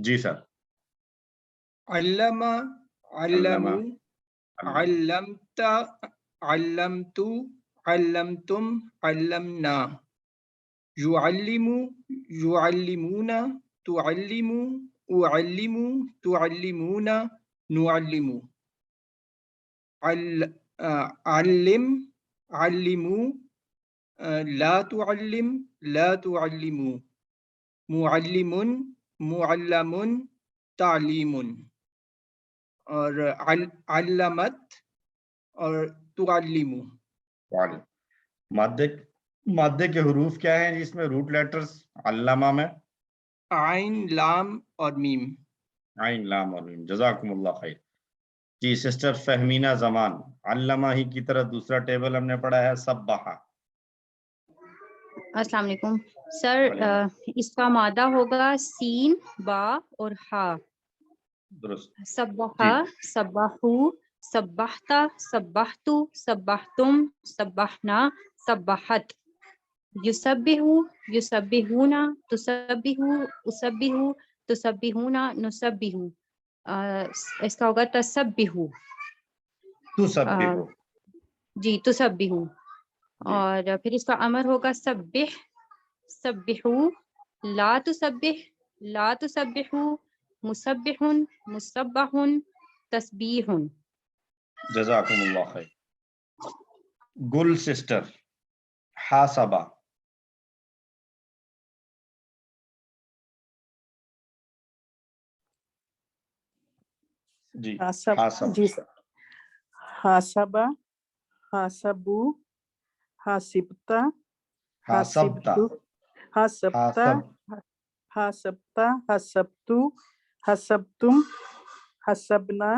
جی سر. علم، علمو، علم. علمت، علمت، علمتم، علمنا. يعلم، يعلمون، تعلم، أعلم، تعلمون، نعلم. علم، علموا، لا تعلم، لا تعلموا. معلم، معلم، تعلیم. اور علمت اور تعلم. مادے کے حروف کیا ہیں جس میں روٹ لیٹرز علامہ میں؟ عین، لام اور میم. عین، لام اور میم. جزاکم اللہ خیر. جی سسٹر فہمینہ زمان، علامہ ہی کی طرح دوسرا ٹیبل ہم نے پڑھا ہے سبحہ. السلام علیکم سر. اس کا مادہ ہوگا سین، با اور ہا. درست. سبحہ، سبحو، سبحتا، سبحتو، سبحتم، سبحنا، سبحت. یسبحو، یسبحونا، تسبحو، اسبحو، تسبحونا، نسبحو. اس کا ہوگا تسبحو. تسبحو. جی تسبحو. اور پھر اس کا امر ہوگا سبح، سبحو، لا تسبح، لا تسبحو، مسبح، مسبح، تسبیح. جزاکم اللہ خیر. گل سسٹر حاسبہ. جی حاسب. جی سر. حاسبہ، حاسبو، حاسبتا، حاسبتا. حاسبتا، حاسبتا، حاسبتو، حاسبتم، حسبنا،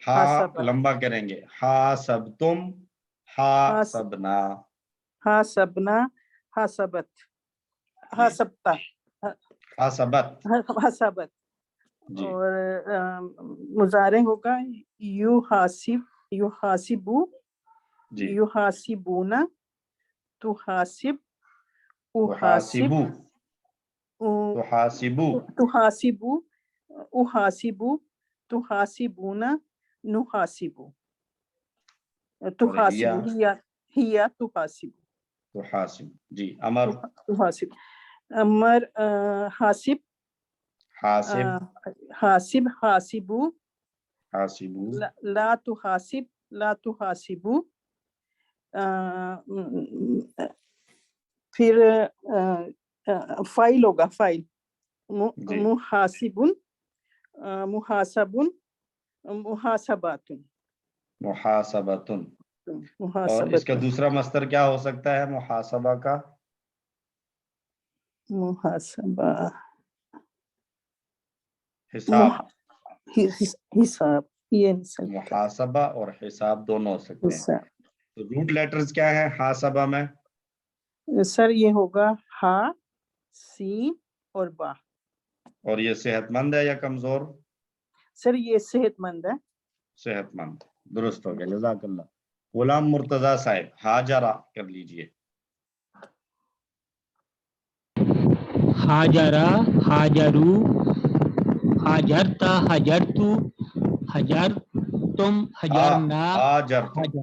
ہا لمبا کریں گے. حاسبتم، حاسبنا. حاسبنا، حاسبت، حاسبتا، حاسبت. حاسبت. جی. اور مضارع ہوگا یو حاسب، یو حاسبو، یو حاسبونا، تو حاسب، او حاسب، تو حاسبو، تو حاسبو، او حاسبو، تو حاسبونا، نو حاسبو. تو حاسبو ہیا تو حاسبو. تو حاسب. جی امر. تو حاسب. امر حاسب، حاسب، حاسب، حاسبو، حاسبو. لا تحاسب، لا تحاسبو. پھر فائل ہوگا، فائل محاسبن، محاسبن، محاسباتن. محاسبتن. اور اس کا محاسبتن. دوسرا مصدر کیا ہو سکتا ہے محاسبہ کا؟ محاسبہ، حساب. حساب. یہ نہیں سکتا. محاسبہ اور حساب دونوں ہو سکتے ہیں. تو روٹ لیٹرز کیا ہیں حاسبہ میں؟ سر یہ ہوگا ہا، سین اور با. اور یہ صحت مند ہے یا کمزور؟ سر یہ صحت مند ہے. صحت مند. درست ہو گیا. جزاک اللہ. غلام مرتضی صاحب ہاجرہ کر لیجئے. ہاجرہ، ہاجرو، ہاجرتا، ہاجرتو، ہاجرتم، ہاجرنا. ہاجرتم.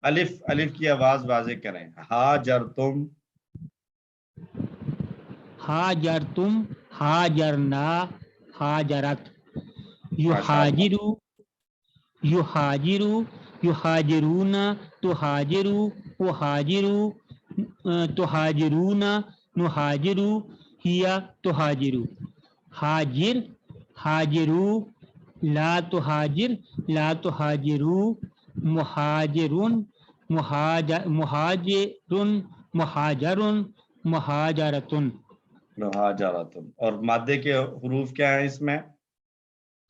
الف، الف کی آواز واضح کریں. ہاجرتم، ہاجرتم، ہاجرنا، ہاجرت. یحاجرو، یحاجرو، یحاجرون، تحاجرو، احاجرو، تحاجرون، نحاجرو، ہیا تحاجرو. حاجر، حاجرو، لا تحاجر، لا تحاجرو. مہاجرون، مہاجرن، مہاجرن، مہاجرتن. مہاجرتن. اور مادے کے حروف کیا ہیں اس میں؟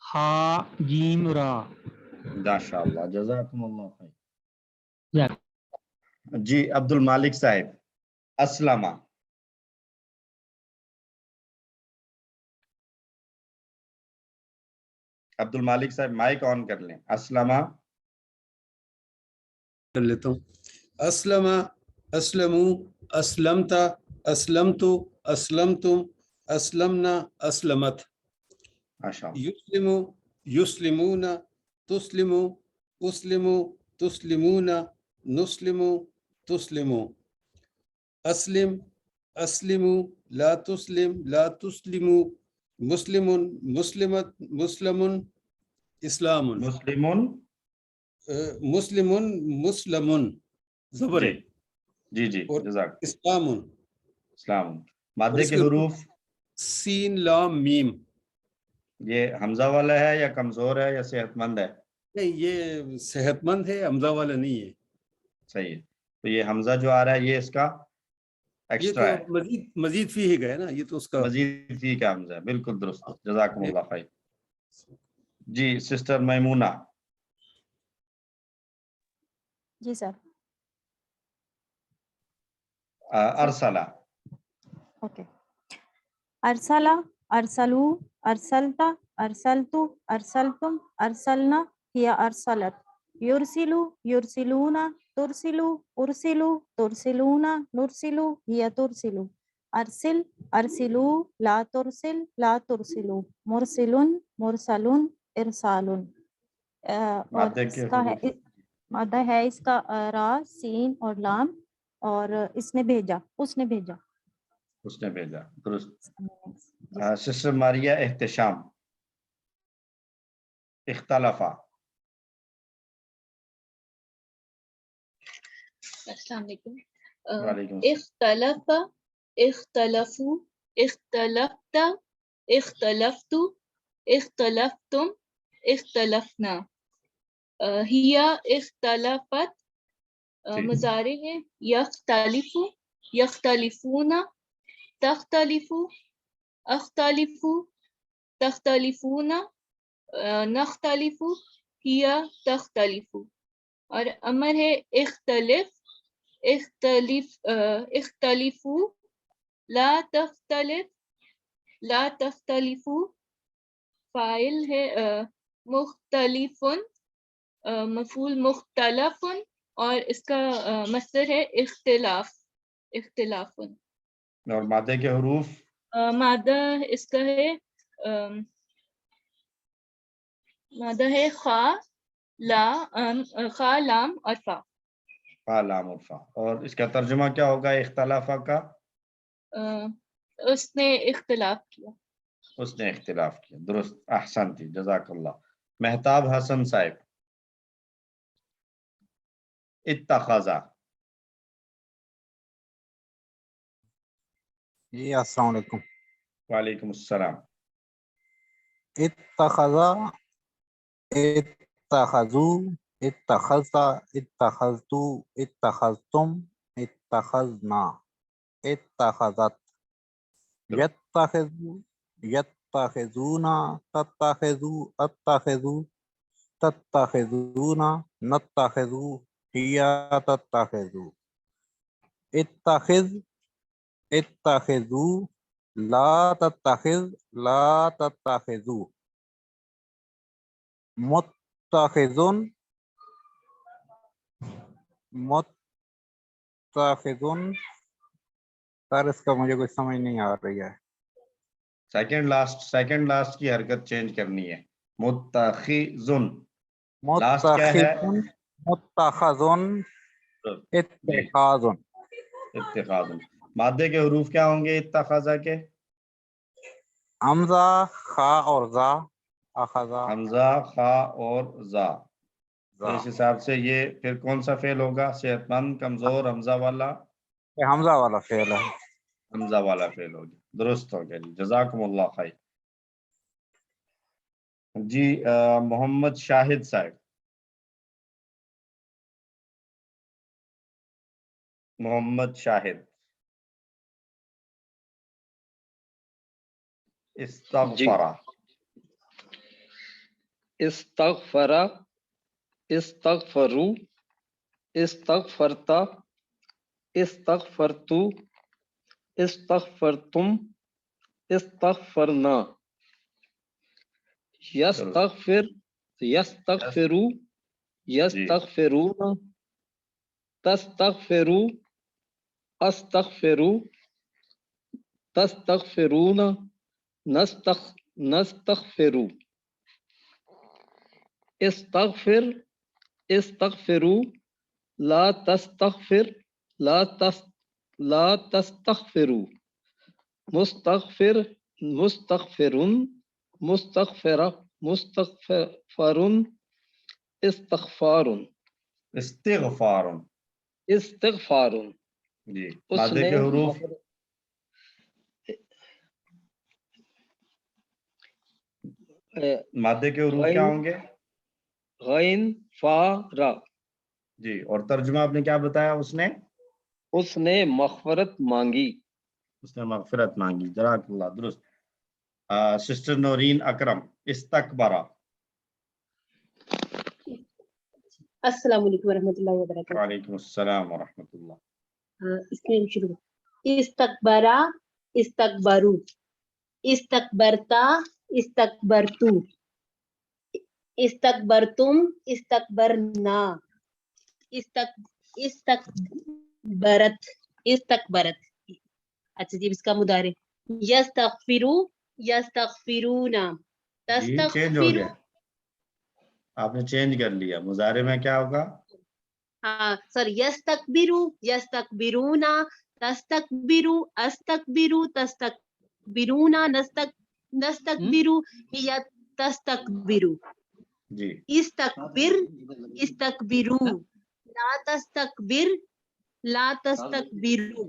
ہا، جیم، را. ماشاءاللہ. جزاکم اللہ خیر. یا جی عبد المالک صاحب اسلمہ. عبد المالک صاحب مائک آن کر لیں. اسلمہ کر لیتا ہوں. اسلم، اسلمو، اسلمتا، اسلمتو، اسلمتم، اسلمنا، اسلمت. ماشاء اللہ. يسلم يسلمون تسلم أسلم تسلمون نسلم تسلم أسلم أسلم لا تسلم لا تسلم مسلم مسلمة مسلم إسلام مسلمون. مسلم مسلم زبر جی جی جی اور جزاک. اسلام اسلام. اور مادے اس کے کے حروف سین لام میم. یہ حمزہ والا ہے یا کمزور ہے یا صحت مند ہے؟ نہیں یہ صحت مند ہے حمزہ والا نہیں ہے. صحیح ہے. تو یہ حمزہ جو آ رہا ہے یہ اس کا یہ ایکسٹرا تو ہے. مزید فی ہی گئے نا یہ تو اس کا. مزید فی کا حمزہ ہے. بالکل درست. جزاکم اللہ خیر. جی سسٹر میمونہ. جی سر. ارسلہ. اوکے. ارسلا ارسلو ارسلتا ارسلتو ارسلتم ارسلنا هي ارسلت. يرسلو يرسلون ترسلو ارسلو ترسلون نرسلو هي ترسلو. ارسل ارسلو لا ترسل لا ترسلو. مرسل مرسل ارسال. اور مادے اس کے کا ہے حروف مادہ ہے اس کا را سین اور لام اور اس نے بھیجا اس نے بھیجا. اس نے بھیجا. درست. جی سر. سسٹر ماریا احتشام. اختلافا. السلام علیکم. وعلیکم السلام. اختلف اختلفوا اختلفت اختلفت اختلفتم اختلفنا. ہی اختلفت جی. مضارع ہے. یختلف یختلفون تختلف اختلف تختلفون نختلف ہی تختلف. اور امر ہے اختلف اختلف اختلفو لا تختلف لا تختلفو. فاعل ہے مختلف مفعول مختلف اور اس کا مصدر ہے اختلاف اختلاف. اور مادے کے حروف مادہ اس کا ہے مادہ ہے خا خا لام اور فا. فا لام اور فا. اور اس کا ترجمہ کیا ہوگا اختلافا کا؟ اس نے اختلاف کیا. اس نے اختلاف کیا. درست. احسن تھی. جزاک اللہ. مہتاب حسن صاحب. اتخذا. جی السلام علیکم. وعلیکم السلام. اتخذا اتخذو اتخذتا اتخذتو اتخذتم اتخذنا اتخذت. یتخذو یتخذونا تتخذو اتخذو تتخذونا نتخذو ہی تتخذو. اتخذ اتخذو لا تتخذ لا تتخذو. متخذن متخذن. سر اس کا مجھے کوئی سمجھ نہیں آ رہی ہے. سیکنڈ لاسٹ کی حرکت چینج کرنی ہے. متخذن. لاسٹ کیا ہے؟ متخذن متخذن جی. اتخاذن. اتخاذن. مادے کے حروف کیا ہوں گے اتخذا کے؟ حمزہ خا اور زا. اخذا حمزہ خا اور زا. تو زا. اس حساب سے یہ پھر کون سا فعل ہوگا؟ صحت مند، کمزور، حمزہ والا؟ یہ حمزہ والا فعل ہے. حمزہ والا فعل ہو گیا. درست ہو گیا جی. جزاکم اللہ خیر. جی محمد شاہد صاحب. محمد شاہد. استغفرا. استغفر استغفروا استغفرت استغفرتو استغفرتم استغفرنا. یستغفر یستغفروا یستغفرون تستغفروا استغفروا تستغفرون नस्तगफिरु इस्तगफिर इस्तगफिरु ला तस्तगफिर ला तस्तगफिरु मुस्तगफिर मुस्तगफिरुन मुस्तगफिरा मुस्तगफरुन इस्तगफारुन इस्तिगफारुन। इस्तिगफारुन। जी, मादे के हुरूफ मादे के हुरूफ क्या होंगे? गैन फा रा। जी, और तर्जुमा आपने क्या बताया? उसने मग़फ़िरत मांगी। उसने मग़फ़िरत मांगी। जज़ाकल्लाह, दुरुस्त। सिस्टर नौरीन अकरम, इस्तकबरा। अस्सलाम वालेकुम वरहमतुल्लाहि वबरकातुहू। वालेकुम अस्सलाम व रहमतुल्लाह। इसके शुरू इस्तकबरा इस्तकबरू इस्तकबरता इस्तकबरतू इस्तकबरतुम इस्तकबरना इस्तकबरत इस्तकबरत। अच्छा जी, इसका मुदारे यस्तगफिरु यस्तगफिरूना जी, चेंज हो तस्तगफिरु। गया, आपने चेंज कर लिया। मुजारे में क्या होगा? हाँ सर, यस्तकबिरु यस्तकबिरूना तस्तकबिरु अस्तकबिरु तस्तकबिरूना नस्तकबिरु या तस्तकबिरु। जी, इस्तकबिर इस्तकबिरु ला तस्तकबिर ला तस्तकबिरु।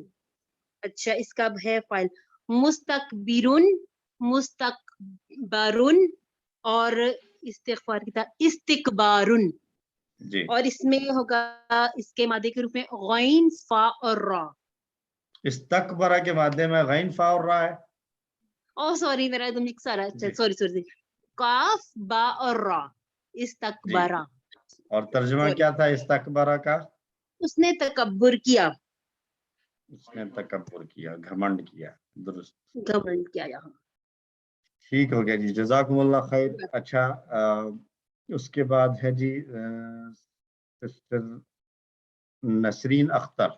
अच्छा, इसका है फाइल मुस्तकबिरुन मुस्तकबरुन और इस्तिगफार की तरह इस्तिकबारुन। जी। और इसमें होगा इसके मादे के रूप में गैन फा और रा। इस्तकबरा के मादे में गैन फा और रा है। ओ सॉरी, मेरा एकदम मिक्स आ रहा है। अच्छा जी। सॉरी काफ बा और रा इस्तकबरा। और तर्जुमा क्या था इस्तकबरा का? उसने तकब्बुर किया, उसने तकब्बुर किया, घमंड किया। दुरुस्त, घमंड किया यहाँ। ठीक हो गया जी, जज़ाकुमुल्लाह खैर। अच्छा, उसके बाद है जी सिस्टर नसरीन अख्तर।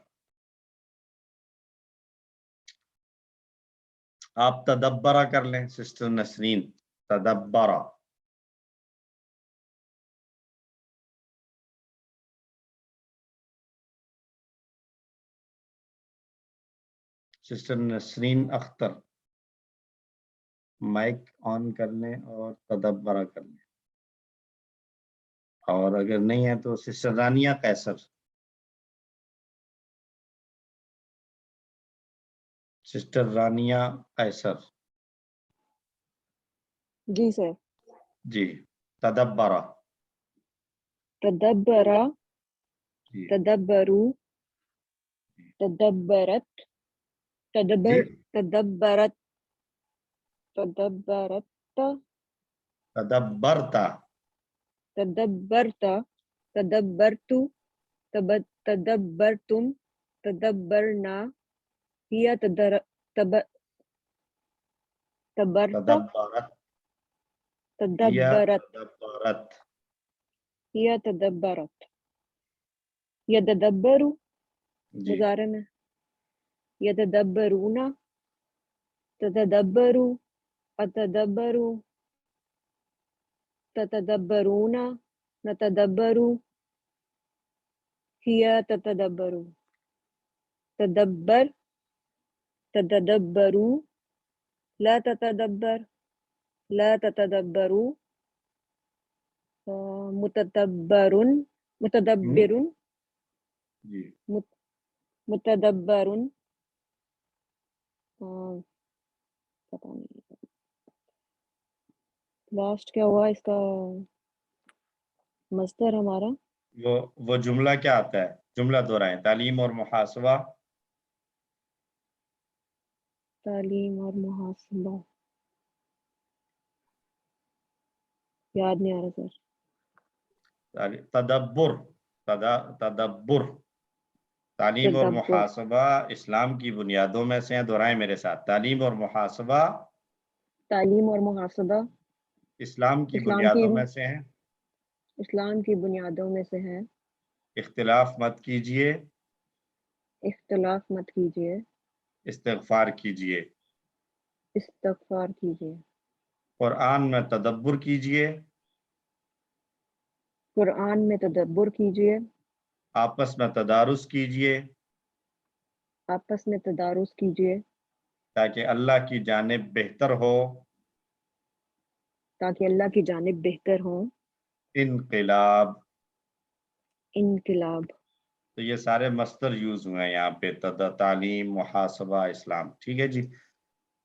आप तदब्बरा कर लें सिस्टर नसरीन, तदब्बरा। Sister Nasreen Akhtar, mic on कर लें और तदब्बरा कर लें। और अगर नहीं है तो सिस्टर रानिया कैसर। सिस्टर रानिया कैसर। जी सर। जी, तदब्बरा। तदब्बरा जी, तदब्बरू तदब्बरत तदब्बर तदब्बरत तदब्बरत तदब्बरता तदब्बरता तदब्बरतु तदब्बरतुम तदब्बरना हिया तबरत तदब्बरत तदब्बरत तदब्बरत। हिया तदब्बरत यदब्बरु जी, मुज़ारे में यदब्बरूना तदब्बरू अतदब्बरू ततदब्बरूना नतदब्बरू हिया ततदब्बरू तदब्बर ततदब्बरू ला ततदब्बर ला ततदब्बरू मुतदब्बरुन मुतदब्बिरुन जी। मुतदब्बरुन पता नहीं लास्ट क्या हुआ इसका मस्दर हमारा। वो जुमला क्या आता है? जुमला दोहराएं, तालीम और मुहासबा। तालीम और मुहासबा याद नहीं आ रहा सर। तदब्बुर तदब्बुर। तालीम और तदब्बुर मुहासबा इस्लाम की बुनियादों में से हैं। दोहराएं मेरे साथ, तालीम और मुहासबा तालीम और मुहासबा इस्लाम की बुनियादों में से हैं। इस्लाम की बुनियादों में से है। इख्तिलाफ मत कीजिए, इख्तिलाफ मत कीजिए, इस्तिगफार कीजिए। इस्तगफार कीजिए। قرآن میں تدبر کیجئے، قرآن میں تدبر کیجیے، آپس میں تدارس کیجئے، آپس میں تدارس کیجیے، تاکہ اللہ کی جانب بہتر ہو تاکہ اللہ کی جانب بہتر ہوں انقلاب۔ انقلاب۔ تو یہ سارے مصدر یوز ہوئے ہیں یہاں پہ، تعلیم، محاسبہ، اسلام، ٹھیک ہے جی۔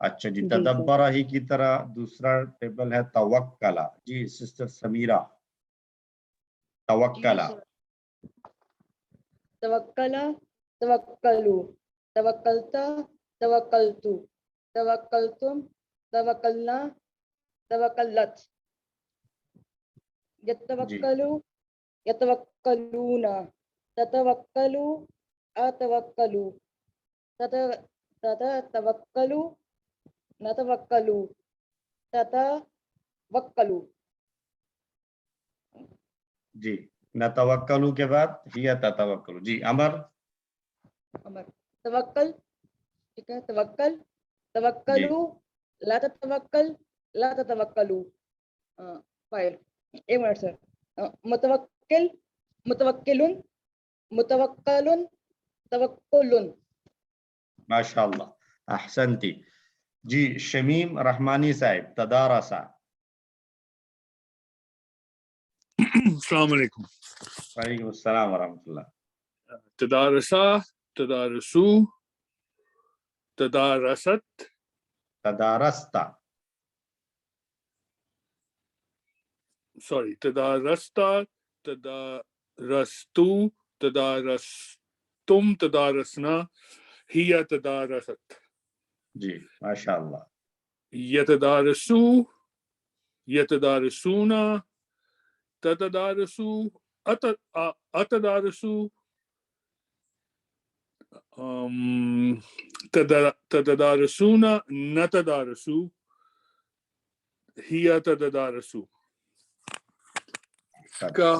اچھا جی، جی سر۔ تدبرہ ہی کی طرح دوسرا ٹیبل ہے توکلہ۔ جی سسٹر سمیرہ، توکلہ۔ توکلا، توکلو، توکلتا، توکلتو، توکلتم، توکلنا، توکلت، یتوکلو، یتوکلون، تتوکلو، اتوکلو، تتوکلو، نتوکلو، تتوکلو۔ جی، نتوکلو کے بعد ہی تتوکلو۔ جی امر، امر، توکل، ٹھیک ہے، توکل، جی توکلو، لا تتوکل، لا تتوکلو۔ فائل، ایک منٹ سر۔ متوکل، متوکلن، متوکلن، توکلن۔ ماشاء اللہ، احسنتی۔ جی شمیم رحمانی صاحب، تدارسہ۔ السلام علیکم۔ وعلیکم السلام ورحمۃ اللہ۔ تدارسا، تدارسو، تدارست، تدارستا، سوری، تدارستا، تدارستو، تدارستم، تدارسنا، ہی تدارست۔ جی ماشاء اللہ۔ یتدارسو، یتدارسونا، تتدارسو، اتدارسو، تتدارسونا، نتدارسو، ہی تتدارسو۔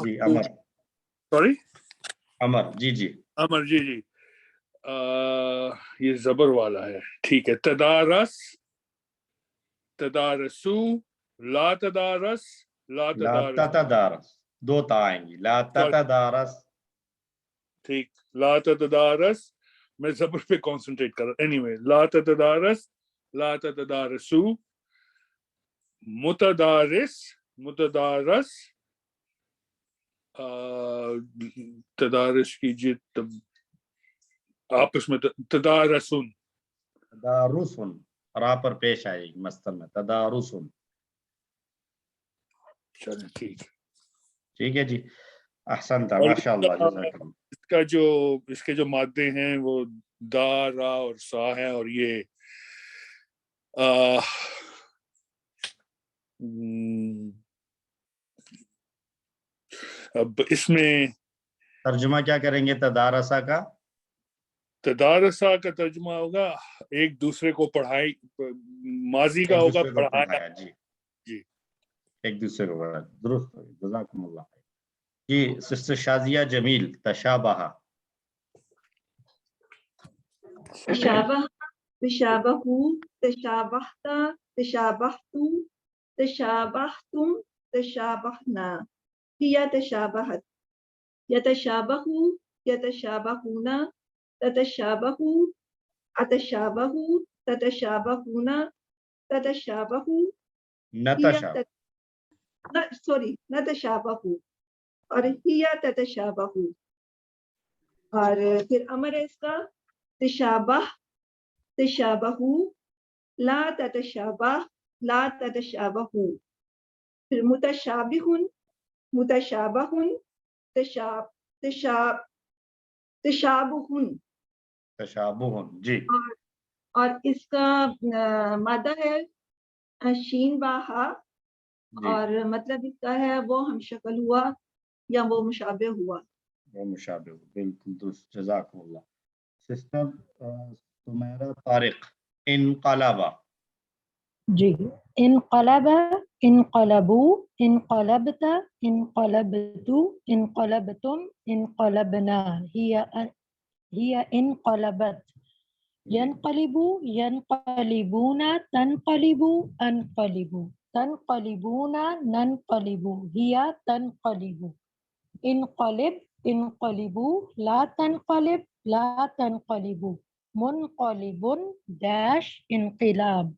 جی امر، سوری، امر، جی جی امر، جی جی، یہ زبر والا ہے، ٹھیک ہے۔ تدارس، تدارسو، لا تدارس، لا لا تدارس، تتدارس، دو تا آئیں گی، لا تتدارس۔ ٹھیک، لا تتدارس، میں زبر پہ کانسنٹریٹ کر رہا، اینی وے، لا تتدارس، لا تتدارسو، متدارس، متدارس، تدارس کیجیے، آپس میں تدارسن، تدارسن، را پر پیش آئے گی مصدر میں، تدارسن۔ چلیں ٹھیک۔ ٹھیک ہے جی، احسنتا، اور ماشاء اللہ، جزاک اللہ۔ اس کا جو، اس کے جو مادے ہیں وہ دا، را اور سا ہیں، اور یہ اب اس میں ترجمہ کیا کریں گے تدارسہ کا؟ تدارسا کا ترجمہ ہوگا ایک دوسرے کو پڑھائی، ماضی کا ایک ہوگا دوسرے کو پڑھایا۔ پڑھایا، جی جی، ایک دوسرے کو پڑھایا، درست، جزاکم اللہ۔ جی سسٹر شازیہ جمیل، تشابہ۔ تشابہ، تشابہو، تشابہتا، تشابہتو، تشابہتم، تشابہنا، ہی تشابہت، یتشابہو، یتشابہونا، تتشابہو، اتشابہو، تتشابہونا، تتشابہو، نتشابہ، سوری، نتشابہو، اور ہی تتشابہو۔ اور پھر امر ہے اس کا تشابہ، تشابہو، لا تتشابہ، لا تتشابہو۔ پھر متشابہن، متشابہن، تشابہن، تشابہن، جی۔ اور اس کا مادہ ہے شین با ہا، اور مطلب اس کا ہے وہ ہم شکل ہوا یا وہ مشابہ ہوا۔ وہ مشابہ، بالکل درست، جزاکم اللہ۔ Sister Sameera Tariq, انقلبہ۔ G, انقلب، انقلبو، انقلبت، انقلبتو، انقلبتم، انقلبنا، he انقلبت، ینقلبو، ینقلبون، تنقلبو، انقلبو۔ تنقلبون ننقلب he تنقلب انقلب انقلبوا law تنقلب law تنقلب منقلب those انقلاب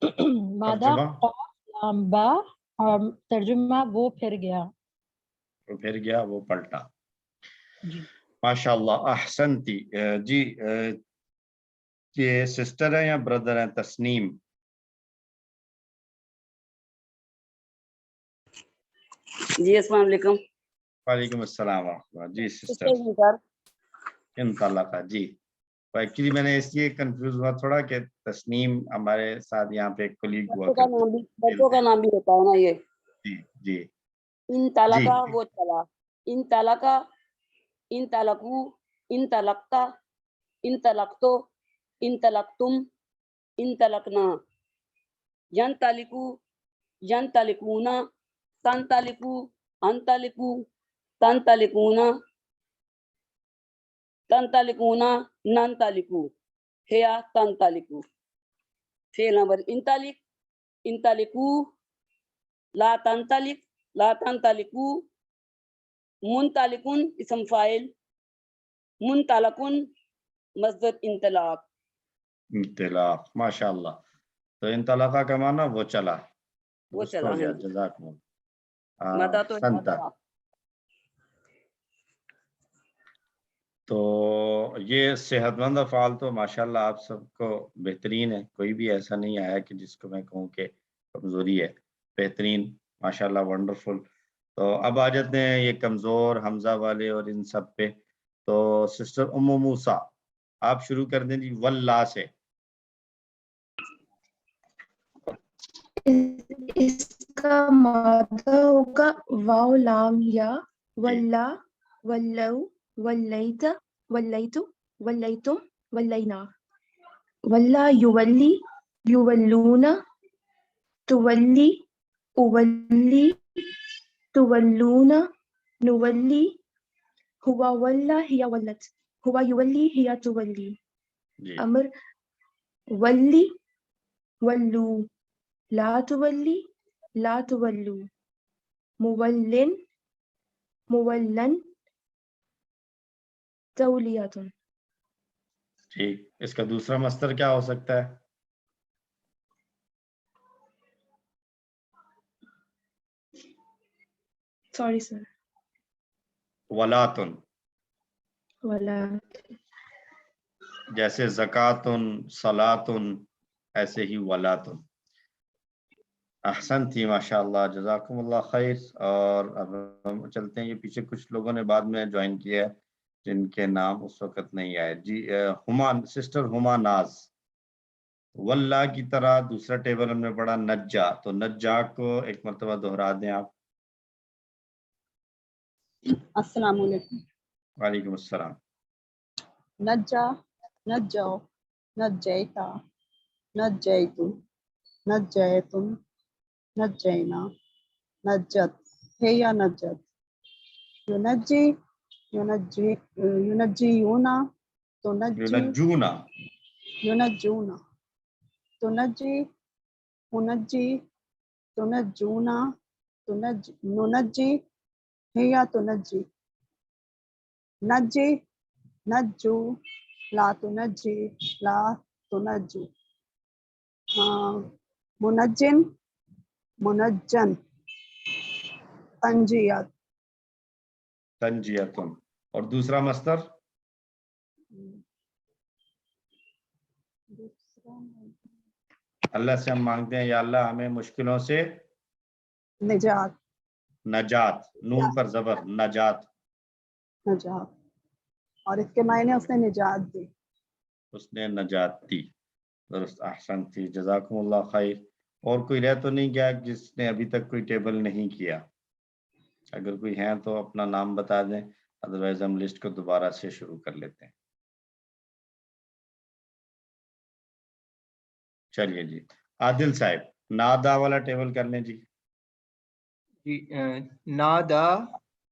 مادہ ترجمہ قاف لام با اور ترجمہ وہ پھر گیا وہ پھر گیا وہ پلٹا جی ماشاءاللہ احسنتی جی یہ سسٹر ہیں یا بردر ہیں تسنیم جی السلام علیکم وعلیکم السلام ورحمۃ اللہ جی سسٹر انطلقہ جی ایکچولی میں نے اس لیے کنفیوز ہوا تھوڑا کہ تسنیم ہمارے ساتھ یہاں پہ ایک کولیگ ہوا بچوں کا نام بھی ہوتا ہے نا یہ جی جی ان طلقہ وہ چلا ان طلقہ ان طلقو ان طلقتا ان طلقتو ان طلقتم ان طلقنا ین طلقو ین طلقونا تن طلقو ان طلقو تن طلقونا تن طلقونا نن طلقو ہیا تن طلقو فعل نمبر انطلق انطلقو لا تنطلق لا تنطلقو منطلقن اسم فاعل منطلقن مصدر انطلاق انطلاق ماشاءاللہ تو انطلاقہ کا معنی وہ چلا وہ چلا ہو گیا ہے جزاکم مدہ تو سنتا تو یہ صحت مند افعال تو ماشاءاللہ آپ سب کو بہترین ہے کوئی بھی ایسا نہیں آیا کہ جس کو میں کہوں کہ کمزوری ہے بہترین ماشاءاللہ ونڈرفل تو اب آ جاتے ہیں یہ کمزور حمزہ والے اور ان سب پہ تو سسٹر ام موسیٰ آپ شروع کر دیں جی واللہ سے اس کا مادہ ہوگا واو لام یا واللہ ولو ولیت ولیت ولیتم ولینا واللہ یولی یولون تولی اولی تولون نولی ہوا واللہ ہیا ولت ہوا یولی ہیا تولی امر ولی ولو لا تولی لا تولو مولن مولن تولیتن ٹھیک اس کا دوسرا مصدر کیا ہو سکتا ہے سوری سر ولاتن ولا جیسے زکاتن صلاتن ایسے ہی ولاتن احسن تھی ماشاءاللہ جزاکم اللہ خیر اور اب ہم چلتے ہیں یہ پیچھے کچھ لوگوں نے بعد میں جوائن کیا ہے جن کے نام اس وقت نہیں آئے جی ہما سسٹر ہما ناز واللہ کی طرح دوسرا ٹیبل ہم نے پڑھا نجا تو نجا کو ایک مرتبہ دہرا دیں آپ السلام علیکم وعلیکم السلام نجا نجاؤ نجیتا نجیتو نجیتم نجینا نجت ہے یا نجت یونجی یونجی یونجیونا یونجونا یونجونا تنجی انجی تنجونا ننجی ہے یا تنجی نجی نجو لا تنجی لا تنجو منجن منجن تنجیت تنجیتن اور دوسرا مصدر اللہ سے ہم مانگتے ہیں یا اللہ ہمیں مشکلوں سے نجات نجات نون پر زبر نجات نجات اور اس کے معنی اس نے نجات دی اس نے نجات دی درست احسن تھی جزاکم اللہ خیر اور کوئی رہ تو نہیں گیا جس نے ابھی تک کوئی ٹیبل نہیں کیا اگر کوئی ہے تو اپنا نام بتا دیں ادروائز ہم لسٹ کو دوبارہ سے شروع کر لیتے ہیں چلیے جی عادل صاحب نادا والا ٹیبل کر لیں جی جی نادا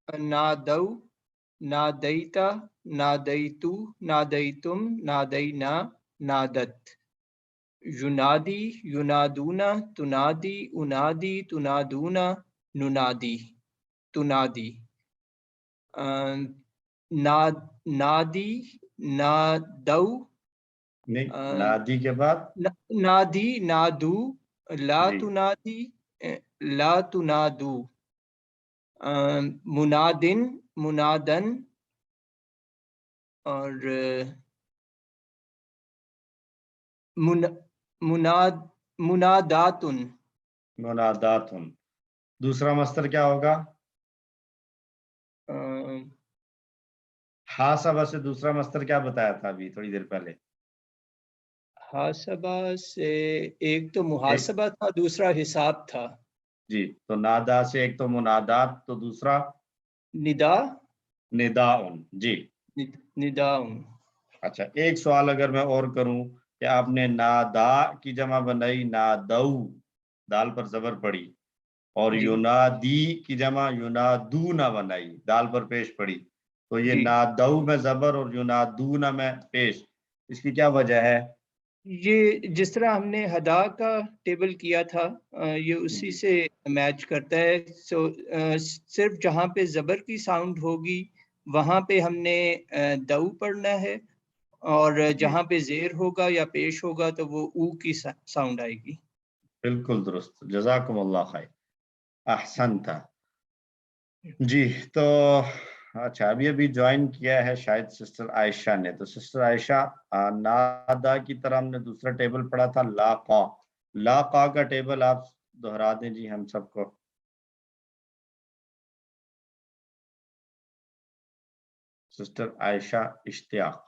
نادو نادیتا نادیتو نادیتم نادینا نادت युनादी युनादूना तुनादी उनादी तुनादूना नुनादी तुनादी नादी नादौ नहीं, नादी के बाद नादी नादू ला जी। तुनादी ला तुनादू मुनादिन मुनादन और मुनादातुन मुनादातुन। दूसरा मस्तर क्या होगा? हासबा से दूसरा मस्तर क्या बताया था अभी थोड़ी देर पहले? हासबा से एक तो मुहासबा था, दूसरा हिसाब था। जी, तो नादा से एक तो मुनादात, तो दूसरा निदा निदाउन। जी, निदाउन। अच्छा, एक सवाल अगर मैं और करूं कि आपने नादा की जमा बनाई नादऊ, दाल पर जबर पड़ी, और जी। युनादी की जमा युनादू ना बनाई, दाल पर पेश पड़ी, तो ये जी। नादऊ में जबर और युनादूना में पेश, इसकी क्या वजह है? ये जिस तरह हमने हदा का टेबल किया था, ये उसी से मैच करता है। सो सिर्फ जहाँ पे जबर की साउंड होगी वहाँ पे हमने दऊ पढ़ना है, और जहाँ पे जेर होगा या पेश होगा तो वो ऊ की साउंड आएगी। बिल्कुल दुरुस्त, जज़ाकुमुल्लाह खैर, अहसनता। जी, तो अच्छा, अभी ज्वाइन किया है शायद सिस्टर आयशा ने, तो सिस्टर आयशा, नादा की तरह हमने दूसरा टेबल पढ़ा था लाका, लाका का टेबल आप दोहरा दें जी हम सबको। सिस्टर आयशा इश्तियाक,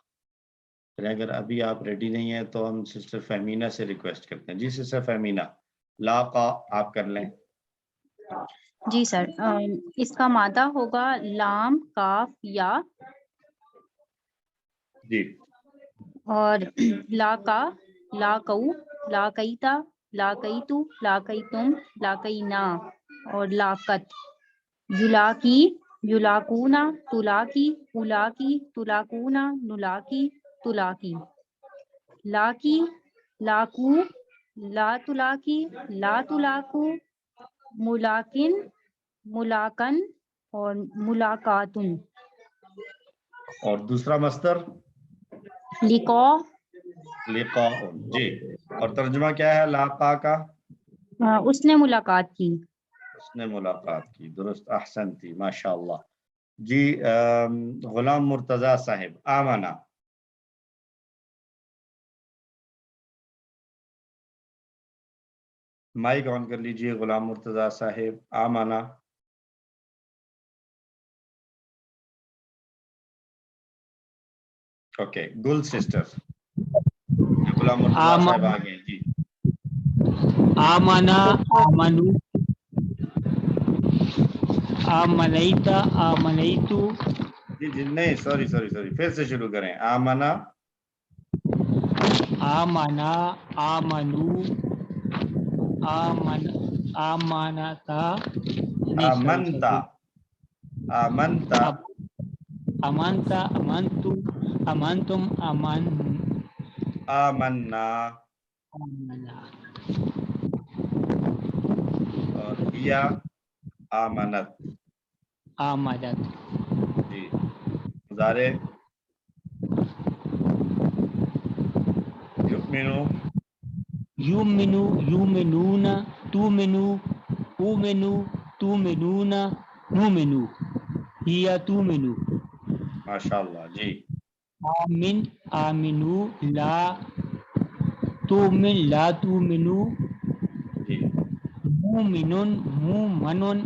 अगर अभी आप रेडी नहीं है तो हम सिस्टर फहमीना से रिक्वेस्ट करते हैं। जी सिस्टर फहमीना, लाका आप कर लें। जी सर, इसका मादा होगा लाम काफ या, जी, और लाका लाकऊ लाकईता लाकईतु लाकईतुम लाकईना और लाकत, युलाकी युलाकूना तुलाकी उलाकी तुलाकूना नुलाकी तुलाकी, लाकी लाकू ला तुलाकी ला तुलाकू, मुलाकिन मुलाकन और मुलाकातुन। और दूसरा मस्तर लिको लिकाउन। जी, और तर्जुमा क्या है लाका का? उसने मुलाकात की, उसने मुलाकात की, दुरुस्त, अहसन थी, माशाअल्लाह। जी, गुलाम मुर्तजा साहिब, आमना। माइक ऑन कर लीजिए गुलाम मुर्तजा साहिब, आमना। ओके, गुल सिस्टर, गुलाम मुर्तजा साहिब आ गए जी। आमना आमनु आमनैता आमनैतु। जी नहीं, सॉरी, फिर से शुरू करें। आमना आमना आमनु आमन आमानता अमंता अमंता अमंता अमंतु अमंतुम अमन आमन्ना आमना और हिया आमनत आमदत। जी, मुजारे युमिनु युमिनु युमिनूना तुमिनु उमिनु तुमिनूना नुमिनु हिया तुमिनु। माशाअल्लाह जी। आमिन आमिनु ला तुमिन ला तुमिनु जी, मुमिनुन मुमनुन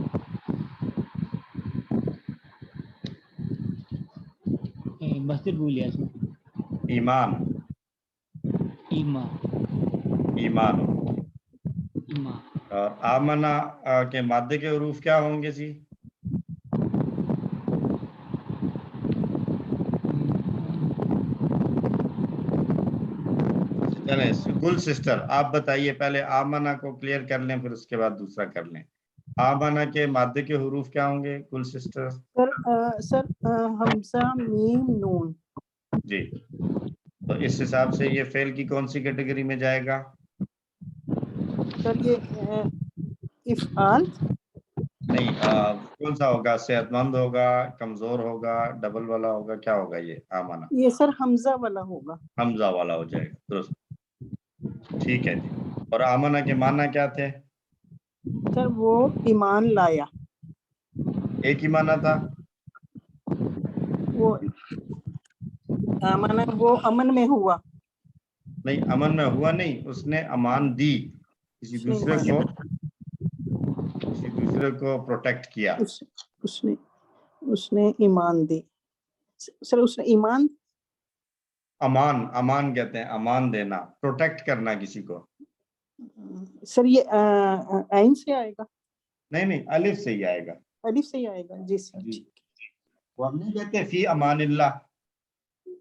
मस्जिद बोलिए ईमान ईमा ईमान। ईमा। और आमना के मादे के हरूफ क्या होंगे जी? चलें, गुल सिस्टर आप बताइए, पहले आमना को क्लियर कर लें फिर उसके बाद दूसरा कर लें। आमना के मादे के हरूफ क्या होंगे गुल सिस्टर? सर हमजा मीम नून। जी, तो इस हिसाब से ये फेल की कौन सी कैटेगरी में जाएगा? सर ये इफ़आल नहीं, कौन सा होगा? सेहतमंद होगा, कमजोर होगा, डबल वाला होगा, क्या होगा ये? आमना ये सर हमजा वाला होगा। हमजा वाला हो जाएगा, दुरुस्त, ठीक है जी। और आमना के माना क्या थे? सर वो ईमान लाया, एक ही माना था। वो आमना वो अमन में हुआ। नहीं, अमन में हुआ नहीं, उसने अमान दी, किसी दूसरे को प्रोटेक्ट किया। उसने ईमान दी। सर उसने ईमान, अमान कहते हैं, अमान देना, प्रोटेक्ट करना किसी को। सर ये आइन से आएगा? नहीं, अलिफ से ही आएगा। अलिफ से ही आएगा, जी सर। जी, वो हम नहीं कहते फी अमानिल्लाह।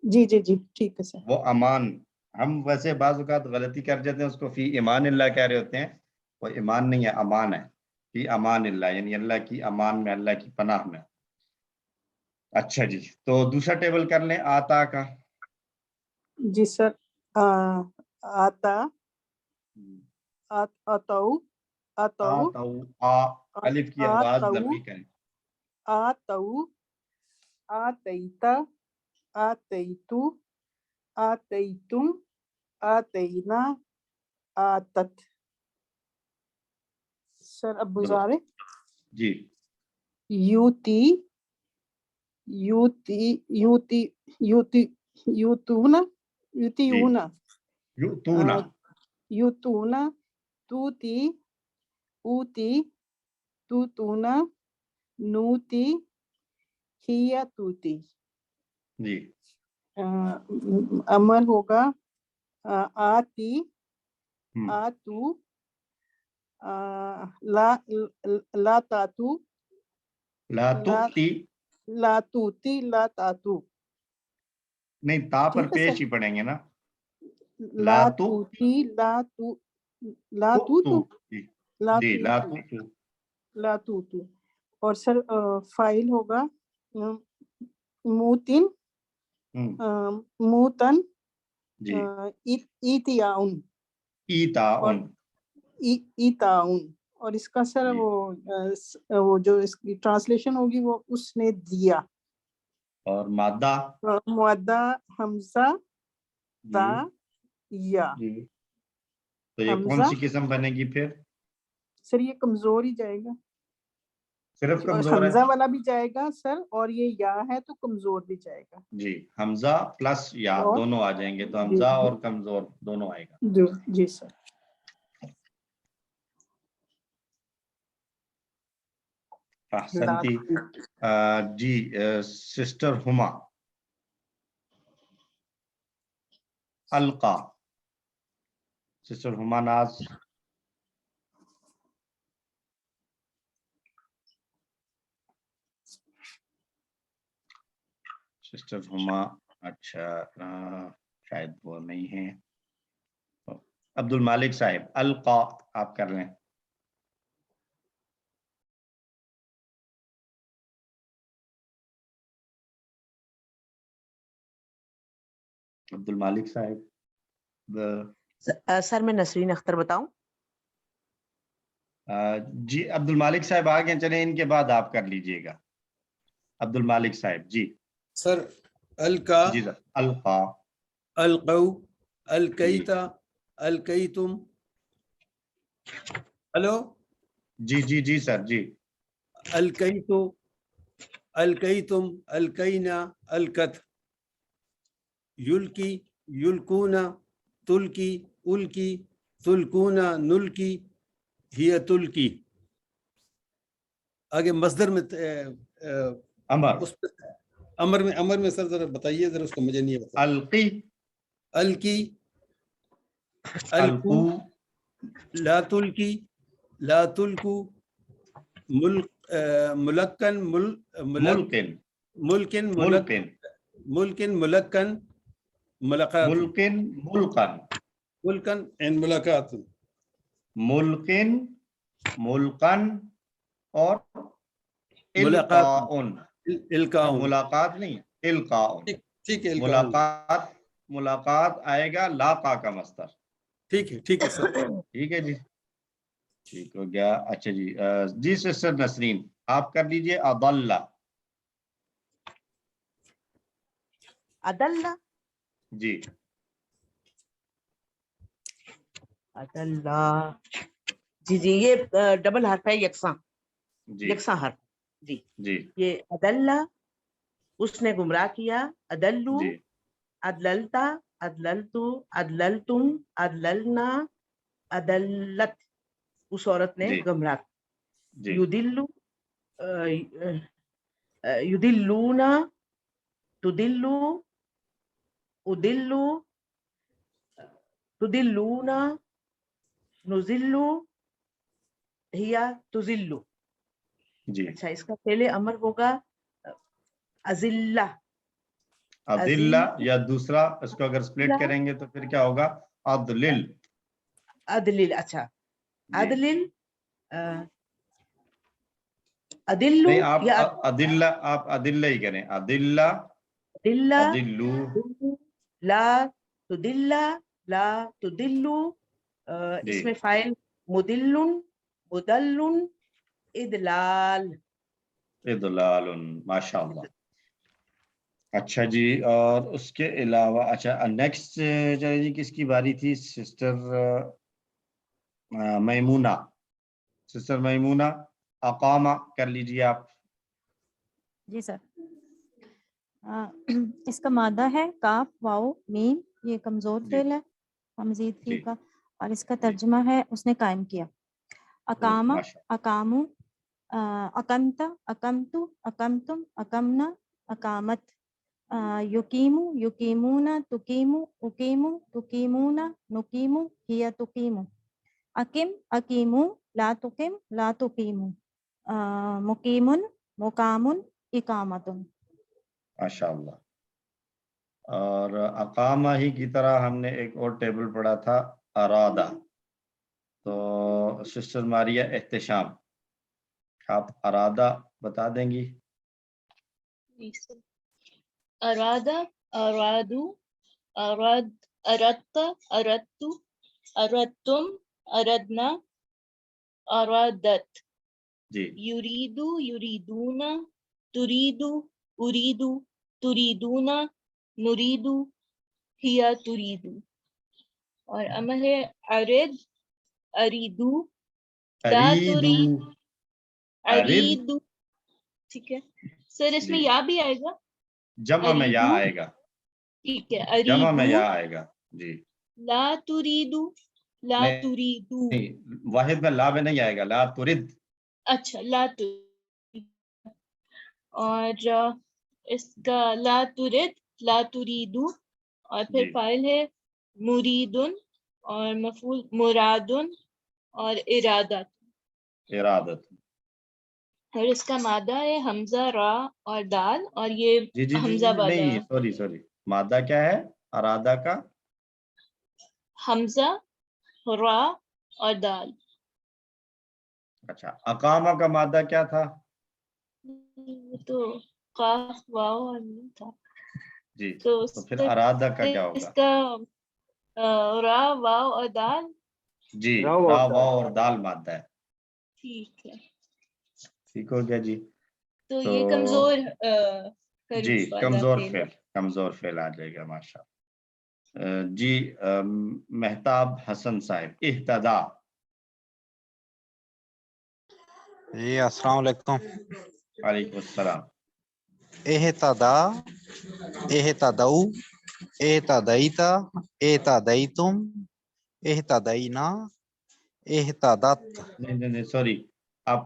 जी जी जी, ठीक है सर। वो अमान, हम वैसे बाज़ औक़ात गलती कर जाते हैं, उसको फी ईमानिल्लाह कह रहे होते हैं, वो ईमान नहीं है, अमान है। फी अमानिल्लाह यानी अल्लाह की अमान में, अल्लाह की पनाह में। अच्छा जी, तो दूसरा टेबल कर लें, आता का। जी सर, आता, अतऊ, अलिफ की आवाज नरमी करें। आतऊ, आतईता, आतईतु, आतईतुम, आतईना, आतत। सर अब गुजारे जी। यूती, यूती, यूती, यूती, यूतूना, यूतीऊना, यूतूना, तूती, ऊती, तूतूना, नूती, हिया तूती। जी। अमर होगा आती, आतू, ला तातू, ला तूती, ला तूती, ला तातू। नहीं, ता पर पेश ही पड़ेंगे ना। ला तूती, ला तू, ला तूतू, जी, ला तूतू, ला तूतू। और सर फाइल होगा मूतिन, मूतन, ईतियाउन, ईताउन। और इसका सर वो जो इसकी ट्रांसलेशन होगी वो उसने दिया। और मादा, मुअद्दा हमजा ता या। तो ये कौन सी किस्म बनेगी फिर? सर ये कमजोर ही जाएगा, सिर्फ कमजोर है। हमजा वाला भी जाएगा सर, और ये या है तो कमजोर भी जाएगा। जी, हमजा प्लस या दोनों आ जाएंगे, तो हमजा और कमजोर दोनों आएगा। जी सर। ahsanti। जी, सिस्टर हुमा, अलका, सिस्टर हुमा नाज। सिस्टर हुमा, अच्छा, शायद वो नहीं है। अब्दुल मालिक साहिब, अलका आप कर लें। अब्दुल मालिक साहिब। सर मैं नसरीन अख्तर बताऊं? जी, अब्दुल मालिक साहिब आ गए, चले इनके बाद आप कर लीजिएगा। अब्दुल मालिक साहिब जी। सर अलका, जी सर, अलका, अलकऊ, अलकईता, अलकईतुम। हेलो जी जी जी सर जी। अलकईतु, अलकईतुम, अलकईना, अलकत। युल्की, युल्कूना, तुल्की, उल्की, तुल्कूना, नुल्की, हिया तुल्की। आगे मस्दर में अमर में सर जरा बताइए, जरा उसको मुझे नहीं पता। अलकी, अलकी, अलकू, ला तुल्की, ला तुल्कू, मुलक्कन, मुल्किन, मुल्किन, मुल्किन, मुलक्कन, मुलाकात, मुल्किन, मुल्कन, मुल्कन एंड मुलाकात। मुल्किन, मुल्कन और मुलाकात, इल्काउन, मुलाकात नहीं, इल्काउन। ठीक है, मुलाकात आएगा लाका का मस्दर। ठीक है सर। ठीक है जी। ٹھیک ہو گیا. اچھا جی جی سسٹر نسرین آپ کر لیجئے اضل. عدل جی عدل جی جی یہ ڈبل حرف ہے یکساں جی یکساں حرف جی جی یہ عدل اس نے گمراہ کیا عدلو جی عدللتا عدللتو عدللتم عدللنا عدلت اس عورت نے جی گمراہ جی یدلو یدلونا تدلو ادلو تدلونا نزلو ہیا تزلو. جی اچھا اس کا پہلے امر ہوگا ازلہ عدلہ یا دوسرا اس کو اگر سپلٹ کریں گے تو پھر کیا ہوگا عدلل. عدلل. اچھا جی عدلل عدلو نہیں آپ یا عدلہ آپ عدلہ ہی کریں عدلہ عدلہ عدلو لا تدلہ لا تدلو جی اس میں فائل مدلن مدلن ادلال. اضلال ماشاء اللہ. اچھا جی اور اس کے علاوہ اچھا نیکسٹ جی کس کی باری تھی سسٹر میمونہ. سسٹر میمونہ اقامہ کر لیجیے آپ. جی سر اس کا مادہ ہے کاف واؤ میم. یہ کمزور جی فعل ہے مزید فی جی کا اور اس کا جی ترجمہ ہے اس نے قائم کیا. اقامہ ماشاء اقامو اقمت اقمتو اقمتم اقمنا اقامت یقیمو یقیمون تقیمو اقیمو تقیمون نقیمو ہی تقیمو اقم اقیمو لا تقم لا تقیمو مقیمن مقامن اقامتن. ماشاء اللہ. اور اقامہ ہی کی طرح ہم نے ایک اور ٹیبل پڑھا تھا ارادہ. تو سسٹر ماریہ احتشام آپ ارادہ بتا دیں گی. ارادہ ارادو اراد اردت اردتو اردتم اردنا ارادت جی یریدو یریدونا تریدو اریدو تریدونا نریدو ہیا تریدو. اور امر ہے ارد اریدو لا اریدو ترید ارد اریدو. ٹھیک ہے سر اس میں جی یا بھی آئے گا جمع میں یا اریدو. آئے گا. ٹھیک ہے جمع میں اریدو یا آئے گا. جی لا تریدو لا نہیں تریدو. نہیں واحد میں لا میں نہیں آئے گا لا ترد. اچھا لا ترید. اور اس کا لا ترد لا تریدو اور پھر جی فاعل ہے مریدن اور مفعول مرادن اور ارادت. ارادت. اور اس کا مادہ ہے حمزہ را اور دال اور یہ جی جی جی حمزہ جی والا نہیں سوری مادہ کیا ہے ارادہ کا حمزہ را اور دال. اچھا اقامہ کا مادہ کیا تھا. یہ تو قاف واو اور نون تھا. جی تو تو پھر ارادہ کا کیا ہوگا. اس کا را واو اور دال. جی را واو اور دال مادہ ہے. ٹھیک ہے ٹھیک ہو گیا جی. تو تو یہ کمزور جی حروف والا کمزور فعل ہے. فعل کمزور فعل آ جائے گا ماشاء اللہ. جی مہتاب حسن صاحب اہتدا. جی السلام علیکم. وعلیکم السلام. اہتدا اہتدو اہتدیتا اہتدیتم اہتدینا اہتدت. نہیں سوری آپ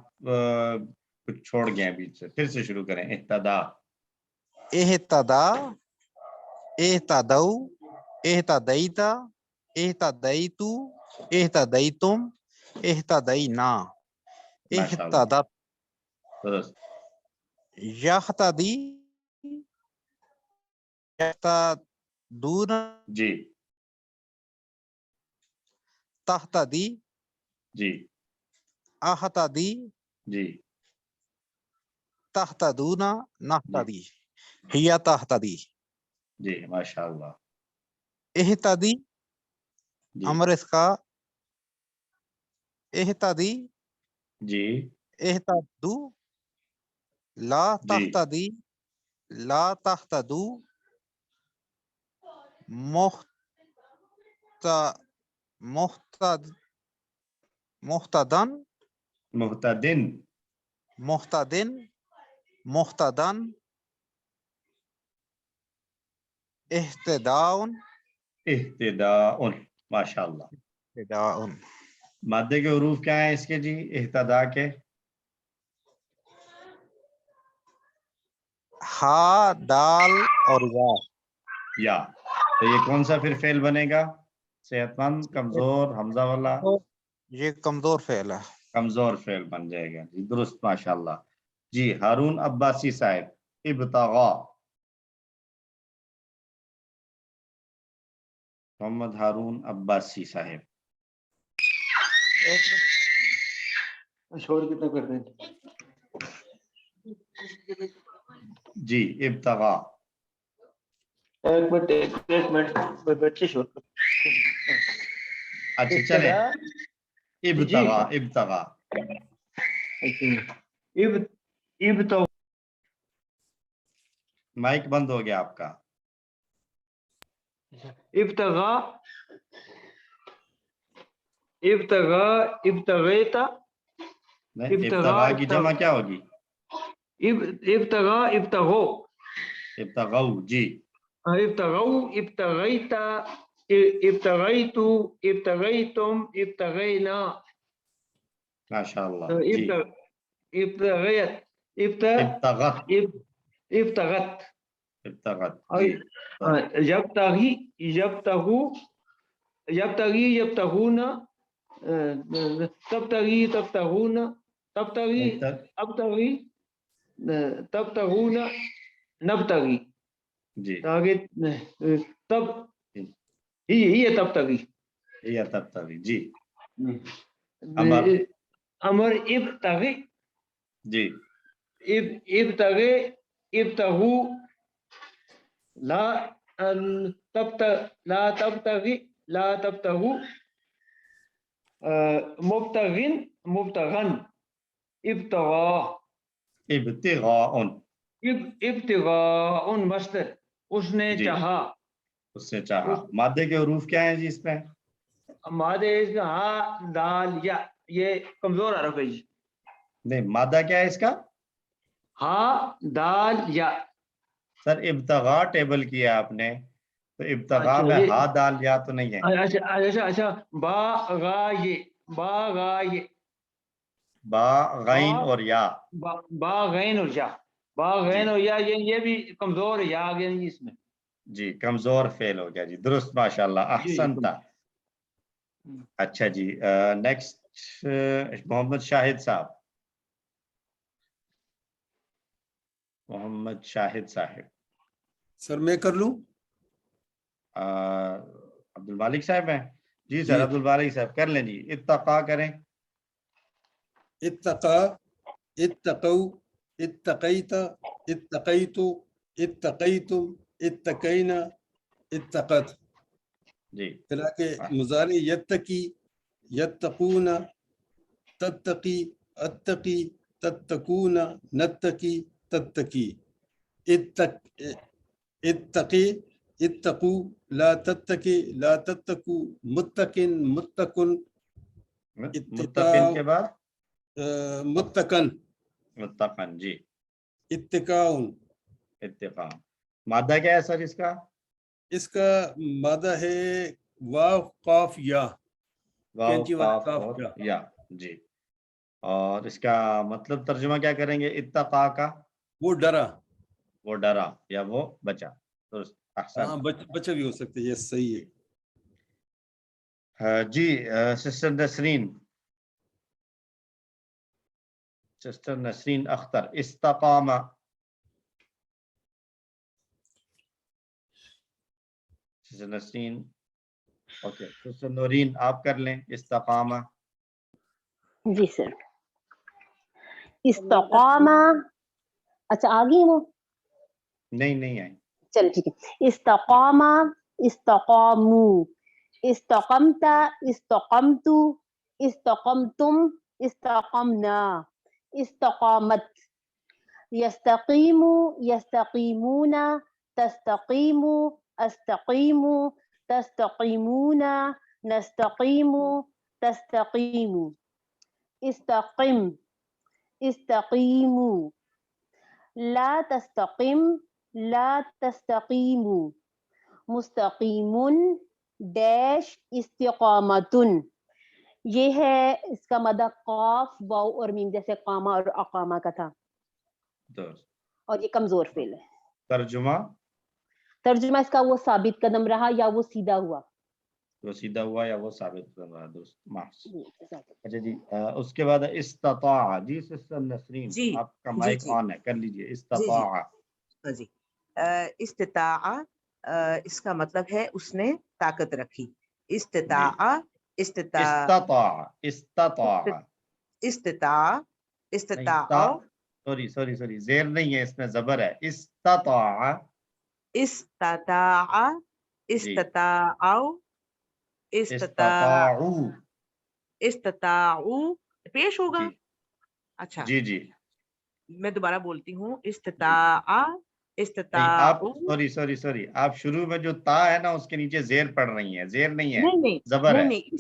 کچھ چھوڑ گئے ہیں بیچ سے پھر سے شروع کریں. اہتدا اہتدا اہتدو اہتدیتا اہتدیتو اہتدیتم اہتدینا ماشاء اللہ اہتدت. درست. یہتدی یہتدون جی تہتدی جی اہتدی جی تہتدون جی نہتدی ہی تہتدی. جی ماشاء اللہ. اہتدی جی امر اس کا اہتدی جی اہتدو لا جی تہتدی لا تہتدو محتدن محتدن محتدن محتدن اہتداؤن اہتداء، ماشاء اللہ. اہتداؤن. مادے کے حروف کیا ہیں اس کے جی اہتدا کے؟ ہا دال اور یا. تو یہ کون سا پھر فعل بنے گا؟ صحت مند، کمزور، حمزہ والا؟ یہ کمزور فعل ہے. کمزور فعل بن جائے گا جی، درست ماشاءاللہ. جی ہارون عباسی صاحب، ابتغاء. محمد ہارون عباسی صاحب. شور کتنا کر رہے ہیں؟ جی ابتغاء. ایک منٹ بچے شور کر. اچھا چلے، ابتغاء ابتغاء. مائک بند ہو گیا آپ کا. ابتغاء ابتغاء ابتغیتا. ابتغاء کی جمع کیا ہوگی؟ ابتغاء ابتغو. ابتغو جی. ابتغو ابتغیتا ابتغیتو ابتغیتم ابتغینا. ماشاءاللہ جی. ابتغیت ابتغت ابتغت. ابتغت جی. یبتغی یبتغو یبتغی یبتغون تبتغی تبتغون تبتغی ابتغی تبتغون نبتغی. جی آگے تب ہی تبتغی. یہ تبتغی جی. امر ابتغی جی. ابتغی ابتغو لا تبتغی لا تبتغو مبتغن مبتغن ابتغاء. ابتغاء ابتغاء مصدر اس نے چاہا. اس سے چاہا. مادے کے حروف کیا ہیں جی اس میں؟ مادے ہا دال یا. یہ کمزور حرف ہے جی. نہیں، مادہ کیا ہے اس کا؟ ہا دال یا. سر ابتغاء ٹیبل کیا آپ نے، تو ابتغاء میں ہا دال یا تو نہیں ہے. اچھا اچھا با غا یہ با غا یہ با غین اور یا. با غین اور یا. با غین اور یا یہ بھی کمزور ہے یا آگے نہیں اس میں. جی کمزور فعل ہو گیا جی، درست ماشاءاللہ. احسنتا. اچھا جی نیکسٹ محمد شاہد صاحب. محمد شاہد صاحب. سر میں کر لوں؟ عبد المالک صاحب ہیں جی. سر عبد المالک صاحب کر لیں جی. اتقا کریں. اتقا اتقو اتقیت اتقیتو اتقیتم اتقینا اتقت. جی پھر آگے مضارع یتقی یتقون تتقی اتقی تتقون نتقی تتقی. اتقی اتقو لا تتقی لا تتقو متقن متقن. متقن کے بعد متقن متقن جی. اتقاؤن. اتقاء. مادہ کیا ہے سر اس کا؟ اس کا مادہ ہے واو قاف یا. واو قاف اور یا جی. اور اس کا مطلب ترجمہ کیا کریں گے اتقا کا؟ وہ ڈرا. وہ ڈرا یا وہ بچا. ہاں بچا بھی ہو سکتے. یہ صحیح ہے جی. Sister Nasreen, sister Nasreen Akhtar. استقامہ. Sister Nasreen okay. Sister Noreen آپ کر لیں استقامہ. جی سر. استقامہ. اچھا آگے وہ نہیں آئی. چلو ٹھیک ہے. استقامہ استقامو استقمت استقمتو इस्तक़मतुम, इस्तक़मना, इस्तक़ामत, यस्तक़ीमु, यस्तक़ीमूना, तस्तक़ीमु, अस्तक़ीमु, तस्तक़ीमूना, नस्तक़ीमु, तस्तक़ीमु, इस्तक़िम, इस्तक़ीमु, ला तस्तक़िम, ला तस्तक़ीमु, मुस्तक़ीमुन डैश इस्तिक़ामतुन। ये है इसका मदा काफ वाव और मीम जैसे कामा और अकामा का था, और ये कमजोर फेल है। तर्जुमा तर्जुमा इसका वो साबित कदम रहा या वो सीधा हुआ, वो सीधा हुआ या वो साबित कर रहा है दोस्त मार्क्स। अच्छा जी, उसके बाद इस्तिताअ। जी सिस्टर नसरीन, जी आपका जी माइक जी ऑन है, कर लीजिए। जी जी इस्तिताअ। जी इस्तिताअ इसका मतलब है उसने ताकत रखी। इस्तिताअ इस्तिताअ, इस्तिताअ इस्तिताअ नहीं, ता, इस्तिताअ सॉरी जेर नहीं है, इसमें जबर है। इस्तिताअ, इस्तिताअ इस्तिताअ इस्तिताअ इस्तिताउ। इस्तिताउ पेश होगा। जी अच्छा जी जी मैं दोबारा बोलती हूँ। इस्तिताअ नहीं, आप इस्तिताउ सॉरी, आप शुरू में जो ता है ना उसके नीचे जेर पढ़ रही हैं। जेर नहीं है, नहीं नहीं जबर नहीं है।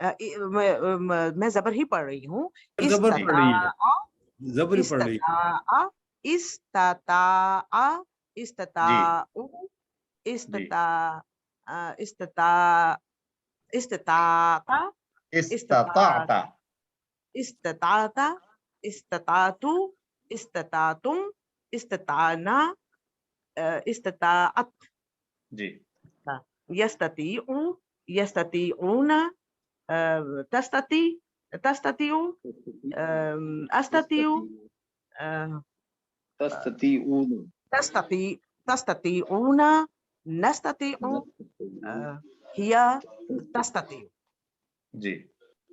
नहीं मैं जबर ही पढ़ रही हूँ। जबर पढ़ रही है, जबर पढ़ रही है। इस्तिताअ इस्तिताअ जी इस्तिताअ इस्तिताअ इस्तिताअ इस्तिताअता, इस्तिताअता इस्तितातु इस्तितातुम इस्तिताना इस्तिताअत जी यस्ततीउ यस्ततीउना तस्तती तस्ततीउ अस्ततीउ तस्तती तस्ततीउना नस्ततीउ हिया तस्ततीउ। जी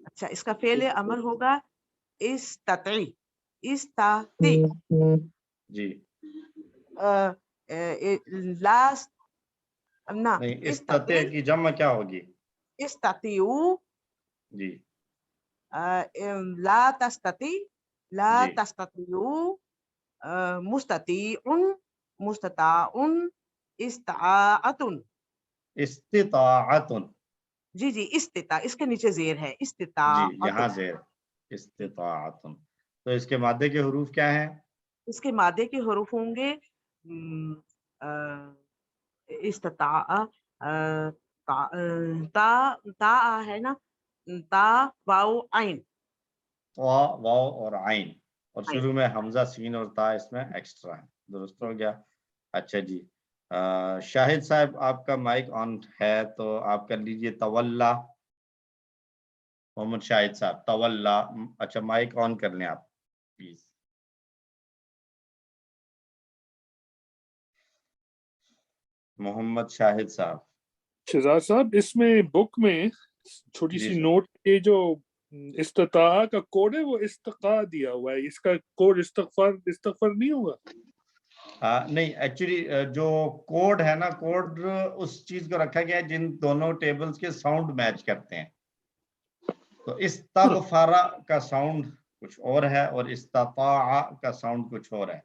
अच्छा इसका फेल अमर होगा इस्तती इस्ताती। जी लास्ट ना नहीं, इस्तती इस्तते की जमा क्या होगी? इस्ततीउ जी ला तस्तती ला जी तस्ततीउ मुस्ततीउन मुस्तताउन इस्ताअतुन। इस्तिताअतुन। जी जी इस्तिता इसके नीचे जेर है जी इस्तिताअतुन। यहाँ जेर इस्तिताअतुन। तो इसके मादे के हुरूफ क्या हैं? इसके मादे के हरूफ होंगे इस्तिताअ ता ता ता है ना, ता वाव आइन वा वाव और आइन, और आइन। शुरू में हमजा सीन और ता इसमें एक्स्ट्रा है। दुरुस्त हो गया। अच्छा जी, शाहिद साहब आपका माइक ऑन है तो आप कर लीजिए तवल्ला। मोहम्मद शाहिद साहब तवल्ला। अच्छा माइक ऑन कर लें आप प्लीज। मोहम्मद शाहिद साहब। शहजाद साहब, इसमें बुक में छोटी जी सी सर। नोट के जो इस्तिताअ का कोड है वो इस्तिका दिया हुआ है, इसका कोड इस्तगफार नहीं होगा? नहीं, एक्चुअली जो कोड है ना, कोड उस चीज को रखा गया है जिन दोनों टेबल्स के साउंड मैच करते हैं। तो इस्तगफारा का साउंड कुछ और है और इस्तताअ का साउंड कुछ और है,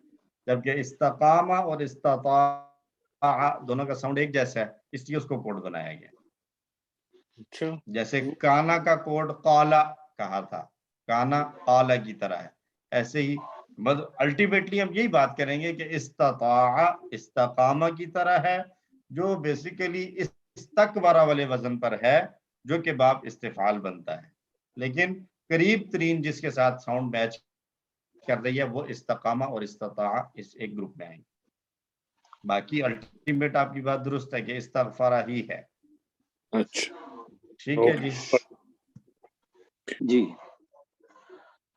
जबकि इस्तकामा और इस्तताअ दोनों का साउंड एक जैसा है, इसलिए उसको कोड बनाया गया। अच्छा, जैसे काना का कोड काला कहा था, काना काला की तरह है, ऐसे ही मतलब अल्टीमेटली हम यही बात करेंगे कि इस्तताअ इस्तकामा की तरह है, जो बेसिकली इस्तकबरा वाले वजन पर है, जो कि बाब इस्तिफाल बनता है, लेकिन करीब तरीन जिसके साथ साउंड मैच कर रही है वो इस्तकामा और इस्तताअ इस एक ग्रुप में आएंगे। बाकी अल्टीमेट आपकी बात दुरुस्त है कि इस्तगफारा ही है। अच्छा ठीक है जी। जी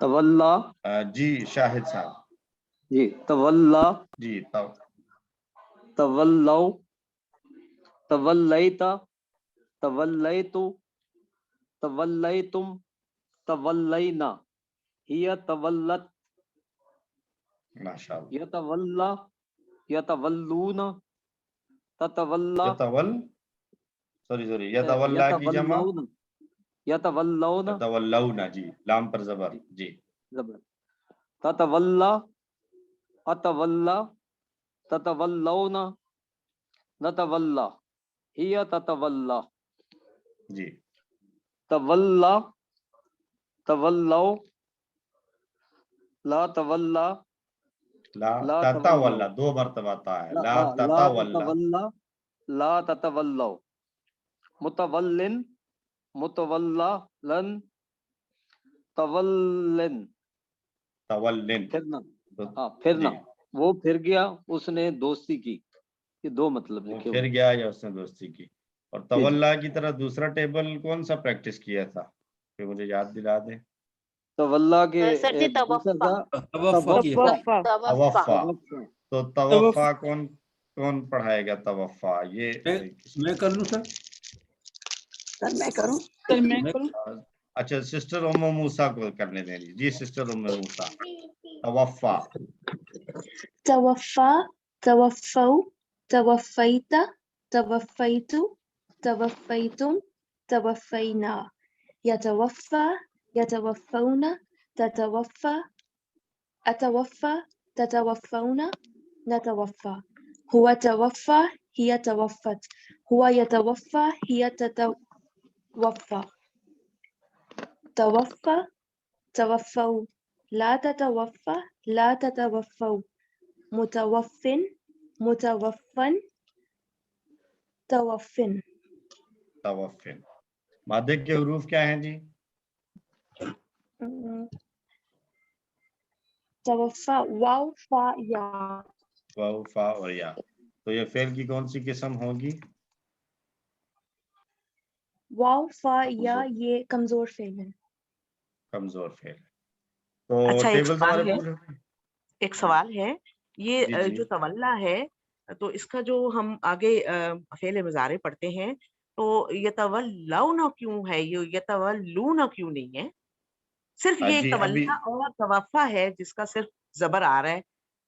तवल्ला। जी शाहिद साहब। जी तवल्ला जी तवल्लौ तवल्लैता तवल्लैतु तवल्लैतुम तवल्लैना हिया तवल्लत माशाअल्लाह। यतवल्ला यतवल्लूना ततवल्ला यतवल्ला की जमा यतवल्लौना यतवल्लौन ततवल्लौना, जी लाम पर जबर, जी जबर ततवल्ला अतवल्ला ततवल्लौना नतवल्ला हिया ततवल्ला जी तवल्ला तवल्लौ ला तवल्ला ला ला ततवल्ला, दो मर्तबा ता है, ला ला ततवल्ला, ततवल्ला ला ततवल्लौ मुतवल्लिन मुतवल्ला लन तवल्लिन तवल्लिन, फिरना तो हाँ फिरना जी, वो फिर गया उसने दोस्ती की, ये दो मतलब वो लिखे फिर हुए गया या उसने दोस्ती की। और जी जी तवल्ला की तरह दूसरा टेबल कौन सा प्रैक्टिस किया था, फिर मुझे याद दिला दे। तवल्ला के सर जी दूसरा तवफ़ा था तवफ़ा किया। तवफ़ा तवफ़ा, तवफ्फा तो तवफ़ा कौन कौन पढ़ाएगा तवफ़ा, ये मैं कर लूं सर? सर मैं करूं? अच्छा सिस्टर उम्मु मूसा को करने देंगे, जी सिस्टर उम्मु मूसा। तवफ़ा, तवफ़ा तवफ़ौ तवफ़ैता तवफ़ैतु तवफ़ैतुम तवफ़ैना यतवफ़ा यतवफ़ौना ततवफ़ा अतवफ़ा ततवफ़ौना नतवफ़ा हुवा तवफ़ा हिया तवफ़त हुवा यतवफ़ा हिया ततवफ़ा तवफ़ा तवफ़ौ ला ततवफ़ा ला ततवफ़ौ मुतवफ़िन मुतवफ़्फ़न तवफ़्फ़िन तवफ़िन। मादे के हरूफ क्या हैं जी? तवफ़ा वाव फा या वाव फा और या। तो ये फेल की कौन सी किस्म होगी? वाव फा या ये कमजोर फेल है। कमजोर फेल। तो अच्छा एक टेबल्स सवाल हमारे है, पूरे हो गए? एक सवाल है ये जी जो तवल्ला है तो इसका जो हम आगे फेले मुजारे पढ़ते हैं तो यतवल्लौना क्यों है, ये यतवल्लूना क्यों नहीं है? सिर्फ ये एक जी अभी तवल्ला और तवफ़ा है जिसका सिर्फ जबर आ रहा है,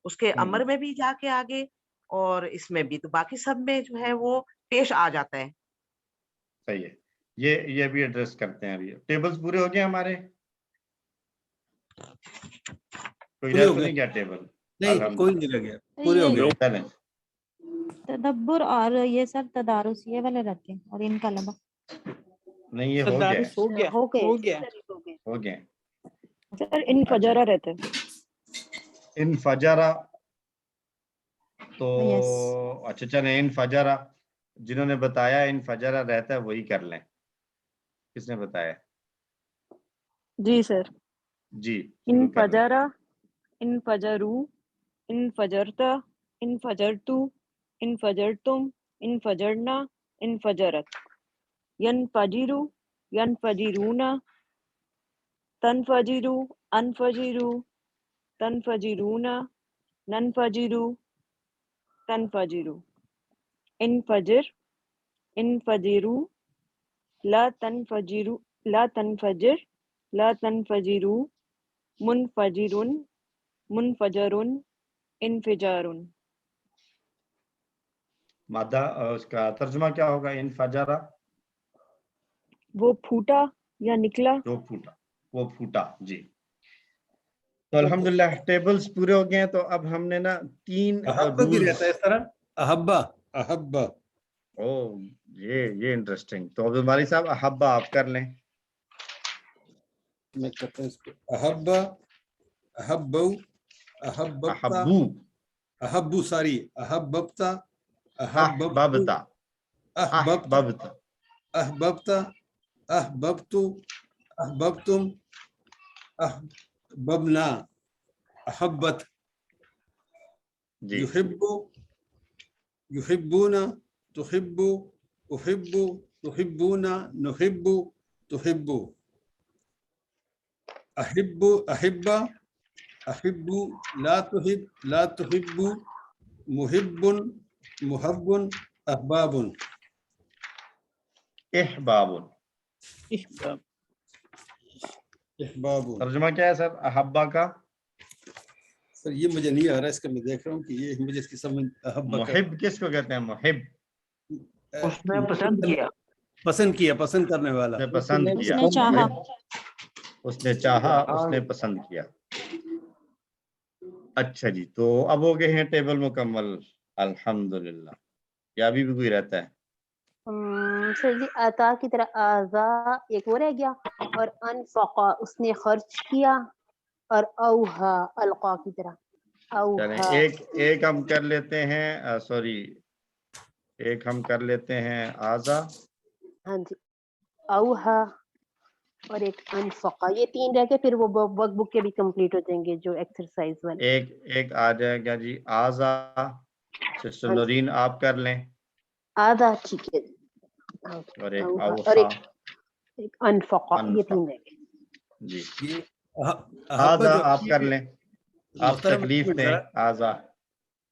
उसके अमर में भी जाके आगे और इसमें भी, तो बाकी सब में जो है वो पेश आ जाता है। सही है, ये भी एड्रेस करते हैं अभी। टेबल्स पूरे हो गए हमारे? कोई पूरे रह हो तो गए? नहीं गया टेबल? नहीं कोई नहीं रह गया, पूरे हो ये गए। चलें। तदब्बुर और ये सर तदारुस ये वाले रहते हैं और इनका अलावा नहीं ये हो गया, हो गया हो गए हो गए। सर इन फजरा रहते हैं। इन फजरा, तो यस अच्छा चलें, इन फजरा जिन्होंने बताया इन फजरा रहता है वही कर लें। किसने बताया? जी सर। जी इन शुरू कर लें। फजरा इन फजरू इन फजरता इन फजरतु इन फजरतुम इन फजरना इन फजरत यन फजिरु यन फजिरूना तनफजिरु अनफजिरु तनफजिरूना ननफजिरु तनफजिरु इन फजिर इन फजिरु ला तनफजिरु ला तनफजिर ला तनफजिरु मुनफजिरुन मुनफजरुन इनफिजारुन। मादा उसका तर्जुमा क्या होगा? इन फजरा वो फूटा या निकला। जो फूटा, वो फूटा। जी तो अल्हम्दुलिल्लाह टेबल्स पूरे हो गए हैं। तो अब हमने ना 3 अहब्बा भी रहता है रूल्स। इस तरह, अहब्बा अहब्बा। ओ ये इंटरेस्टिंग। तो अब हमारी साहब अहब्बा आप कर लें। मैं करता हूं इसको। अहब्बा अहब्बु अहब्बता अहब्बू अहब्बु सारी अहब्बता अहब्बतु अहबबता अहब्बता अहबबता अहब्बता अहब्बतु अहब्बतुम अहब्बना अहब्बत जी युहिब्बु युहिब्बुना तुहिब्बु उहिब्बु तुहिब्बुना नुहिब्बु तुहिब्बु अहिब्बु अहिब्बा अहिब्बु ला तुहिब्बु मुहिब्बुन मुहब्बुन अहबाबुन इहबाबुन। इहबाबुन। तर्जुमा क्या है सर अहब्बा का? सर ये मुझे नहीं आ रहा, इसका मैं देख रहा हूँ कि ये मुझे इसकी समझ अहब्बा का मुहिब किसको कहते हैं? मुहिब उसने पसंद किया। पसंद किया, पसंद करने वाला। उसने पसंद किया, उसने चाहा। उसने चाहा, उसने पसंद किया। अच्छा जी, तो अब हो गए हैं टेबल मुकम्मल, अल्हम्दुलिल्लाह। या अभी भी कोई रहता है? सर जी अता की तरह आजा एक और रह गया, और अनफका उसने खर्च किया, और औहा अलका की तरह चलें, औहा। एक हम कर लेते हैं, सॉरी, एक हम कर लेते हैं आजा। हाँ जी, औहा और एक अनफका, ये 3 रह के फिर वो वर्कबुक के भी कंप्लीट हो जाएंगे जो एक्सरसाइज वाले। एक आ जाएगा जी आजा। सिस्टर हाँ जी। नूरीन आप कर लें, आधा ठीक है, और एक औहा और औहा, एक अनफका, ये 3 रह गए जी। ये आजा आप कर लें, आप मोहतरम तकलीफ दें। आजा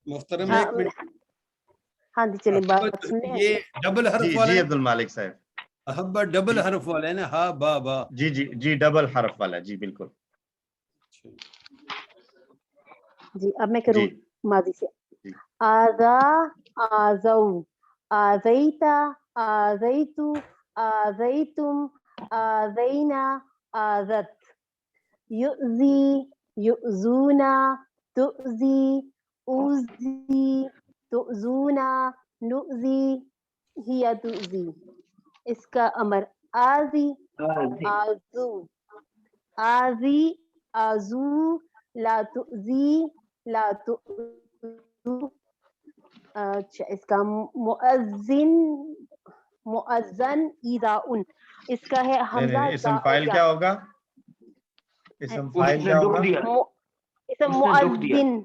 मोहतरम हाँ, एक मिनट, हाँ जी चलिए बात सुन लें। ये डबल हर्फ जी वाला जी है, अब्दुल मालिक साहब। अहब्बा डबल हर्फ वाला है ना, हा बा बा। जी जी जी डबल हर्फ वाला, जी बिल्कुल। जी अब मैं करूँ जी माजी से। जी। आजा आजऊ, आजैता आजैतु, आजैतुम, आजैना, आजत। युज़ी युज़ूना, तुज़ी, उज़ी, तुज़ूना, नुज़ी, हिया तुज़ी। इसका अमर आजी आजू, आजी आजू, ला तुज़ी, ला तुज़ू। अच्छा, इसका मुअज्जिन मुअज्जन इज़ाउन, इसका है नहीं हमजा नहीं, इसम जा और फाइल या। क्या होगा? इसम फाइल क्या होगा? इसम मुअज्जिन नहीं,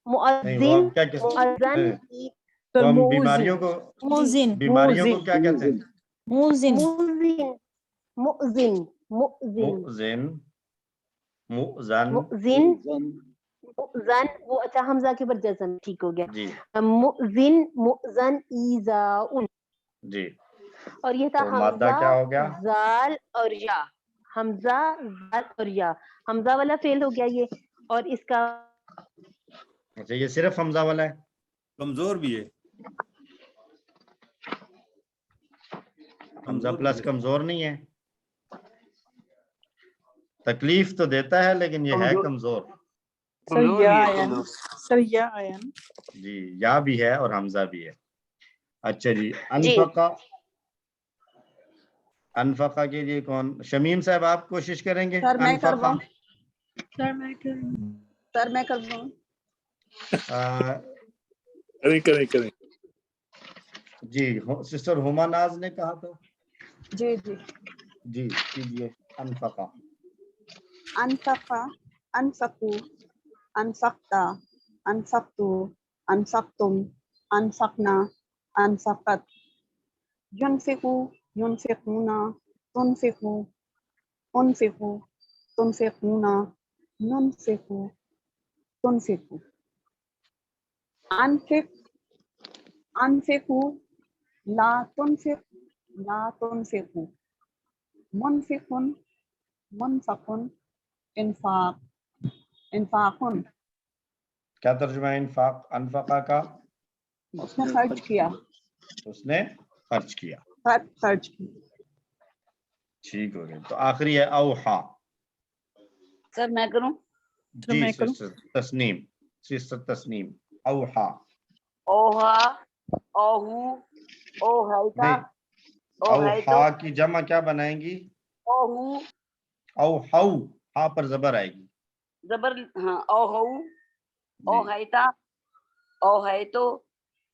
वो मुअज्जिन क्या कहते मुअज्जन हैं? वो हम बीमारियों को क्या कहते हैं? मुज़िन मुज़िन मुज़िन, मुज़न मुज़िन मुज़न, वो अच्छा हमजा के ऊपर जज़म, ठीक हो गया। जी मुज़िन मुज़न ईज़ाउन, जी। और ये था तो मादा क्या हो गया? जाल और या, हमजा जाल और या, हमजा वाला फेल हो गया ये, और इसका अच्छा, ये सिर्फ हमजा वाला है, कमजोर भी है, हमजा प्लस कमजोर नहीं है। तकलीफ तो देता है लेकिन ये है कमजोर। सर या आया ना, सर या आया ना। जी, या भी है और हमजा भी है। अच्छा जी, अनफका, अनफका के लिए कौन? शमीम साहब आप कोशिश करेंगे? सर मैं अनफका करवाऊं, सर मैं करवाऊं। करें। जी, सिस्टर हुमा नाज ने कहा था। जी जी। जी कीजिए। अनफका, अनफका, अनफकू, अनफक्ता, अनफक्तु, अनफक्तुम, अनफकना, अनफकत। युनफिकू, युनफिकूना, तुनफिकू, उनफिकू, तुनफिकूना, नुनफिकू, तुनफिकू। अनफिक, अनफिकू, ला तुनफिक, ला तुनफिकू। मुनफिकुन, मुनफकुन, इन्फाक, इन्फाकुन। क्या तर्जुमा है इन्फाक, अनफका का? उसने खर्च किया, उसने खर्च किया। खर्च किया। ठीक हो गया। तो आखिरी है औहा। सर मैं करूं? जी सिस्टर तस्नीम, सिस्टर तस्नीम। औहा, ओहा, ओहू, ओहाइता, नहीं, ओहाइतो, औहा की जमा क्या बनाएंगी? ओहू, औहाउ, हा पर जबर आएगी। जबर, हाँ, ओहू, ओहाइता, ओहाइतो,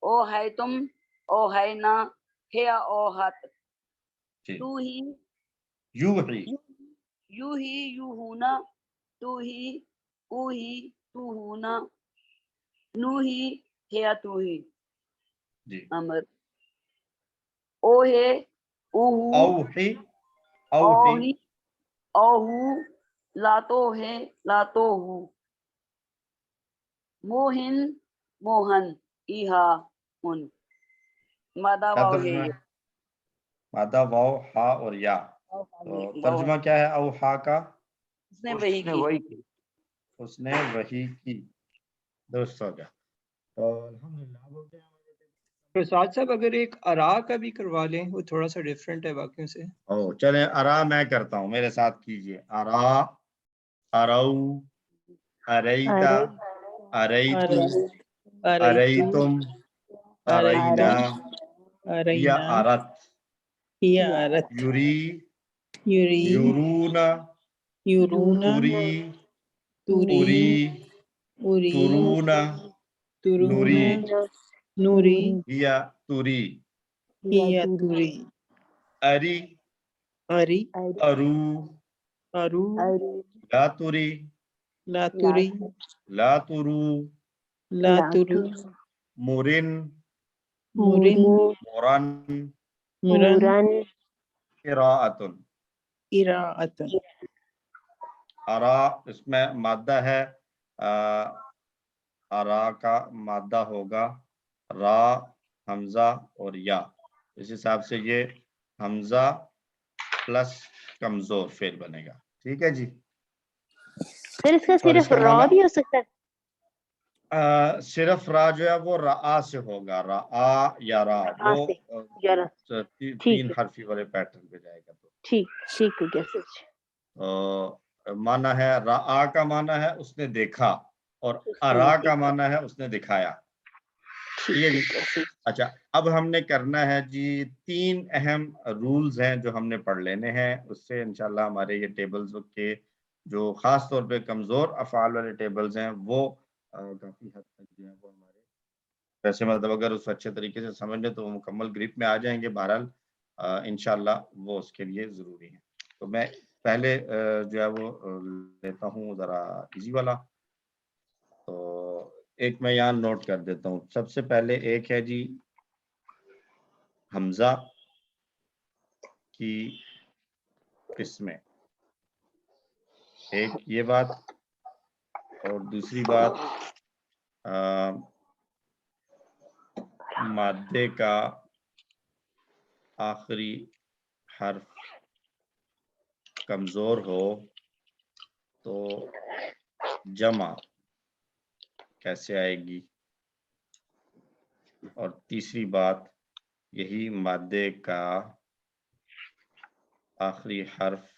ओहाइतुम, ओहाइना, हिया ओहात। तू ही यू ही यूहूना, तू ही ऊ ही तूहूना, नू ही हिया तू ही। जी। अमर ओहे ऊहू, औही, ओही, ओहू, लातो है लातो हूँ। मोहिन, मोहन, इहा, उन। मादा क्या वाव है तर्जुमा ये। है? मादा वाव हा और या। तो तर्जुमा क्या है औहा का? उसने वही की। उसने वही की। दुरुस्त हो गया। तो अल्हम्दुलिल्लाह हो गया। प्रसाद साहब अगर एक अरा का भी करवा लें, वो थोड़ा सा डिफरेंट है बाकियों से। ओ चले, अरा मैं करता हूँ, मेरे साथ कीजिए। अरा, अरऊ, अरईता, अरईतु, अरईतुम, अरईना, हिया अरत, युरी, युरूना, तुरी, उरी, तुरूना, नुरी, हिया तुरी, अरी, अरू, लातुरी, लातुरू, मुरिन, मुरन, किराअतुन। अरा इसमें मादा है, अरा का मादा होगा रा, हमजा और या। इस हिसाब से ये हमजा प्लस कमजोर फेल बनेगा। ठीक है जी। सर इसका और सिर्फ इसका रॉ माना भी हो सकता है? सिर्फ रा जो है वो रा से होगा, रा या रा, रा वो से, जरा तीन हरफी वाले पैटर्न पे जाएगा। तो ठीक ठीक हो गया सर। माना है, रा का माना है उसने देखा, और अरा का माना है उसने दिखाया। ठीक है जी। अच्छा, अब हमने करना है जी, 3 अहम रूल्स हैं जो हमने पढ़ लेने हैं, उससे इंशाल्लाह हमारे ये टेबल्स के जो खास तौर पे कमजोर अफआल वाले टेबल्स हैं वो काफी हद तक जो है वो हमारे, वैसे मतलब अगर उस अच्छे तरीके से समझ लें तो वो मुकम्मल ग्रिप में आ जाएंगे। बहरहाल इंशाल्लाह वो उसके लिए जरूरी है। तो मैं पहले जो है वो लेता हूँ जरा इजी वाला। तो एक मैं यहाँ नोट कर देता हूँ। सबसे पहले एक है जी हमजा की किस्में, एक ये बात, और दूसरी बात मादे का आखिरी हर्फ कमजोर हो तो जमा कैसे आएगी, और तीसरी बात यही मादे का आखिरी हर्फ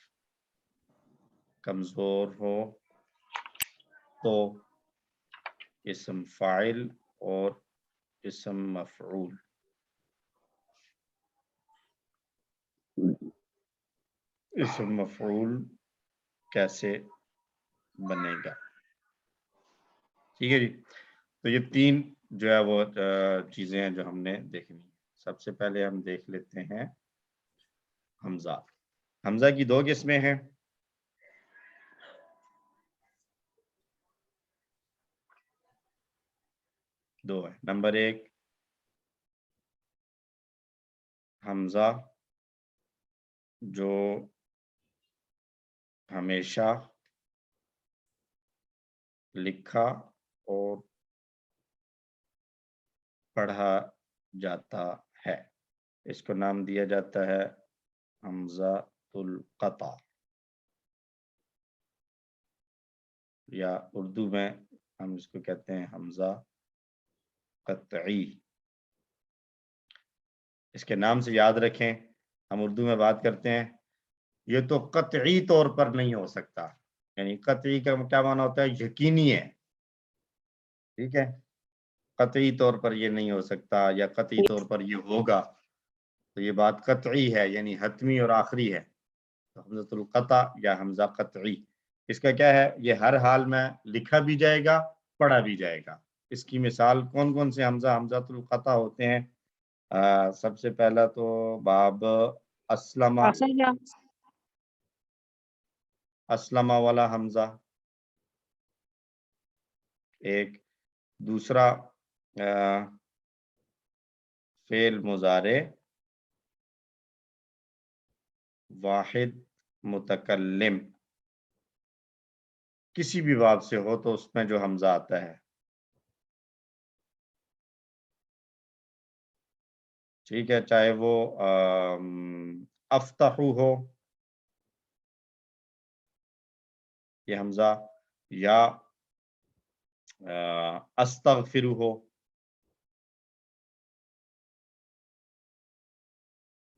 कमजोर हो तो इस्म फाइल और इस्म मफऊल, इस्म मफऊल कैसे बनेगा। ठीक है जी। तो ये 3 जो है वो चीजें हैं जो हमने देखनी। सबसे पहले हम देख लेते हैं हमजा। हमजा की 2 किस्में हैं। दो है। नंबर 1 हमजा जो हमेशा लिखा और पढ़ा जाता है, इसको नाम दिया जाता है हमज़ातुल क़ता, या उर्दू में हम इसको कहते हैं हमजा क़त्ई। इसके नाम से याद रखें, हम उर्दू में बात करते हैं, ये तो क़त्ई तौर पर नहीं हो सकता, यानी क़त्ई का क्या माना होता है, यकीनी है। ठीक है, क़त्ई तौर पर ये नहीं हो सकता या क़त्ई तौर पर ये होगा, तो ये बात क़त्ई है, यानी हतमी और आखिरी है। तो हमज़ातुल क़ता या हमजा क़त्ई, इसका क्या है, ये हर हाल में लिखा भी जाएगा, पढ़ा भी जाएगा। इसकी मिसाल कौन कौन से हमज़ातुल क़ता होते हैं? सबसे पहला तो बाब अस्लमा, अस्लमा वाला हमजा एक। दूसरा फेल मुजारे वाहिद मुतकल्लिम, किसी भी बाब से हो तो उसमें जो हमजा आता है। ठीक है, चाहे वो अफ्तहु हो ये हमजा, या अस्तगफिरु हो,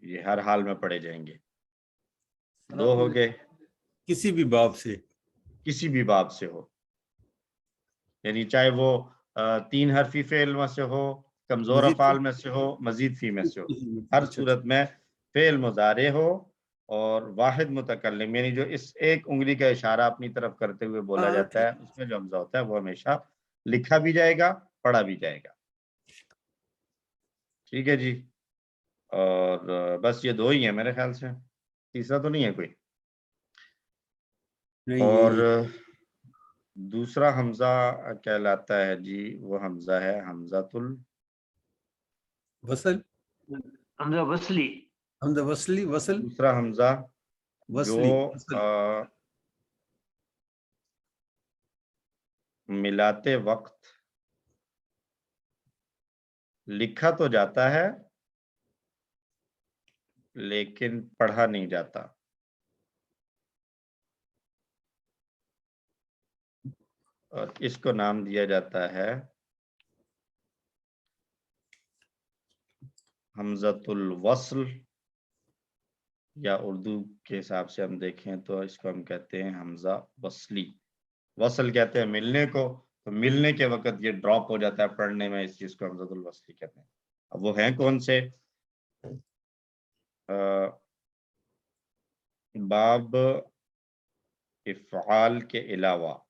ये हर हाल में पढ़े जाएंगे। 2 हो गए, किसी भी बाब से, किसी भी बाब से हो, यानी चाहे वो 3 हरफी फेल में से हो, कमजोर मजीद अफाल में से हो, मजीद फी में से हो, हर सूरत में फेल मुजारे हो और वाहिद मुतकल्लिम, यानी जो इस एक उंगली का इशारा अपनी तरफ करते हुए बोला जाता है, उसमें जो हमजा होता है वो हमेशा लिखा भी जाएगा, पढ़ा भी जाएगा। ठीक है जी। और बस ये 2 ही है मेरे ख्याल से, तीसरा तो नहीं है कोई। और दूसरा हमजा कहलाता है जी, वो हमजा है हमजातुल वसल, हमजा वसली, हमजा वसली, वसल, दूसरा हमजा वसली, जो मिलाते वक्त लिखा तो जाता है लेकिन पढ़ा नहीं जाता। और इसको नाम दिया जाता है हमजतुल वस्ल, या उर्दू के हिसाब से हम देखें तो इसको हम कहते हैं हमजा वसली। वसल कहते हैं मिलने को, तो मिलने के वक्त ये ड्रॉप हो जाता है पढ़ने में, इस चीज को हमजतुल वसली कहते हैं। अब वो हैं कौन से? बाब इफ़आल के अलावा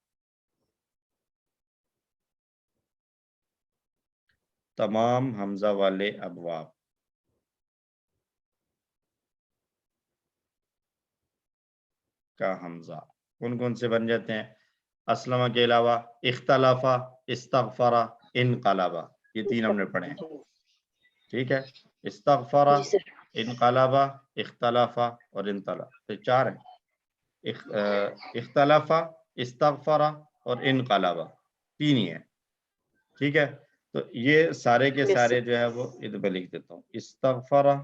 तमाम हमजा वाले अबवाब का हमजा कौन कौन से बन जाते हैं? अस्लमा के अलावा इख्तलाफा, इस्तगफरा, इनकलाबा, ये 3 हमने पढ़े हैं। ठीक है, इस्तगफरा, इनकलाबा, इख्तलाफा और इनतला, तो 4 हैं। इख्तलाफा, इस्तगफरा और इनकलाबा 3 ही है। ठीक है, तो ये सारे के सारे जो है वो इधर पे लिख देता हूँ। इस्तगफरा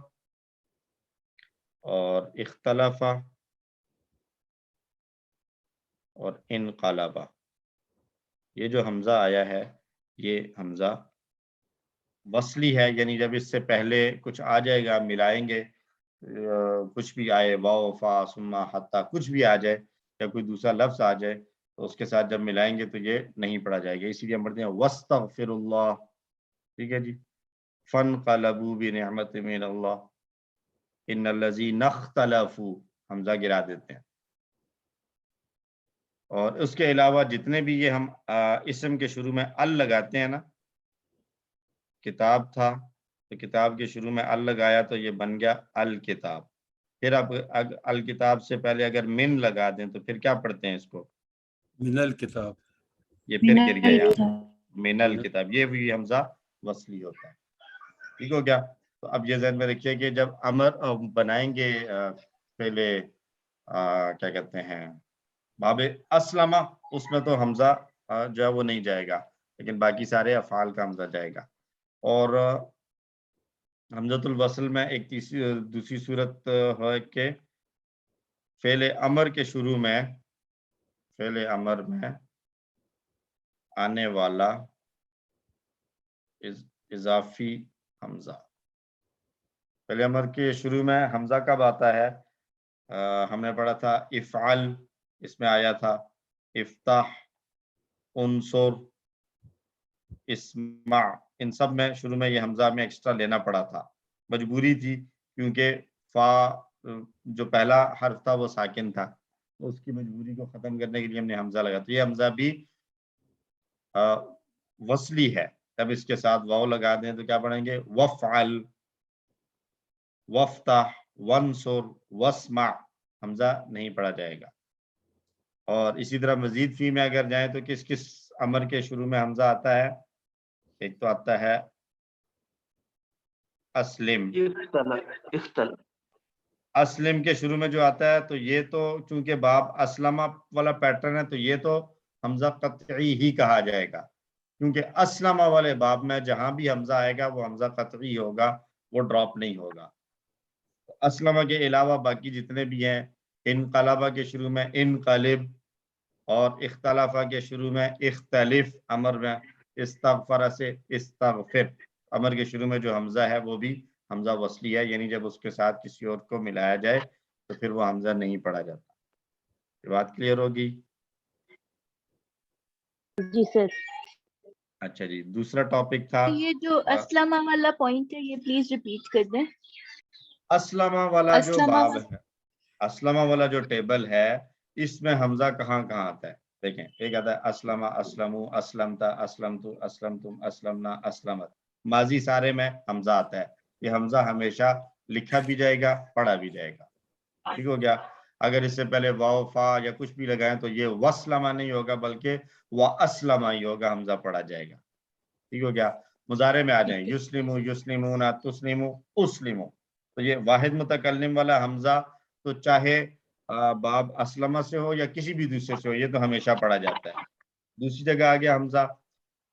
और इख्तलाफा और इनकलाबा, ये जो हमजा आया है ये हमजा वसली है, यानी जब इससे पहले कुछ आ जाएगा मिलाएंगे, कुछ भी आए, वाओ फा सुम्मा हत्ता कुछ भी आ जाए या कोई दूसरा लफ्ज आ जाए तो उसके साथ जब मिलाएंगे तो ये नहीं पढ़ा जाएगा। इसीलिए हम पढ़ते हैं वस्तगफिरुल्लाह। ठीक है जी। फनक़लबू बिनिअमति मिनल्लाह इन्नल्लज़ीना इख्तलफ़ू, हमजा गिरा देते हैं। और उसके अलावा जितने भी ये हम इसम के शुरू में अल लगाते हैं ना, किताब था तो किताब के शुरू में अल लगाया तो ये बन गया अल किताब। फिर अब अल किताब से पहले अगर मिन लगा दें तो फिर क्या पढ़ते हैं इसको? मिनल किताब, ये फिर गिर गया यहाँ मिनल किताब, ये भी हमजा वसली होता है। ठीक हो गया? तो अब ये ज़हन में रखिए कि जब अमर बनाएंगे पहले क्या कहते हैं बाबे अस्लमा, उसमें तो हमजा जो है वो नहीं जाएगा, लेकिन बाकी सारे अफ़ाल का हमजा जाएगा। और हमजतुल वसल में एक दूसरी सूरत है कि फ़ेल अमर के शुरू में, फ़ेल अमर में आने वाला इजाफी हमजा, फ़ेल अमर के शुरू में हमजा कब आता है? हमने पढ़ा था इफ़आल, इसमें आया था इफ्ताह, उनसुर, इस्मा, इन सब में शुरू में ये हमजा में एक्स्ट्रा लेना पड़ा था, मजबूरी थी, क्योंकि फा जो पहला हर्फ था वो साकिन था, तो उसकी मजबूरी को ख़त्म करने के लिए हमने हमजा लगाया। तो ये हमजा भी वसली है। तब इसके साथ वाव लगा दें तो क्या पढ़ेंगे? वफ़अल, वफ्ताह, वंसुर, वस्मा, हमजा नहीं पढ़ा जाएगा। और इसी तरह मजीद फी में अगर जाएं तो किस किस अमर के शुरू में हमजा आता है? एक तो आता है अस्लिम, अस्लिम के शुरू में जो आता है, तो ये तो चूंकि बाब अस्लमा वाला पैटर्न है तो ये तो हमजा कतई ही कहा जाएगा, क्योंकि अस्लमा वाले बाब में जहां भी हमजा आएगा वो हमजा कतई होगा, वो ड्रॉप नहीं होगा। तो अस्लमा के अलावा बाकी जितने भी हैं, इनकलाबा के शुरू में इनकलिब और इख्तलाफा के शुरू में इख्तलिफ, अमर में इस्तगफरा से इस्तगफिर, अमर के शुरू में जो हमजा है वो भी حمزہ وصلی ہے، یعنی جب اس کے ساتھ کسی اور کو ملایا جائے تو پھر وہ حمزہ نہیں پڑھا جاتا. یہ بات کلیئر ہوگی؟ جی سر. اچھا جی، دوسرا ٹاپک تھا یہ جو اسلمہ والا پوائنٹ ہے یہ پلیز ریپیٹ کر دیں. اسلمہ والا جو اسلمہ باب ہے، اسلمہ والا جو ٹیبل ہے، اس میں حمزہ کہاں کہاں آتا ہے؟ دیکھیں، ایک آتا ہے اسلمہ، اسلمو، اسلمتا، اسلمتو، اسلمتم، اسلمنا، اسلمت. ماضی سارے میں حمزہ آتا ہے. یہ حمزہ ہمیشہ لکھا بھی جائے گا، پڑھا بھی جائے گا. ٹھیک ہو گیا؟ اگر اس سے پہلے واو فا یا کچھ بھی لگائیں تو یہ وسلمہ نہیں ہوگا بلکہ واسلمہ ہی ہوگا، حمزہ پڑھا جائے گا. ٹھیک ہو گیا؟ مضارع میں آ جائیں، یسلمو، یسلمون، تسلمو، اسلمو. تو یہ واحد متکلم والا حمزہ تو چاہے باب اسلمہ سے ہو یا کسی بھی دوسرے سے ہو، یہ تو ہمیشہ پڑھا جاتا ہے. دوسری جگہ آ گیا حمزہ.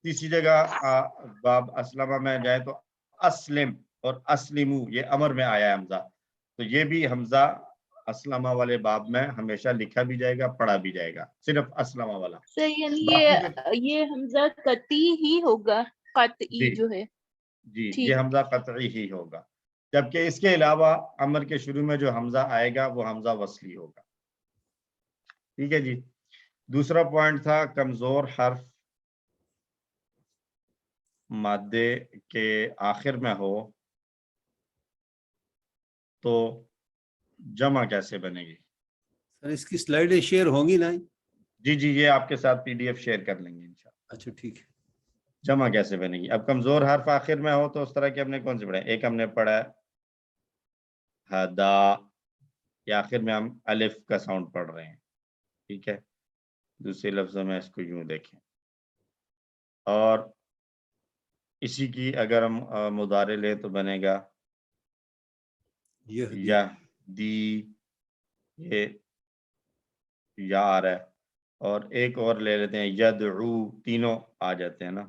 تیسری جگہ باب اسلمہ میں جائے تو اسلم اور اسلمو، یہ امر میں آیا ہے حمزہ. تو یہ بھی حمزہ اسلمہ والے باب میں ہمیشہ لکھا بھی جائے گا، پڑھا بھی جائے گا، صرف اسلمہ والا. سر یعنی یہ حمزہ قطعی ہی ہوگا، قطعی جو ہے. جی، یہ حمزہ قطعی ہی ہوگا، جبکہ اس کے علاوہ امر کے شروع میں جو حمزہ آئے گا وہ حمزہ وصلی ہوگا. ٹھیک ہے جی. دوسرا پوائنٹ تھا کمزور حرف مادے کے آخر میں ہو تو جمع کیسے بنے گی؟ سر اس کی سلائیڈیں شیئر ہوں گی نا؟ جی جی، یہ آپ کے ساتھ PDF شیئر کر لیں گے انشاءاللہ. اچھا ٹھیک ہے. جمع کیسے بنے گی؟ اب کمزور حرف آخر میں ہو تو اس طرح کے ہم نے کون سے پڑھے؟ ایک ہم نے پڑھا ہے ہدا، یہ آخر میں ہم الف کا ساؤنڈ پڑھ رہے ہیں. ٹھیک ہے؟ دوسرے لفظوں میں اس کو یوں دیکھیں. اور اسی کی اگر ہم مضارع لیں تو بنے گا یہدی، یہ یا آ رہا ہے. اور ایک اور لے لیتے ہیں یدعو، تینوں آ جاتے ہیں نا.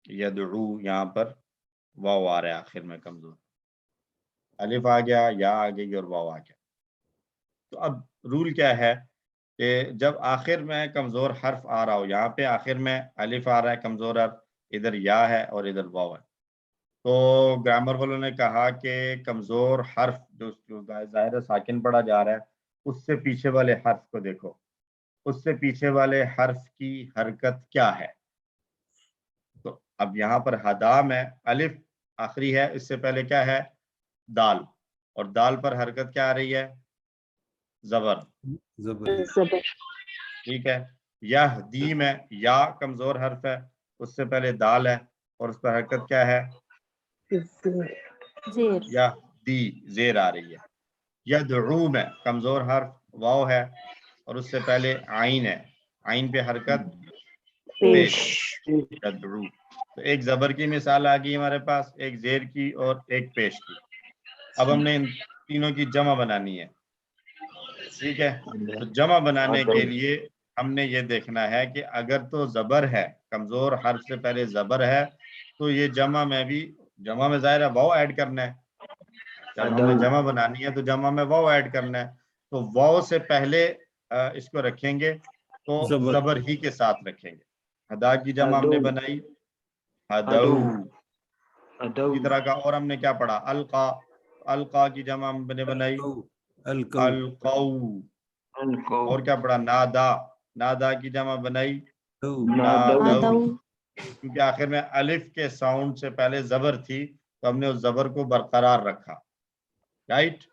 یدعو یہاں پر واو آ رہا ہے آخر میں کمزور، الف آ گیا، یا آ گئی اور واو آ گیا. تو اب رول کیا ہے کہ جب آخر میں کمزور حرف آ رہا ہو، یہاں پہ آخر میں الف آ رہا ہے کمزور حرف، ادھر یا ہے اور ادھر واو ہے، تو گرامر والوں نے کہا کہ کمزور حرف جو ظاہر ساکن پڑھا جا رہا ہے اس سے پیچھے والے حرف کو دیکھو، اس سے پیچھے والے حرف کی حرکت کیا ہے. تو اب یہاں پر ہدا میں الف آخری ہے، اس سے پہلے کیا ہے؟ دال، اور دال پر حرکت کیا آ رہی ہے؟ زبر. ٹھیک ہے. یہدی میں یا کمزور حرف ہے، اس سے پہلے دال ہے اور اس پر حرکت کیا ہے؟ یہدی، زیر آ رہی ہے. یدعو میں کمزور حرف واو ہے اور اس سے پہلے عین ہے، عین پہ حرکت پیش، یدعو. تو ایک زبر کی مثال آ گئی ہمارے پاس، ایک زیر کی اور ایک پیش کی. اب ہم نے ان تینوں کی جمع بنانی ہے. ٹھیک ہے؟ تو جمع بنانے کے لیے ہم نے یہ دیکھنا ہے کہ اگر تو زبر ہے، کمزور حرف سے پہلے زبر ہے، تو یہ جمع میں بھی، جمع میں ظاہر ہے واو ایڈ کرنا ہے. جب ہم نے جمع بنانی ہے تو جمع میں واو ایڈ کرنا ہے، تو واو سے پہلے اس کو رکھیں گے تو زبر ہی کے ساتھ رکھیں گے. ہدا کی جمع ہم نے بنائی ہدو. اسی طرح کا اور ہم نے کیا پڑھا؟ القا، القا کی جمع ہم نے بنائی القو. اور کیا پڑھا؟ نادا، نادا کی جمع بنائی نادو. کیونکہ آخر میں الف کے ساؤنڈ سے پہلے زبر تھی تو ہم نے اس زبر کو برقرار رکھا. رائٹ؟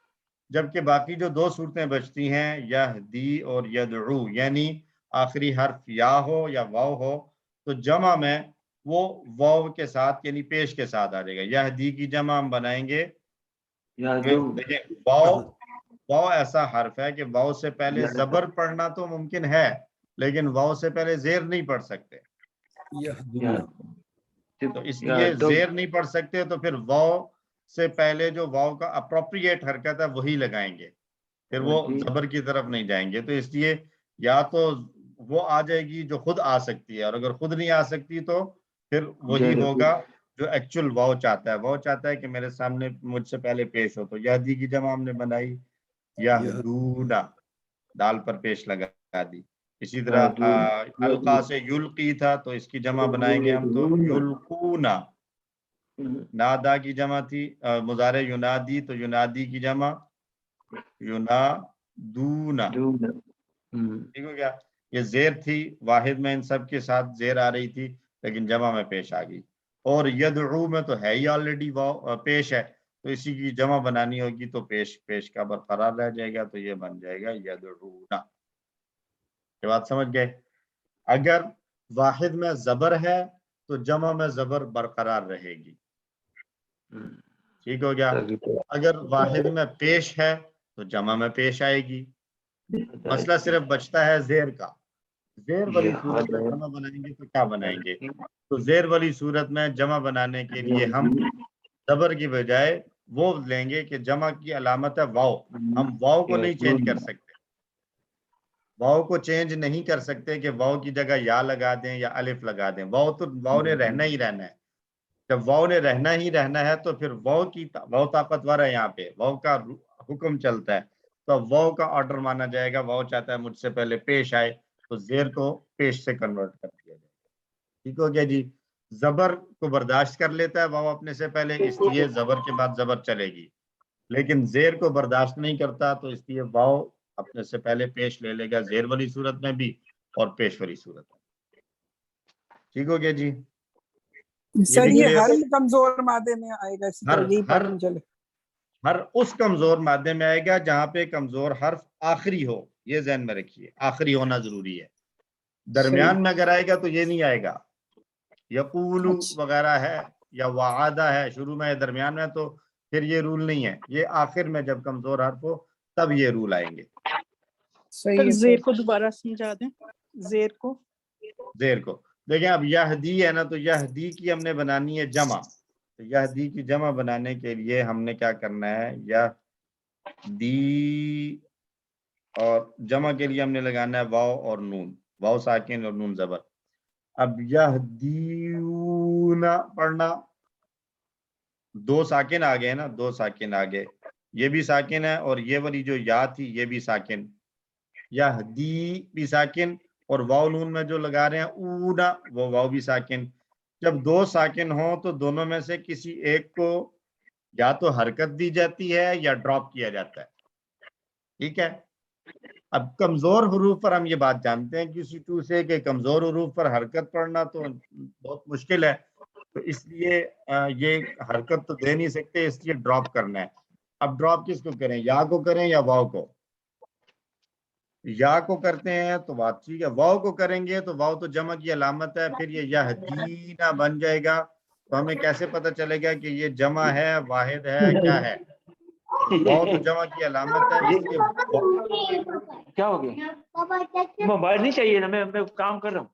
جبکہ باقی جو دو صورتیں بچتی ہیں یہدی اور یدعو، یعنی آخری حرف یا ہو یا واو ہو تو جمع میں وہ واو کے ساتھ یعنی پیش کے ساتھ آ جائے گا. یہدی کی جمع ہم بنائیں گے، دیکھیں واو ایسا حرف ہے کہ واو سے پہلے زبر پڑھنا تو ممکن ہے لیکن واو سے پہلے زیر نہیں پڑھ سکتے. تو اس لیے زیر نہیں پڑھ سکتے تو پھر واو سے پہلے جو واو کا اپروپریٹ حرکت ہے وہی لگائیں گے، پھر وہ زبر کی طرف نہیں جائیں گے. تو اس لیے یا تو وہ آ جائے گی جو خود آ سکتی ہے، اور اگر خود نہیں آ سکتی تو پھر وہی ہوگا جو ایکچوئل واو چاہتا ہے. واو چاہتا ہے کہ میرے سامنے مجھ سے پہلے پیش ہو، تو یہدی کی جمع ہم نے بنائی یہدونا، دال پر پیش لگا دی. اسی طرح القا سے یلقی تھا تو اس کی جمع بنائیں گے ہم تو یلقونا. नादा की जमा थी, मुजारे युनादी तो युनादी की जमा युनादूना, ठीक हो गया। ये जेर थी, वाहिद में इन सब के साथ जेर आ रही थी, लेकिन जमा में पेश आ गई। और यदऊ में तो है ही ऑलरेडी वाव पेश है, तो इसी की जमा बनानी होगी, तो पेश पेश का बरकरार रह जाएगा, तो ये बन जाएगा यदऊना। ये बात समझ गए। अगर वाहिद में जबर है तो जमा में जबर बरकरार रहेगी, ठीक हो गया। अगर वाहिद में पेश है तो जमा में पेश आएगी। मसला सिर्फ बचता है जेर का। जेर वाली सूरत में जमा बनाएंगे तो क्या बनाएंगे? तो जेर वाली सूरत में जमा बनाने के लिए हम जबर की बजाय वो लेंगे कि जमा की अलामत है वाव। हम वाव को नहीं चेंज कर सकते, वाव को चेंज नहीं कर सकते कि वाव की जगह या लगा दें या अलिफ लगा दें। वाव तो वाव ने रहना ही रहना है। जब वाव ने रहना ही रहना है तो फिर वाव ताकतवर है, यहाँ पे वाव का हुक्म चलता है, तो वाव का ऑर्डर माना जाएगा। वाव चाहता है मुझसे पहले पेश आए, तो जेर को पेश से कन्वर्ट कर दिया जाएगा, ठीक हो गया जी। जबर को बर्दाश्त कर लेता है वाव अपने से पहले, इसलिए जबर के बाद जबर चलेगी। लेकिन जेर को बर्दाश्त नहीं करता, तो इसलिए वाव अपने से पहले पेश ले लेगा, जेर वाली सूरत में भी और पेश वाली सूरत में, ठीक हो गया जी। सर ये हर कमजोर मादे में आएगा, इसी तरह यही पैटर्न चले। हर उस कमजोर मादे में आएगा जहां पे कमजोर हर्फ आखिरी हो, ये ज़हन में रखिए, आखिरी होना जरूरी है। दरमियान में अगर आएगा तो ये नहीं आएगा। यकूलू वगैरह है या वादा है, शुरू में दरमियान में, तो फिर ये रूल नहीं है। ये आखिर में जब कमजोर हर्फ हो तब ये रूल आएंगे। सही। जेर को दोबारा समझा दें। जेर को देखें, अब यहदी है ना, तो यहदी की हमने बनानी है जमा। तो यहदी की जमा बनाने के लिए हमने क्या करना है, यहदी, और जमा के लिए हमने लगाना है वाव और नून, वाव साकिन और नून जबर। अब यहदीना पढ़ना, दो साकिन आ गए ना, दो साकिन आ गए, ये भी साकिन है और ये वाली जो या थी ये भी साकिन। यहदी भी साकिन और वाव नून में जो लगा रहे हैं ऊना, वो वाव भी साकिन। जब दो साकिन हो तो दोनों में से किसी एक को या तो हरकत दी जाती है या ड्रॉप किया जाता है, ठीक है। अब कमजोर हुरूफ पर हम ये बात जानते हैं किसी टू से कि कमजोर हुरूफ पर हरकत पढ़ना तो बहुत मुश्किल है, तो इसलिए ये हरकत तो दे नहीं सकते, इसलिए ड्रॉप करना है। अब ड्रॉप किसको करें, या को करें या वाव को? या को करते हैं तो बात ठीक है, वाव को करेंगे तो वाव तो जमा की अलामत है, फिर ये यहदीना बन जाएगा। तो हमें कैसे पता चलेगा कि ये जमा है, वाहिद है, क्या है? वाव तो जमा की अलामत है, इसलिए क्या हो गया? मोबाइल नहीं चाहिए ना, मैं काम कर रहा हूँ।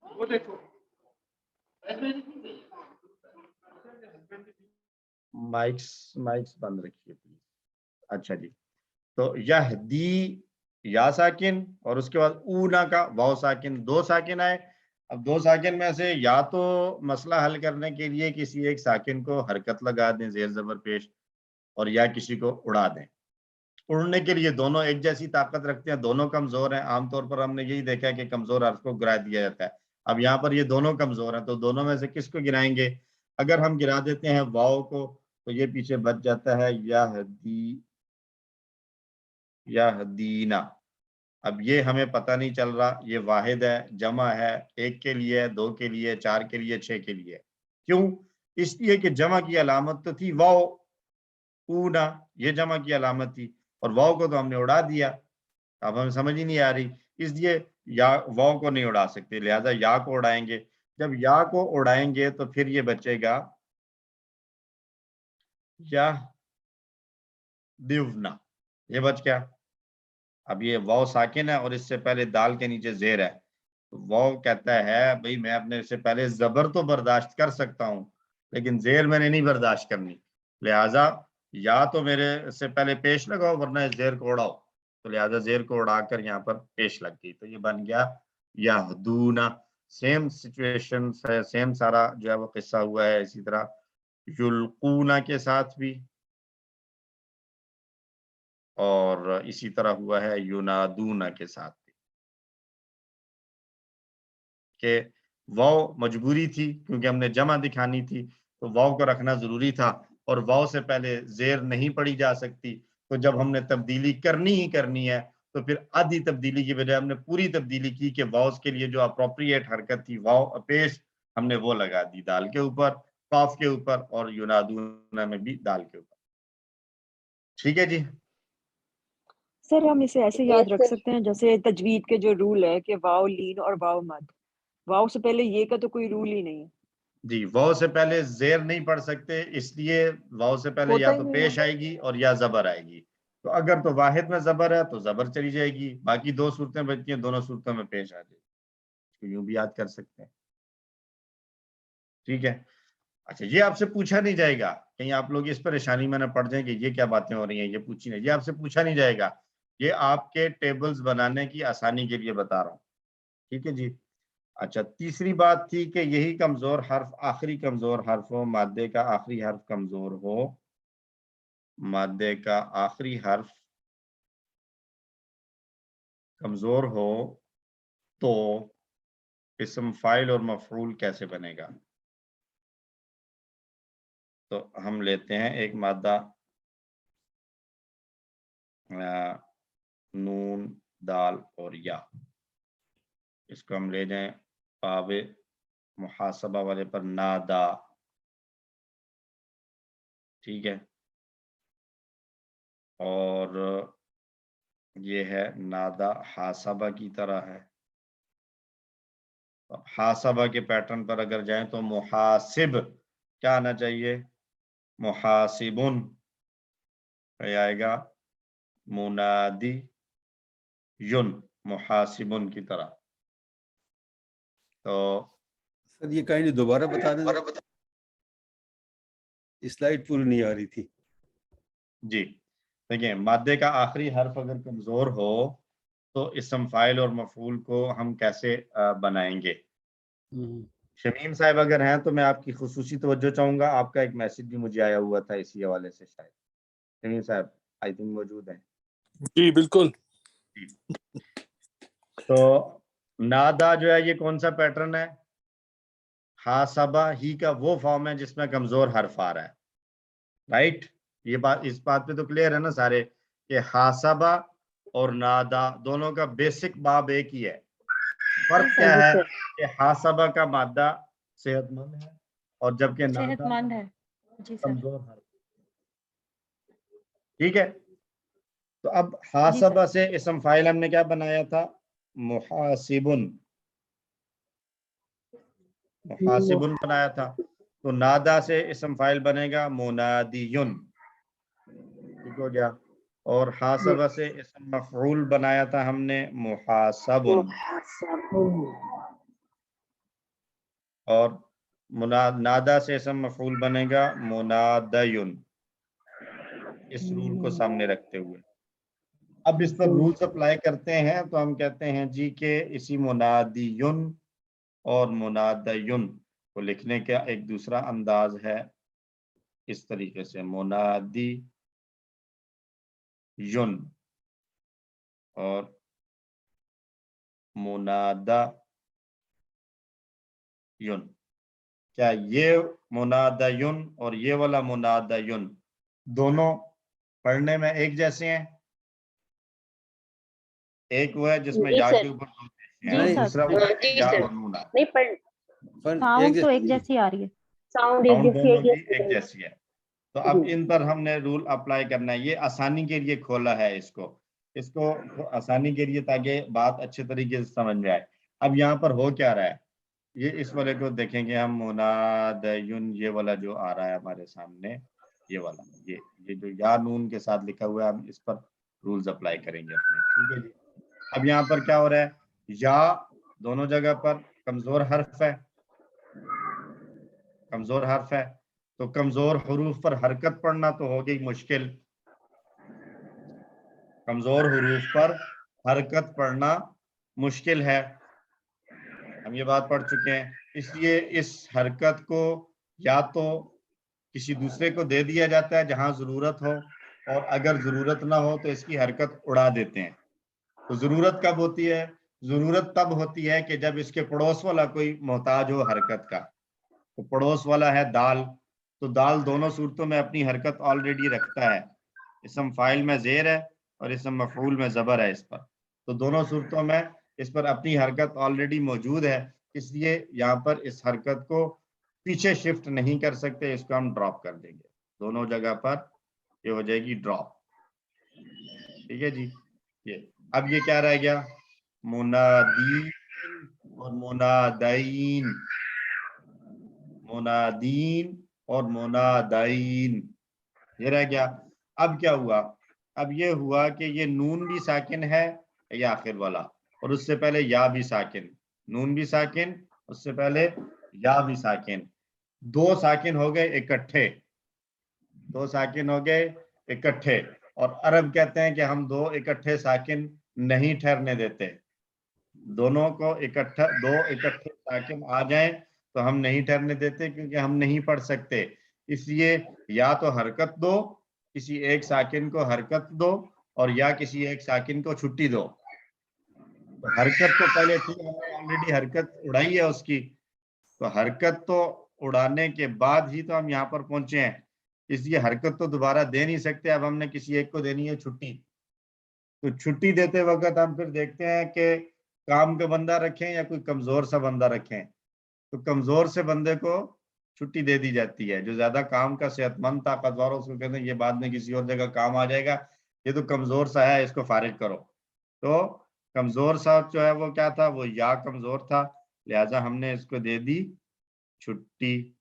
वो देखो माइक्स बंद रखिए प्लीज। अच्छा जी, तो यहदी या साकिन और उसके बाद ऊना का वाव साकिन, दो साकिन आए। अब दो साकिन में से या तो मसला हल करने के लिए किसी एक साकिन को हरकत लगा दें जेर जबर पेश, और या किसी को उड़ा दें। उड़ने के लिए दोनों एक जैसी ताकत रखते हैं, दोनों कमजोर हैं। आमतौर पर हमने यही देखा है कि कमजोर हर्फ को गिरा दिया जाता है। अब यहाँ पर ये दोनों कमजोर हैं, तो दोनों में से किसको गिराएंगे? अगर हम गिरा देते हैं वाव को तो ये पीछे बच जाता है यहदीना। अब ये हमें पता नहीं चल रहा ये वाहिद है, जमा है, एक के लिए, दो के लिए, चार के लिए, छह के लिए। क्यों? इसलिए कि जमा की अलामत तो थी वाव ऊना, ये जमा की अलामत थी, और वाव को तो हमने उड़ा दिया। अब हमें समझ ही नहीं आ रही, इसलिए या वाव को नहीं उड़ा सकते, लिहाजा या को उड़ाएंगे। जब या को उड़ाएंगे तो फिर ये बचेगा या दिवना, ये बच गया। अब ये वाव साकिन है और इससे पहले दाल के नीचे जेर है, तो वाव कहता है भाई मैं अपने से पहले जबर तो बर्दाश्त कर सकता हूं, लेकिन जेर मैंने नहीं बर्दाश्त करनी, लिहाजा या तो मेरे से पहले पेश लगाओ वरना जेर को उड़ाओ। तो लिहाजा जेर को उड़ाकर यहाँ पर पेश लग गई, तो ये बन गया यहदूना। सेम सिचुएशन, सेम सारा जो है वो किस्सा हुआ है इसी तरह युल्कूना के साथ भी, और इसी तरह हुआ है युनादूना के साथ भी, कि वाव मजबूरी थी क्योंकि हमने जमा दिखानी थी, تو واو کو رکھنا ضروری تھا، اور واو سے پہلے زیر نہیں پڑھی جا سکتی، تو جب ہم نے تبدیلی کرنی ہی کرنی ہے تو پھر آدھی تبدیلی کی بجائے ہم نے پوری تبدیلی کی کہ واؤز کے لیے جو اپروپریٹ حرکت تھی واو پیش، ہم نے وہ لگا دی دال کے اوپر، قاف کے اوپر، اور ینادون میں بھی دال کے اوپر. ٹھیک ہے جی. سر ہم اسے ایسے یاد رکھ سکتے ہیں جیسے تجوید کے جو رول ہے کہ واو لین اور واو مد، واو سے پہلے یہ کا تو کوئی رول ہی نہیں ہے. جی واو سے پہلے زیر نہیں پڑھ سکتے، اس لیے واو سے پہلے یا تو پیش آئے گی اور یا زبر آئے گی. تو اگر تو واحد میں زبر ہے تو زبر چلی جائے گی، باقی دو صورتیں بچتی ہیں، دونوں صورتوں میں پیش آ جائے گی. یوں بھی یاد کر سکتے ہیں. ٹھیک ہے. اچھا یہ آپ سے پوچھا نہیں جائے گا، کہیں آپ لوگ اس پریشانی میں نہ پڑ جائیں کہ یہ کیا باتیں ہو رہی ہیں، یہ پوچھی نہیں، یہ آپ سے پوچھا نہیں جائے گا، یہ آپ کے ٹیبلز بنانے کی آسانی کے لیے بتا رہا ہوں. ٹھیک ہے جی. اچھا تیسری بات تھی کہ یہی کمزور حرف آخری کمزور حرف ہو، مادے کا آخری حرف کمزور ہو، مادے کا آخری حرف کمزور ہو تو اسم فاعل اور مفعول کیسے بنے گا. تو ہم لیتے ہیں ایک مادہ نون دال اور یا، اس کو ہم لے جائیں باب محاسبہ والے پر نادا. ٹھیک ہے. اور یہ ہے نادا حاسبہ کی طرح ہے. حاسبہ کے پیٹرن پر اگر جائیں تو محاسب کیا آنا چاہیے، محاسبن. کیا آئے گا، منادی یون، محاسبن کی طرح. تو سر یہ کہیں دوبارہ بتا دیں، سلائیڈ پوری نہیں آ رہی تھی. جی دیکھیں، مادے کا آخری حرف اگر کمزور ہو تو اسم فاعل اور مفعول کو ہم کیسے بنائیں گے. شمیم صاحب اگر ہیں تو میں آپ کی خصوصی توجہ چاہوں گا، آپ کا ایک میسج بھی مجھے آیا ہوا تھا اسی حوالے سے، شاید شمیم صاحب آئی تھنک موجود ہیں. جی بالکل. تو نادا جو ہے یہ کون سا پیٹرن ہے، حاسبہ ہی کا وہ فارم ہے جس میں کمزور حرف آ رہا ہے. رائٹ. یہ بات، اس بات پہ تو کلیئر ہے نا سارے کہ حاسبہ اور نادا دونوں کا بیسک باب ایک ہی ہے. فرق کیا ہے کہ حاسبہ کا مادہ صحت مند ہے اور جبکہ صحت مند ہے. جی سر. کمزور حرف. ٹھیک ہے. تو اب حاسبہ سے اسم فاعل ہم نے کیا بنایا تھا، محاسبن، محاسبن بنایا تھا. تو نادا سے اسم فاعل بنے گا منادیون. ٹھیک ہو گیا. اور حاسبہ سے اسم مفعول بنایا تھا ہم نے محاسبن. اور نادا سے اسم مفعول بنے گا منادیون. اس رول کو سامنے رکھتے ہوئے اب اس پر رولز اپلائی کرتے ہیں تو ہم کہتے ہیں جی کہ اسی منادیون اور منادیون کو لکھنے کا ایک دوسرا انداز ہے اس طریقے سے، منادی یون اور منادا یون. کیا یہ منادیون اور یہ والا منادیون دونوں پڑھنے میں ایک جیسے ہیں؟ ایک وہ ہے جس میں یا کے اوپر دوسرا وہ ہے کہ یا اور نون ہے. ساؤنڈ تو ایک جیسی آ رہی ہے، ساؤنڈ دونوں کی ایک جیسی ہے. تو اب ان پر ہم نے رول اپلائی کرنا ہے. یہ آسانی کے لیے کھولا ہے اس کو آسانی کے لیے تاکہ بات اچھے طریقے سے سمجھ میں آئے. اب یہاں پر ہو کیا رہا ہے، یہ اس والے کو دیکھیں گے ہم، منادیون یہ والا جو آ رہا ہے ہمارے سامنے، یہ والا یہ جو یا نون کے ساتھ لکھا ہوا ہے، ہم اس پر رولز اپلائی کریں گے اپنے. ٹھیک ہے جی. اب یہاں پر کیا ہو رہا ہے، یا دونوں جگہ پر کمزور حرف ہے، کمزور حرف ہے تو کمزور حروف پر حرکت پڑھنا تو ہو گئی مشکل. کمزور حروف پر حرکت پڑھنا مشکل ہے، ہم یہ بات پڑھ چکے ہیں. اس لیے اس حرکت کو یا تو کسی دوسرے کو دے دیا جاتا ہے جہاں ضرورت ہو، اور اگر ضرورت نہ ہو تو اس کی حرکت اڑا دیتے ہیں. تو ضرورت کب ہوتی ہے، ضرورت تب ہوتی ہے کہ جب اس کے پڑوس والا کوئی محتاج ہو حرکت کا. تو پڑوس والا ہے دال، تو دال دونوں صورتوں میں اپنی حرکت آلریڈی رکھتا ہے، اسم فاعل میں زیر ہے اور اسم مفعول میں زبر ہے اس پر، تو دونوں صورتوں میں اس پر اپنی حرکت آلریڈی موجود ہے، اس لیے یہاں پر اس حرکت کو پیچھے شفٹ نہیں کر سکتے، اس کو ہم ڈراپ کر دیں گے، دونوں جگہ پر یہ ہو جائے گی ڈراپ. ٹھیک ہے جی. یہ اب یہ کیا رہ گیا؟ منادین اور منادین، منادین اور منادین، یہ رہ گیا. اب کیا ہوا؟ اب یہ ہوا کہ یہ نون بھی ساکن ہے یا آخر والا، اور اس سے پہلے یا بھی ساکن، نون بھی ساکن، اس سے پہلے یا بھی ساکن، دو ساکن ہو گئے اکٹھے، دو ساکن ہو گئے اکٹھے. اور عرب کہتے ہیں کہ ہم دو اکٹھے ساکن نہیں ٹھہرنے دیتے، دونوں کو اکٹھا، دو اکٹھے ساکن آ جائیں تو ہم نہیں ٹھہرنے دیتے، کیونکہ ہم نہیں پڑھ سکتے. اس لیے یا تو حرکت دو، کسی ایک ساکن کو حرکت دو، اور یا کسی ایک ساکن کو چھٹی دو. حرکت تو پہلے تھی، ہم نے آلریڈی حرکت اڑائی ہے اس کی، تو حرکت تو اڑانے کے بعد ہی تو ہم یہاں پر پہنچے ہیں، اس لیے حرکت تو دوبارہ دے نہیں سکتے. اب ہم نے کسی ایک کو دینی ہے چھٹی، تو چھٹی دیتے وقت ہم پھر دیکھتے ہیں کہ کام کا بندہ رکھیں یا کوئی کمزور سا بندہ رکھیں. تو کمزور سے بندے کو چھٹی دے دی جاتی ہے، جو زیادہ کام کا صحت مند طاقتور اس کو کہتے ہیں یہ بعد میں کسی اور جگہ کام آ جائے گا، یہ تو کمزور سا ہے، اس کو فارغ کرو. تو کمزور سا جو ہے وہ کیا تھا؟ وہ یا کمزور تھا، لہٰذا ہم نے اس کو دے دی چھٹی.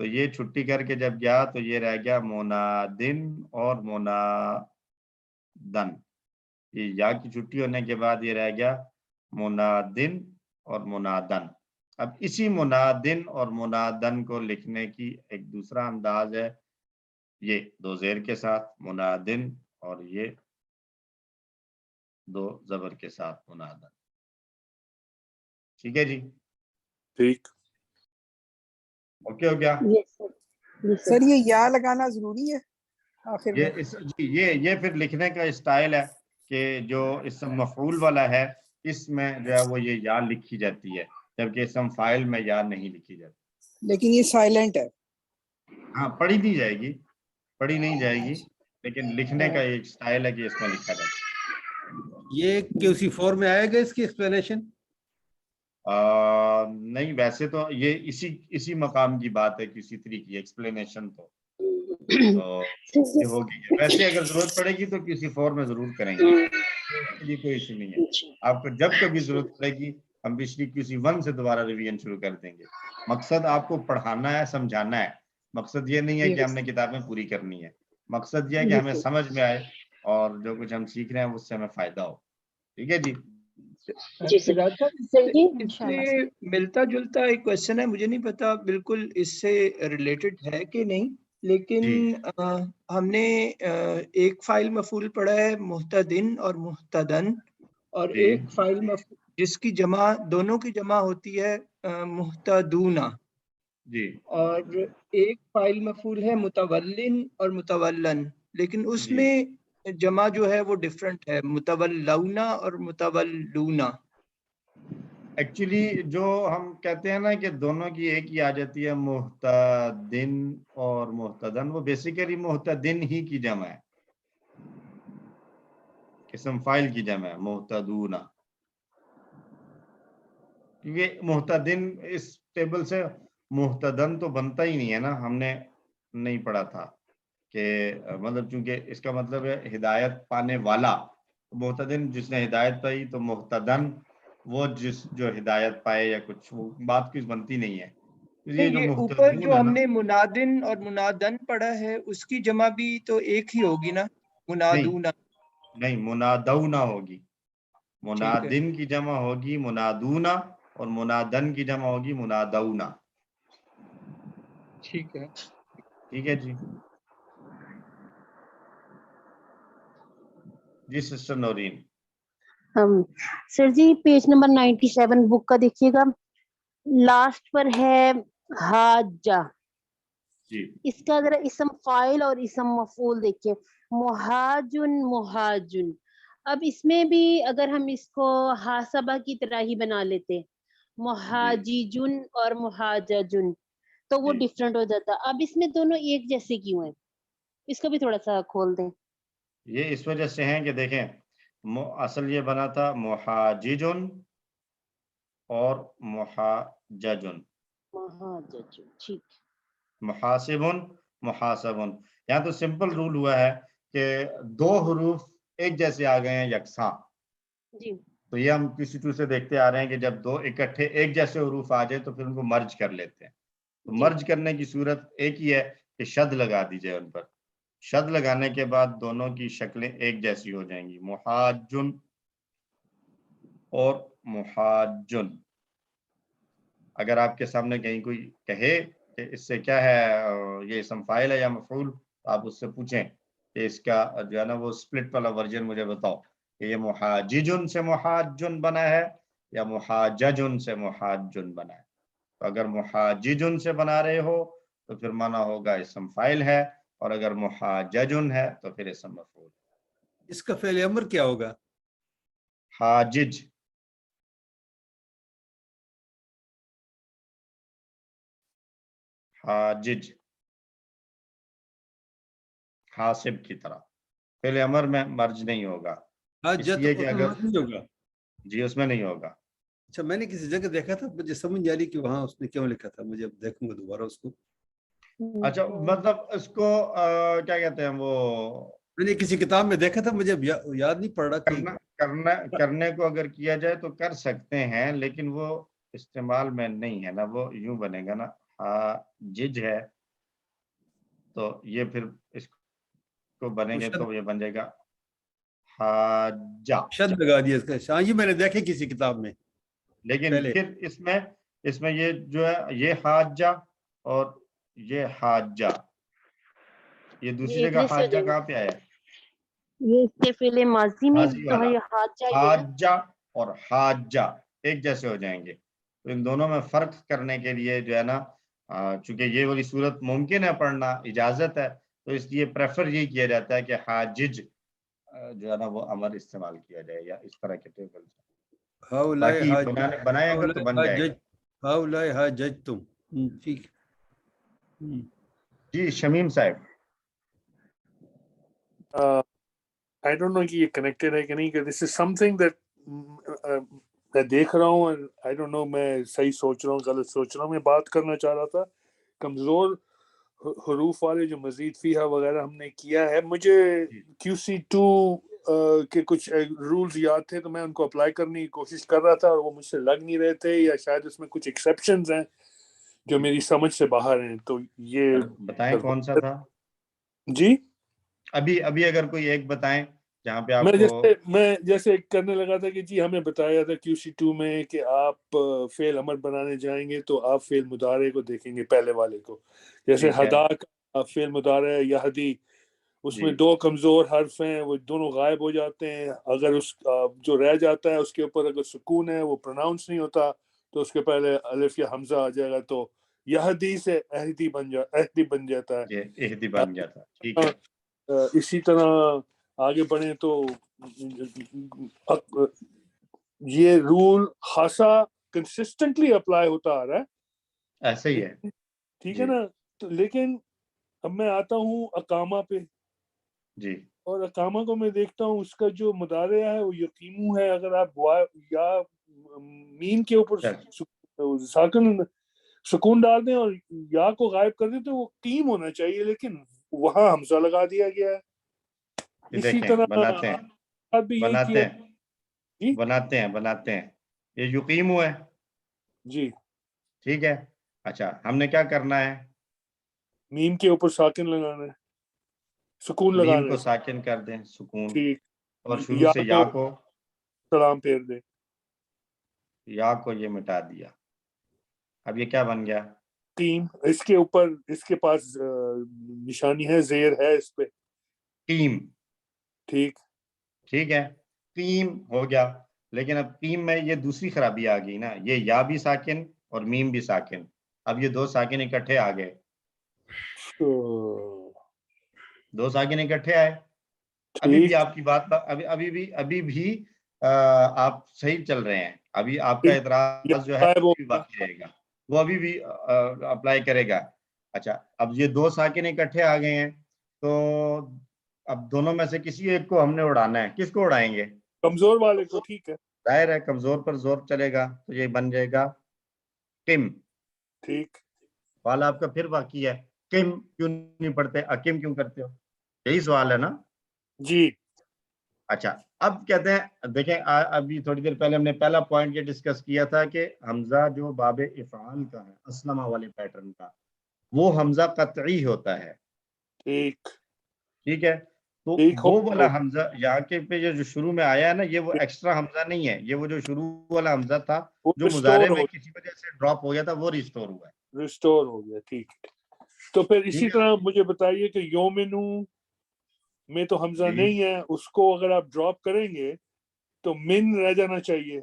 تو یہ چھٹی کر کے جب گیا تو یہ رہ گیا منادن اور منادن. یہ یا کی چھٹی ہونے کے بعد یہ رہ گیا منادن اور منادن. اب اسی منادن اور منادن کو لکھنے کی ایک دوسرا انداز ہے، یہ دو زیر کے ساتھ منادن اور یہ دو زبر کے ساتھ منادن. ٹھیک ہے جی، ٹھیک، اوکے ہو گیا. سر یہ یا لگانا ضروری ہے آخر میں؟ یہ پھر لکھنے کا اسٹائل ہے کہ جو اسم مفعول والا ہے اس میں جو ہے وہ یہ یا لکھی جاتی ہے، جبکہ اسم فاعل میں یا نہیں لکھی جاتی. لیکن یہ سائلنٹ ہے. ہاں، پڑھی نہیں جائے گی، پڑھی نہیں جائے گی، لیکن لکھنے کا ایک اسٹائل ہے کہ اس میں لکھا جاتا ہے. یہ QC4 میں آئے گا اس کی ایکسپلینیشن؟ نہیں، ویسے تو یہ اسی مقام کی بات ہے، کسی طریقے کی ایکسپلینیشن تو یہ ہوگی. ویسے اگر ضرورت پڑے گی تو QC4 میں ضرور کریں گے، اس کے لیے کوئی ایشو نہیں ہے. آپ کو جب کبھی ضرورت پڑے گی ہم پچھلی QC1 سے دوبارہ ریویژن شروع کر دیں گے. مقصد آپ کو پڑھانا ہے، سمجھانا ہے. مقصد یہ نہیں ہے کہ ہم نے کتابیں پوری کرنی ہے، مقصد یہ ہے کہ ہمیں سمجھ میں آئے اور جو کچھ ہم سیکھ رہے ہیں اس سے ہمیں فائدہ ہو. ٹھیک ہے جی. جی اس سے ملتا جلتا ایک کوشچن ہے، مجھے نہیں پتا بالکل اس سے ریلیٹڈ ہے کہ نہیں، لیکن ہم نے ایک فاعل مفعول پڑھا ہے محتدن اور محتدن، اور ایک فاعل مفعول جس کی جمع، دونوں کی جمع ہوتی ہے محتدونہ جی، اور ایک فاعل مفعول ہے متولن اور متولن، لیکن اس میں جمع جو ہے وہ ڈفرنٹ ہے، متولونا اور متولونا. ایکچولی جو ہم کہتے ہیں نا کہ دونوں کی ایک ہی آ جاتی ہے، محتدن اور محتدن، وہ بیسیکلی محتدن ہی کی جمع ہے، اسم فاعل کی جمع ہے محتدون. کیونکہ محتدن اس ٹیبل سے محتدن تو بنتا ہی نہیں ہے نا، ہم نے نہیں پڑھا تھا کہ مطلب چونکہ اس کا مطلب ہے ہدایت پانے والا. محتدن جس نے ہدایت پائی، تو محتدن وہ جو ہدایت پائے یا کچھ، وہ بات کچھ بنتی نہیں ہے. یہ اوپر جو ہم نے منادن اور منادن پڑھا ہے اس کی جمع بھی تو ایک ہی ہوگی نا، منادونا. نہیں، منادونا ہوگی. منادن کی جمع ہوگی منادونا اور منادن کی جمع ہوگی منادونا. ٹھیک ہے، ٹھیک ہے جی. جی سسٹر نورین. سر جی پیج نمبر 97 بک کا دیکھیے گا، لاسٹ پر ہے حاجہ. اس کا ذرا اسم فاعل اور اسم مفعول دیکھیے، محاجن محاجن. اب اس میں بھی اگر ہم اس کو حاسبہ کی طرح ہی بنا لیتے، محاججن اور محاججن، تو وہ جی ڈفرینٹ ہو جاتا. اب اس میں دونوں ایک جیسے کیوں ہیں؟ اس کو بھی تھوڑا سا کھول دیں. یہ اس وجہ سے ہیں کہ دیکھیں اصل یہ بنا تھا محاججن اور محاججن، محاجج، ٹھیک. محاسبن محاسبن. یہاں تو سمپل رول ہوا ہے کہ دو حروف ایک جیسے آ گئے ہیں یکساں. جی تو یہ ہم کسی ٹو سے دیکھتے آ رہے ہیں کہ جب دو اکٹھے ایک جیسے حروف آ جائے تو پھر ان کو مرج کر لیتے ہیں. تو جی مرج کرنے کی صورت ایک ہی ہے کہ شد لگا دیجئے ان پر. شد لگانے کے بعد دونوں کی شکلیں ایک جیسی ہو جائیں گی، محاجن اور محاجن. اگر آپ کے سامنے کہیں کوئی کہے کہ اس سے کیا ہے یہ اسم فاعل ہے یا مفعول، تو آپ اس سے پوچھیں کہ اس کا جو ہے نا وہ سپلٹ والا ورژن مجھے بتاؤ کہ یہ محاججن سے محاجن بنا ہے یا محاججن سے محاجن بنا ہے. تو اگر محاججن سے بنا رہے ہو تو پھر مانا ہوگا اسم فاعل ہے، اور اگر محاججن ہے تو پھر اسم مفعول. اس کا فعل امر کیا ہوگا؟ حاجج. حاجج حاسب کی طرح. فعل امر میں مرج نہیں ہوگا، اس لیے کہ اگر نہیں ہوگا. جی اس میں نہیں ہوگا. اچھا میں نے کسی جگہ دیکھا تھا، مجھے سمجھ نہیں آ رہی کہ وہاں اس نے کیوں لکھا تھا. مجھے اب دیکھوں گا دوبارہ اس کو. اچھا مطلب اس کو کیا کہتے ہیں وہ میں نے کسی کتاب میں دیکھا تھا، مجھے اب یاد نہیں پڑ رہا کہ کرنے کو اگر کیا جائے تو کر سکتے ہیں، لیکن وہ استعمال میں نہیں ہے نا. وہ یوں بنے گا نا، حاجج ہے تو یہ پھر اس کو بنے گے تو یہ بن جائے گا حاجہ. شد لگا دیا اس کا. ہاں یہ میں نے دیکھے کسی کتاب میں. لیکن پہلے پھر اس میں یہ جو ہے یہ حاجہ اور یہ حاجہ، یہ دوسری ایک جگہ جیسے ہو حاجہ جائیں گے. کہاں پہ آیا ہے؟ یہ اس کے فعل ماضی میں ماضی والا. یہ حاجہ ہی ہے نا. حاجہ اور حاجہ ایک جیسے ہو جائیں گے. تو ان دونوں میں فرق کرنے کے لیے جو ہے نا چونکہ یہ والی صورت ممکن ہے پڑھنا، اجازت ہے، تو اس لیے پریفر یہ کیا جاتا ہے کہ حاجج جو ہے نا وہ امر استعمال کیا جائے یا اس طرح کے ٹیبل. باقی بنائے اگر تو بن جائے گا. ہاؤلائے حاججتم. ٹھیک. جی شمیم صاحب. I don't know کہ یہ کنیکٹڈ ہے کہ نہیں، کہ this is something that میں دیکھ رہا ہوں. I don't know میں صحیح سوچ رہا ہوں غلط سوچ رہا ہوں. میں بات کرنا چاہ رہا تھا کمزور حروف والے جو مزید فیہا وغیرہ ہم نے کیا ہے. مجھے QC2 کے کچھ رولز یاد تھے تو میں ان کو اپلائی کرنے کی کوشش کر رہا تھا اور وہ مجھ سے لگ نہیں رہے تھے، یا شاید اس میں کچھ ایکسیپشنز ہیں جو میری سمجھ سے باہر ہیں. تو یہ بتائیں کون سا تھا جی؟ ابھی اگر کوئی ایک بتائیں جہاں پہ آپ کو. میں جیسے کرنے لگا تھا کہ جی ہمیں بتایا تھا QC2 میں کہ آپ فعل امر بنانے جائیں گے تو آپ فعل مضارع کو دیکھیں گے، پہلے والے کو. جیسے ہدا کا فعل مضارع یہدی، اس میں دو کمزور حرف ہیں، وہ دونوں غائب ہو جاتے ہیں. اگر اس جو رہ جاتا ہے اس کے اوپر اگر سکون ہے وہ پروناؤنس نہیں ہوتا تو اس کے پہلے الف یا حمزہ آ جائے گا، تو یہدی سے اہدی بن جاتا ہے. اہدی بن جاتا. ٹھیک ہے. اسی طرح آگے بڑھیں تو یہ رول خاصا کنسسٹنٹلی اپلائی ہوتا آ رہا ہے. ایسے ہی ہے. ٹھیک ہے نا. تو لیکن اب میں آتا ہوں اقامہ پہ جی، اور اقامہ کو میں دیکھتا ہوں اس کا جو مضارع ہے وہ یقیمو ہے. اگر آپ یا میم کے اوپر سکون ڈال دیں اور یا کو غائب کر دیں تو وہ قیم ہونا چاہیے، لیکن وہاں حمزہ لگا دیا گیا ہے. اسی طرح بناتے ہیں یہ یقیمو ہے. جی ٹھیک ہے. اچھا ہم نے کیا کرنا ہے؟ میم کے اوپر ساکن لگانا ہے، سکون لگانا ہے. میم کو ساکن کر دیں، سکون، ٹھیک. اور شروع سے یا کو سلام پھیر دیں. یا کو یہ مٹا دیا. اب یہ کیا بن گیا؟ قیم. اس کے اوپر اس کے پاس نشانی ہے، زیر ہے اس پہ، قیم. ٹھیک ہے. قیم ہو گیا. لیکن اب قیم میں یہ دوسری خرابی آ گئی نا، یہ یا بھی ساکن اور میم بھی ساکن. اب یہ دو ساکن اکٹھے آ گئے. دو ساکن اکٹھے آئے. ابھی بھی آپ کی بات ابھی بھی آپ صحیح چل رہے ہیں. ابھی آپ کا اعتراض جو ہے باقی رہے گا. وہ ابھی بھی اپلائی کرے گا. اچھا اب یہ دو ساکن اکٹھے آ گئے ہیں تو اب دونوں میں سے کسی ایک کو ہم نے اڑانا ہے. کس کو اڑائیں گے؟ کمزور والے کو. ٹھیک ہے ظاہر ہے کمزور پر زور چلے گا تو یہ بن جائے گا قم. ٹھیک. سوال آپ کا پھر باقی ہے قم کیوں نہیں پڑھتے, اقم کیوں کرتے ہو؟ یہی سوال ہے نا جی. اچھا اب کہتے ہیں دیکھیں ابھی تھوڑی دیر پہلے ہم نے پہلا پوائنٹ یہ ڈسکس کیا تھا کہ حمزہ جو باب افعال کا ہے اسلمہ والے پیٹرن کا وہ حمزہ قطعی ہوتا ہے. ٹھیک ٹھیک ہے تو وہ والا حمزہ یہاں کے پہ جو شروع میں آیا ہے نا یہ وہ ایکسٹرا حمزہ نہیں ہے, یہ وہ جو شروع والا حمزہ تھا جو مضارع میں کسی وجہ سے ڈراپ ہو گیا تھا وہ ریسٹور ہوا ہے. ریسٹور ہو گیا. ٹھیک. تو پھر اسی طرح مجھے بتائیے کہ یومنو میں تو حمزہ نہیں ہے, اس کو اگر آپ ڈراپ کریں گے تو من رہ جانا چاہیے.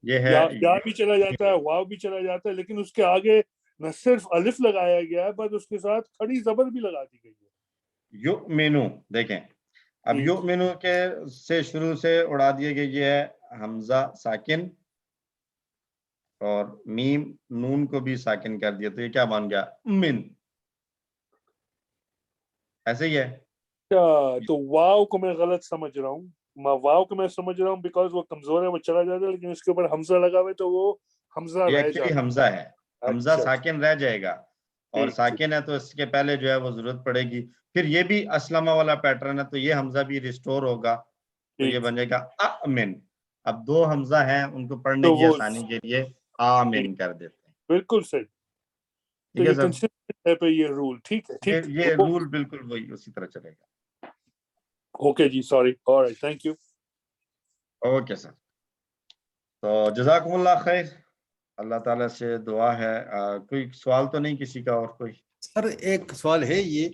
یہ ہے یا بھی چلا جاتا ہے, واو بھی چلا جاتا ہے, لیکن اس کے آگے نہ صرف الف لگایا گیا ہے بس اس کے ساتھ کھڑی زبر بھی لگا دی گئی ہے. یؤمنو دیکھیں اب یؤمنو کے سے شروع سے اڑا دیے گئے یہ ہے حمزہ ساکن اور میم نون کو بھی ساکن کر دیا تو یہ کیا بن گیا من. ایسے ہی ہے. تو واو کو میں غلط سمجھ رہا ہوں, واو کو میں سمجھ رہا ہوں بیکاز وہ کمزور ہے وہ چلا جاتا ہے, لیکن اس کے اوپر حمزہ لگا ہوا ہے تو وہ حمزہ رہ جاتا ہے. حمزہ ہے, حمزہ ساکن رہ جائے گا اور ساکن ہے تو اس کے پہلے جو ہے وہ ضرورت پڑے گی. پھر یہ بھی اسلمہ والا پیٹرن ہے تو یہ حمزہ بھی ریسٹور ہوگا تو یہ بن جائے گا امن. اب دو حمزہ ہیں ان کو پڑھنے کی آسانی کے لیے آمن کر دیتے ہیں. بالکل صحیح. ٹھیک ہے سر, یہ رول ٹھیک ہے. یہ رول بالکل وہی اسی طرح چلے گا. اوکے جی sorry. Alright thank you. Okay sir. تو جزاکم اللہ خیر. اللہ تعالیٰ سے دعا ہے کوئی سوال تو نہیں کسی کا اور کوئی؟ سر ایک سوال ہے یہ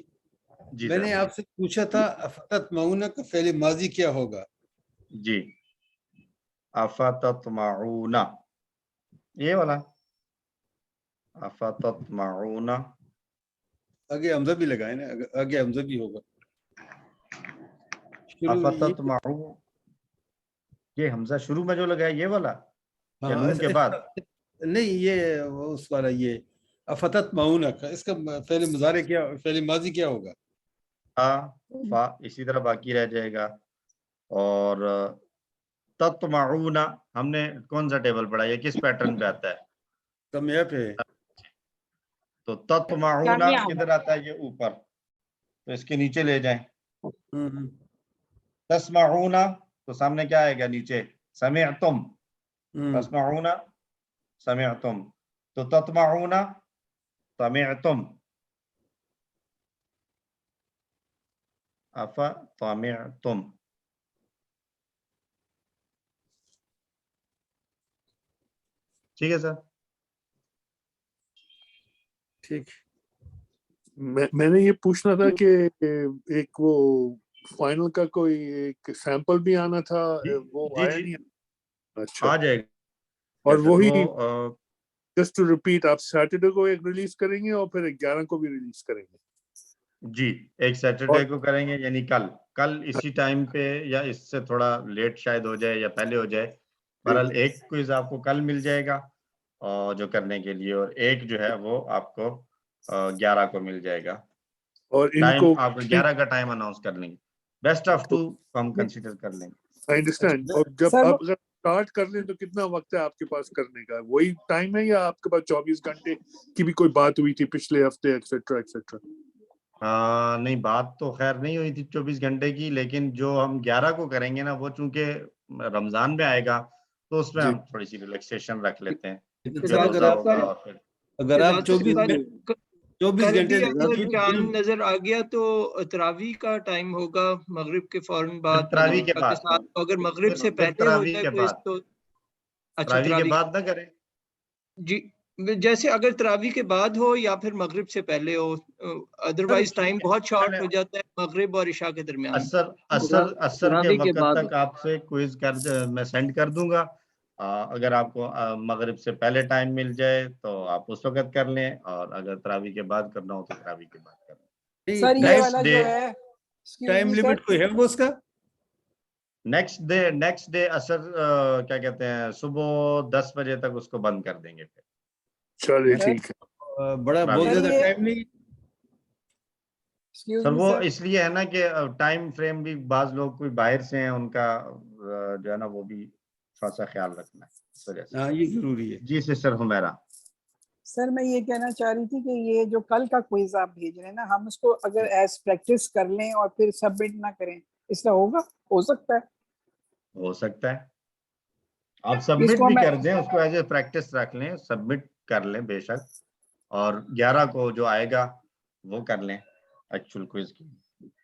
جی میں نے آپ سے پوچھا تھا افتتمعون کا فعل ماضی کیا ہوگا؟ جی افتتمعون یہ والا افتتمعون آگے حمزہ بھی لگائے نا, آگے حمزہ بھی ہوگا. افتتمعون یہ حمزہ شروع میں جو لگایا یہ والا یا نون کے بعد؟ نہیں یہ اس والا یہ افتتمعون کا اس کا فعل مضارع کیا فعل ماضی کیا ہوگا؟ فا اسی طرح باقی رہ جائے گا. اور تطمعون ہم نے کون سا ٹیبل پڑھا, یہ کس پیٹرن پہ آتا ہے؟ سمیہ پہ. تو تطمعون کدھر آتا ہے؟ یہ اوپر, تو اس کے نیچے لے جائیں. تسمعون تو سامنے کیا آئے گا نیچے؟ سمعتم. تسمعون سمعتم تو تطمعون سمعتم. افتمعتم. ٹھیک ہے سر. ٹھیک. میں نے یہ پوچھنا تھا کہ ایک وہ فائنل کا کوئی ایک سیمپل بھی آنا تھا, وہ آیا نہیں؟ اچھا آ جائے گا. اور وہی جسٹ ٹو ریپیٹ آپ سیٹرڈے کو ایک ریلیز کریں گے اور پھر 11 کو بھی ریلیز کریں گے؟ جی ایک سیٹرڈے کو کریں گے, یعنی کل اسی ٹائم پہ یا اس سے تھوڑا لیٹ شاید ہو جائے یا پہلے ہو جائے. بہرحال ایک کوئز آپ کو کل مل جائے گا اور جو کرنے کے لیے, اور ایک جو ہے وہ آپ کو 11 کو مل جائے گا. اور ٹائم آپ کو 11 کا ٹائم اناؤنس کر لیں گے. بیسٹ آف 2 ہم کنسیڈر کر لیں گے. انڈرسٹینڈ. اور جب آپ اگر اسٹارٹ کر لیں تو کتنا وقت ہے آپ کے پاس کرنے کا؟ وہی ٹائم ہے یا آپ کے پاس 24 گھنٹے کی بھی کوئی بات ہوئی تھی پچھلے ہفتے ایکسیٹرا ایکسیٹرا؟ نہیں بات تو خیر نہیں ہوئی تھی 24 گھنٹے کی, لیکن جو ہم 11 کو کریں گے نا وہ چونکہ رمضان میں آئے گا تو اس میں ہم تھوڑی سی ریلیکسیشن رکھ لیتے ہیں. اگر آپ 24 گھنٹے چاند نظر آ گیا تو تراویح کا ٹائم ہوگا مغرب کے فوراً بعد. تراویح کے بعد, اگر مغرب سے پہلے ہو جائے تو اچھا تراویح کے بعد نہ کریں. جی جیسے اگر تراویح کے بعد ہو یا پھر مغرب سے پہلے ہو, ادروائز ٹائم بہت شارٹ ہو جاتا ہے مغرب اور عشاء کے درمیان. اثر کے وقت تک آپ سے کوئز میں سینڈ کر دوں گا. اگر آپ کو مغرب سے پہلے ٹائم مل جائے تو آپ اس وقت کر لیں, اور اگر تراویح کے بعد کرنا ہو تو تراویح کے بعد کر لیں. سر یہ والا جو ہے ٹائم لیمٹ کوئی ہے وہ اس کا؟ نیکسٹ ڈے اثر کیا کہتے ہیں صبح 10 بجے تک اس کو بند کر دیں گے. پھر चलिए ठीक है। बड़ा बहुत ज्यादा टाइम नहीं। सर वो इसलिए है ना कि टाइम फ्रेम भी बाज लोग कोई बाहर से हैं, उनका जो है ना वो भी थोड़ा सा ख्याल रखना है इस वजह से। हाँ, ये जरूरी है। जी सिस्टर हुमैरा। सर मैं ये कहना चाह रही थी कि ये जो कल का क्विज आप भेज रहे हैं ना, हम उसको अगर एज प्रैक्टिस कर लें और फिर सबमिट ना करें, इसका होगा? हो सकता है? हो सकता है, आप सबमिट इसको भी मैं- कर दें, उसको एज ए प्रैक्टिस रख लें, सबमिट कर लें बेशक, और 11 को जो आएगा वो कर लें एक्चुअल क्विज की।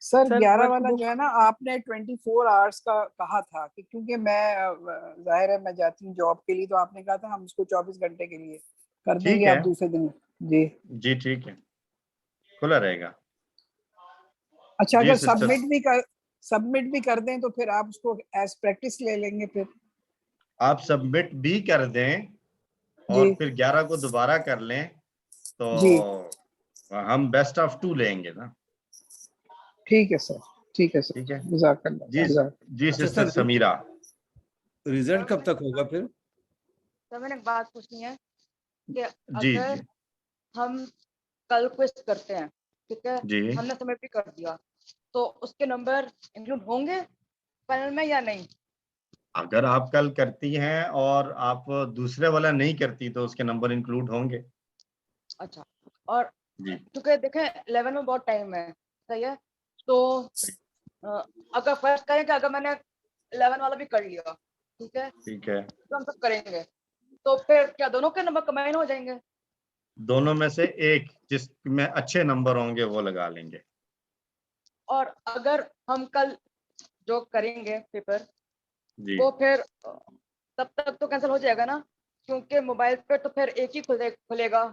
सर सर 11 वाला वर्कबुक जो है ना, आपने 24 आवर्स का कहा था कि क्योंकि मैं जाहिर है मैं जाती हूँ जॉब के लिए, तो आपने कहा था हम उसको 24 घंटे के लिए कर ठीक देंगे, है। आप दूसरे दिन। जी जी ठीक है, खुला रहेगा। अच्छा, जी अगर सिस्टर, सबमिट भी कर दें तो फिर आप उसको एज प्रैक्टिस ले लेंगे फिर? आप सबमिट भी कर दें और जी फिर 11 को दोबारा कर लें तो जी हम बेस्ट ऑफ 2 लेंगे ना। ठीक है सर, ठीक है सर, ठीक है जज़ाकल्लाह, जी। जज़ाकल्लाह। जी अच्छा सिस्टर सर, समीरा। रिजल्ट कब तक होगा फिर? सर मैंने एक बात पूछनी है कि जी अगर जी हम कल क्विज करते हैं, ठीक है, जी। हमने सबमिट भी कर दिया, तो उसके नंबर इंक्लूड होंगे पैनल में या नहीं? अगर आप कल करती हैं और आप दूसरे वाला नहीं करती तो उसके नंबर इंक्लूड होंगे। अच्छा, और जी क्योंकि देखें 11 में बहुत टाइम है, सही है, तो अगर फर्स्ट करें कि अगर मैंने 11 वाला भी कर लिया, ठीक है, ठीक है, तो हम सब करेंगे, तो फिर क्या दोनों के नंबर कंबाइन हो जाएंगे? दोनों में से एक जिसमें अच्छे नंबर होंगे वो लगा लेंगे। और अगर हम कल जो करेंगे पेपर, जी वो फिर तब तक तो कैंसिल हो जाएगा ना, क्योंकि मोबाइल पे तो फिर एक ही खुलेगा।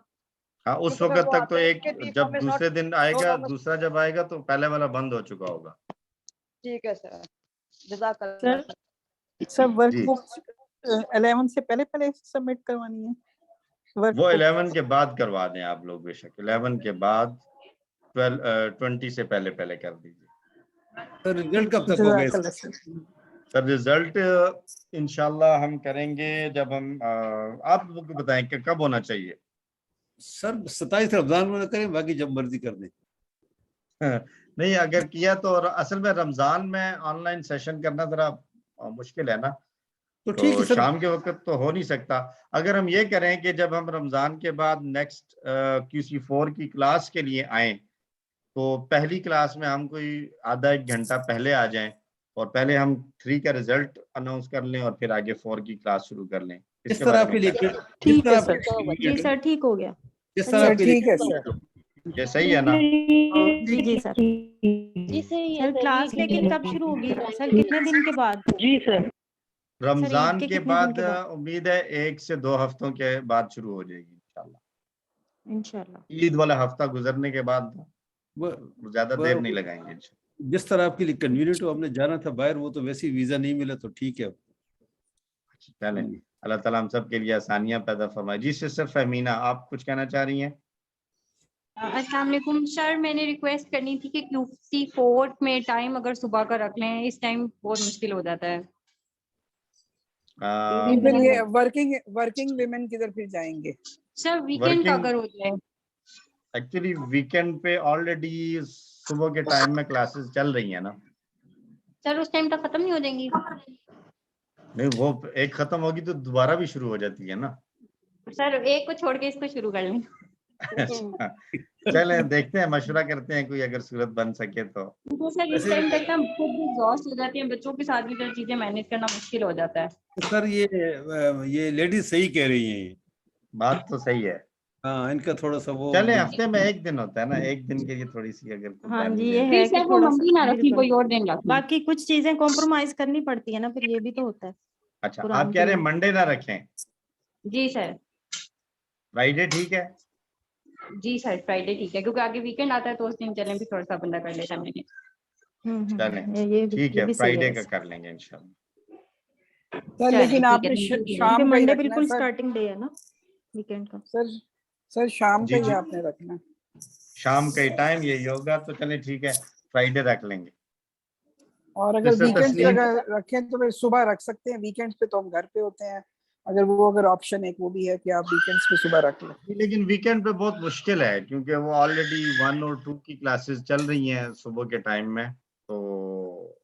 हाँ, उस क्योंकि फिर वक्त वो तक तो आता है एक, कि the जब form is दूसरे not दिन no आएगा, longer- दूसरा जब आएगा तो पहले वाला बंद हो चुका होगा। ठीक है सर, जज़ाकल्लाह। सर जी वर्कबुक 11 से पहले पहले सबमिट करवानी है? वो वर्कबुक 11 के बाद करवा दें आप लोग बेशक, 11 के बाद 20 से पहले पहले कर दीजिए। सर रिजल्ट कब तक होगा इसका? जज़ाकल्लाह सर। सर रिजल्ट इंशाल्लाह हम करेंगे जब हम आप लोग को बताएं कि कब होना चाहिए। सर 27 रमजान में ना करें, बाकी जब मर्जी कर दें। नहीं, अगर किया तो, और असल में रमजान में ऑनलाइन सेशन करना जरा मुश्किल है ना, तो ठीक है तो सर। शाम के वक्त तो हो नहीं सकता। अगर हम ये करें कि जब हम रमजान के बाद नेक्स्ट QC4 की क्लास के लिए आए, तो पहली क्लास में हम कोई आधा एक घंटा पहले आ जाएं और पहले हम 3 का रिजल्ट अनाउंस कर लें और फिर आगे 4 की क्लास शुरू कर लें। इस इसके तरह बारे आपके में लिए क्या? जिस तरह सर। आपके जी सर, ठीक हो गया। जिस तरह सर आपके ठीक है लिए सर। ये सही है ना? जी सर। जी सही है सर क्लास लेकिन कब शुरू होगी सर, कितने दिन के बाद? जी सर। रमजान के के कितने दिन बाद के बाद? उम्मीद है 1 से 2 हफ्तों के बाद शुरू हो जाएगी इंशाल्लाह। इंशाल्लाह। ईद वाला हफ्ता गुजरने के बाद वो- ज्यादा वो- देर नहीं लगाएंगे इंशाल्लाह। जिस तरह आपके लिए कन्वीनियंट हो, हमने जाना था बाहर, वो तो वैसे ही वीजा नहीं मिला, तो ठीक है। चलें, अल्लाह ताला हम सब के लिए आसानियां पैदा फरमाए। जी सिस्टर फहमीना, आप कुछ कहना चाह रही हैं? अस्सलाम वालेकुम सर, मैंने रिक्वेस्ट करनी थी कि QC4 में टाइम अगर सुबह का रख लें, इस टाइम बहुत मुश्किल हो जाता है। फिर ये वर्किंग विमेन किधर फिर जाएंगे? सर वीकेंड का अगर हो जाए। एक्चुअली वीकेंड पे ऑलरेडी सुबह के टाइम में क्लासेस चल रही हैं ना। सर उस टाइम तक खत्म नहीं हो जाएंगी? नहीं, वो एक खत्म होगी तो दोबारा भी शुरू हो जाती है ना। सर एक को छोड़ के इसको शुरू कर लें। अच्छा, चलें देखते हैं, मशवरा करते हैं, कोई अगर सूरत बन सके तो। तो सर इस टाइम तक हम खुद भी एग्जॉस्ट हो जाते हैं, बच्चों के साथ भी जो चीजें मैनेज करना मुश्किल हो जाता है। सर ये लेडीज सही कह रही हैं, ये बात तो सही है। हाँ, इनका थोड़ा सा वो चले, हफ्ते में एक दिन होता है ना, एक दिन के लिए थोड़ी सी अगर हाँ कुर्बानी जी, दे ये दें। है कि थोड़ा सा कोई और दिन रखें। बाकी कुछ चीजें कॉम्प्रोमाइज करनी पड़ती है ना, फिर ये भी तो होता है। अच्छा, कुरान आप के कह रहे हैं लिए। मंडे ना रखें, जी सर। फ्राइडे ठीक है? जी सर फ्राइडे ठीक है, क्योंकि आगे वीकेंड आता है तो उस दिन चलें भी थोड़ा सा बंदा कर लेता है मैंने। चलें ठीक है, भी सही फ्राइडे है का वैसे। कर लेंगे इंशाल्लाह। सर लेकिन आपने शाम का ही मंडे रखना है बिल्कुल सर। स्टार्टिंग डे है ना वीकेंड का। सर शाम का जी ही जी, आपने रखना है। शाम का ही टाइम यही होगा, तो चले ठीक है, फ्राइडे रख लेंगे। और अगर सिस्टर वीकेंड पे तस्लीम, अगर रखें तो फिर सुबह रख सकते हैं, वीकेंड्स पे तो हम घर पे होते हैं, अगर ऑप्शन एक वो भी है कि आप वीकेंड्स पे सुबह रख लें। लेकिन वीकेंड पे बहुत मुश्किल है क्योंकि वो ऑलरेडी 1 और 2 की क्लासेस चल रही हैं सुबह के टाइम में, तो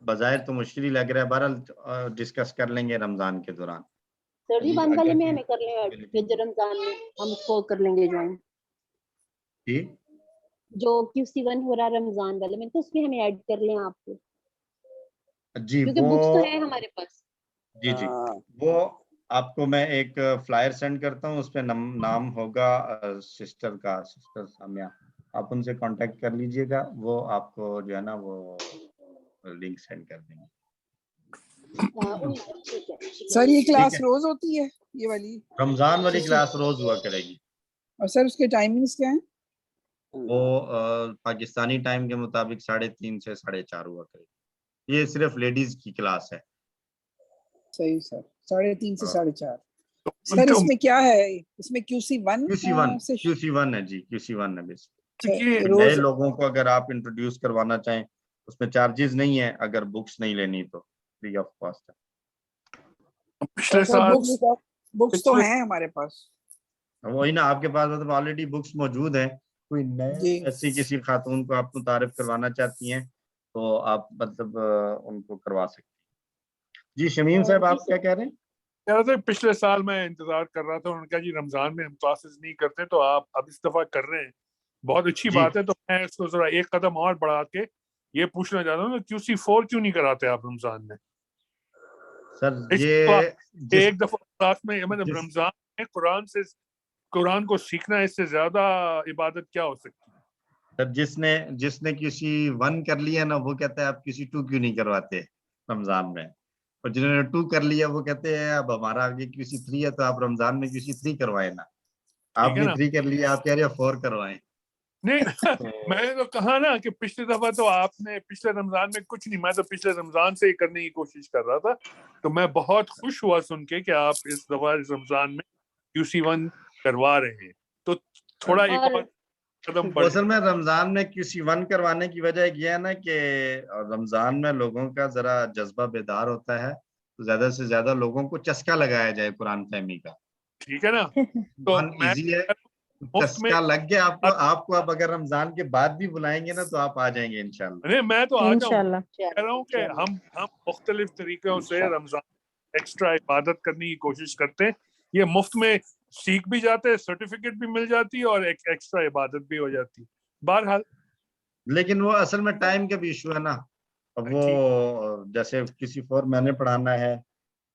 बजाय तो मुश्किल ही लग रहा है। बहरहाल डिस्कस कर लेंगे रमजान के दौरान। सर जी जी, बंद वाले अगर में कोई- हमें कर लें ऐड, फिर रमजान में हम उसको कर लेंगे ज्वाइन। जी जो QC1 हो रहा रमजान वाले में, तो उसमें हमें ऐड कर लें आपको, जी क्योंकि वो बुक्स तो है हमारे पास। जी वो आपको मैं एक फ्लायर सेंड करता हूँ, उस पे नाम होगा सिस्टर का, सिस्टर सामिया। आप उनसे कांटेक्ट कर लीजिएगा, वो आपको जो है ना वो लिंक सेंड कर देंगे। ठीक है। सर ये क्लास है। रोज होती है ये वाली? रमजान वाली क्लास रोज हुआ करेगी। और सर उसके टाइमिंग्स क्या हैं? वो पाकिस्तानी टाइम के मुताबिक 3:30 से 4:30 हुआ करेगी। ये सिर्फ लेडीज की क्लास है। सही सर, 3:30 से हाँ। 4:30। सर इसमें क्या है? इसमें QC1 से QC1 है जी, QC1 है बेसिक। नए रोज लोगों को अगर आप इंट्रोड्यूस करवाना चाहें उसमें चार्जेस नहीं है, अगर बुक्स नहीं लेनी तो फ्री ऑफ कॉस्ट है। पिछले साल बुक्स तो हैं हमारे पास। वही ना, आपके पास मतलब ऑलरेडी बुक्स मौजूद हैं। कोई नए ऐसी किसी खातून को आप मुतारिफ करवाना चाहती हैं तो आप मतलब उनको करवा सकती हैं। जी शमीम साहब आप क्या कह रहे हैं? कह रहे थे पिछले साल मैं इंतजार कर रहा था, उन्होंने कहा जी रमजान में हम क्लासेस नहीं करते, तो आप अब इस दफा कर रहे हैं, बहुत अच्छी बात है। तो मैं इसको जरा एक कदम और बढ़ा के ये पूछना चाहता हूँ कि QC4 क्यों नहीं कराते आप रमजान में? सर ये एक दफा क्लास में मतलब रमजान में कुरान को सीखना, इससे ज्यादा इबादत क्या हो सकती है? सर जिसने QC1 कर लिया ना, वो कहता है आप QC2 क्यों नहीं करवाते रमजान में, और जिन्होंने 2 कर लिया वो कहते हैं अब हमारा आगे QC3 है तो आप रमजान में QC3 करवाए ना। आपने 3 कर लिया, आप कह रहे हो 4 करवाएं। नहीं मैंने तो कहा ना कि पिछले दफा तो आपने पिछले रमजान में कुछ नहीं, मैं तो पिछले रमजान से ही करने की कोशिश कर रहा था, तो मैं बहुत खुश हुआ सुन के कि आप इस दफा इस रमजान में QC1 करवा रहे हैं, तो थोड़ा एक और कदम बढ़। असल में रमजान में QC1 करवाने की वजह ये है ना कि रमजान में लोगों का जरा जज्बा बेदार होता है, तो ज्यादा से ज्यादा लोगों को चस्का लगाया जाए कुरान फहमी का। ठीक है ना, तो इजी है, चस्का लग गया आपको अब अगर रमजान के बाद भी बुलाएंगे ना तो आप आ जाएंगे इंशाल्लाह। अरे मैं तो आ जाऊंगा, कह रहा हूँ कि हम मुख्तलिफ तरीकों से रमजान एक्स्ट्रा इबादत करने की कोशिश करते हैं, ये मुफ्त में सीख भी जाते हैं, सर्टिफिकेट भी मिल जाती है और एक एक्स्ट्रा इबादत भी हो जाती है। बहरहाल लेकिन वो असल में टाइम का भी इशू है ना, अब वो जैसे QC4 मैंने पढ़ाना है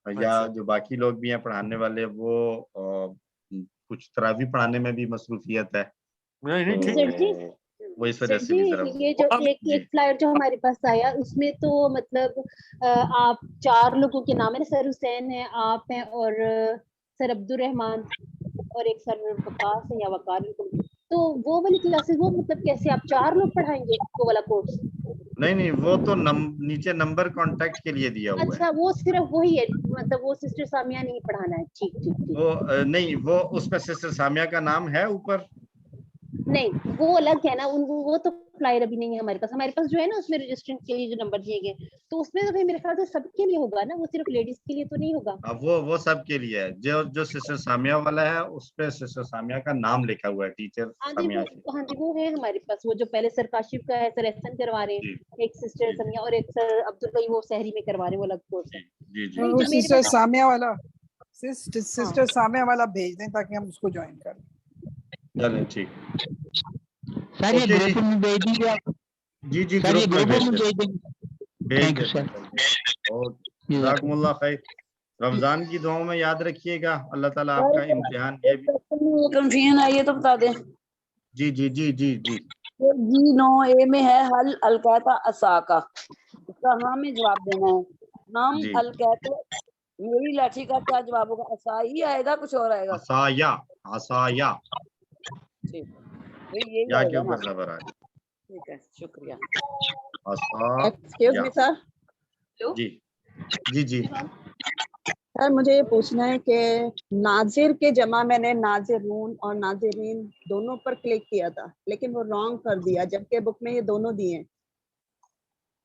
या जो बाकी लोग भी हैं पढ़ाने वाले, वो कुछ तरावी पढ़ाने में भी मसरूफियत है। सर जी, वो इस वजह से भी जरा ये जो एक फ्लायर जो हमारे पास आया उसमें तो मतलब आप 4 लोगों के नाम है, सर हुसैन है, आप हैं और सर अब्दुल रहमान और एक सर वकास है या वकार, तो वो वाली क्लासेस वो मतलब कैसे आप 4 लोग पढ़ाएंगे वो वाला कोर्स? नहीं वो तो नीचे नंबर कांटेक्ट के लिए दिया हुआ है। अच्छा वो सिर्फ वही है, मतलब वो सिस्टर सामिया नहीं पढ़ाना है? ठीक ठीक ठीक। वो नहीं, वो उसमें सिस्टर सामिया का नाम है ऊपर, नहीं वो अलग है ना, वो तो फ्लायर अभी नहीं है हमारे पास। हमारे पास जो है ना उसमें रजिस्ट्रेंट के लिए जो नंबर दिए गए, तो उसमें तो फिर मेरे ख्याल से सबके लिए होगा ना, वो सिर्फ लेडीज के लिए तो नहीं होगा। अब वो सब के लिए है। जो सिस्टर सामिया वाला है उस पे सिस्टर सामिया का नाम लिखा हुआ है, टीचर सामिया। हाँ जी वो है हमारे पास, वो जो पहले सर काशिफ का है, सर एहसन करवा रहे हैं, एक सिस्टर सामिया और एक सर अब्दुल भाई वो सहरी में करवा रहे हैं, वो अलग कोर्स है। वो सिस्टर सामिया वाला सिस्टर सामिया वाला भेज दें ताकि हम उसको ज्वाइन कर लें। चलें ठीक। सर ये ग्रुप में भेज दीजिए आप। जी सर ये ग्रुप में भेज देंगे। Thank you sir. और जज़ाकुमुल्लाह खैर। रमजान की दुआओं में याद रखिएगा, अल्लाह ताला आपका इम्तिहान ये भी कंफ्यूजन है ये तो बता दें। जी G9A में है हल अलकाता असा का, इसका हाँ में जवाब देना है। नाम अलकाता, मेरी लाठी का क्या जवाब होगा? असा ही आएगा, कुछ और आएगा? असाया ठीक, ये या के ऊपर ज़बर आ गया। ठीक है, शुक्रिया। Excuse me sir. जी सर मुझे ये पूछना है कि नाजिर के जमा मैंने नाजिरून और नाजिरीन दोनों पर क्लिक किया था, लेकिन वो रॉन्ग कर दिया, जबकि बुक में ये दोनों दिए हैं।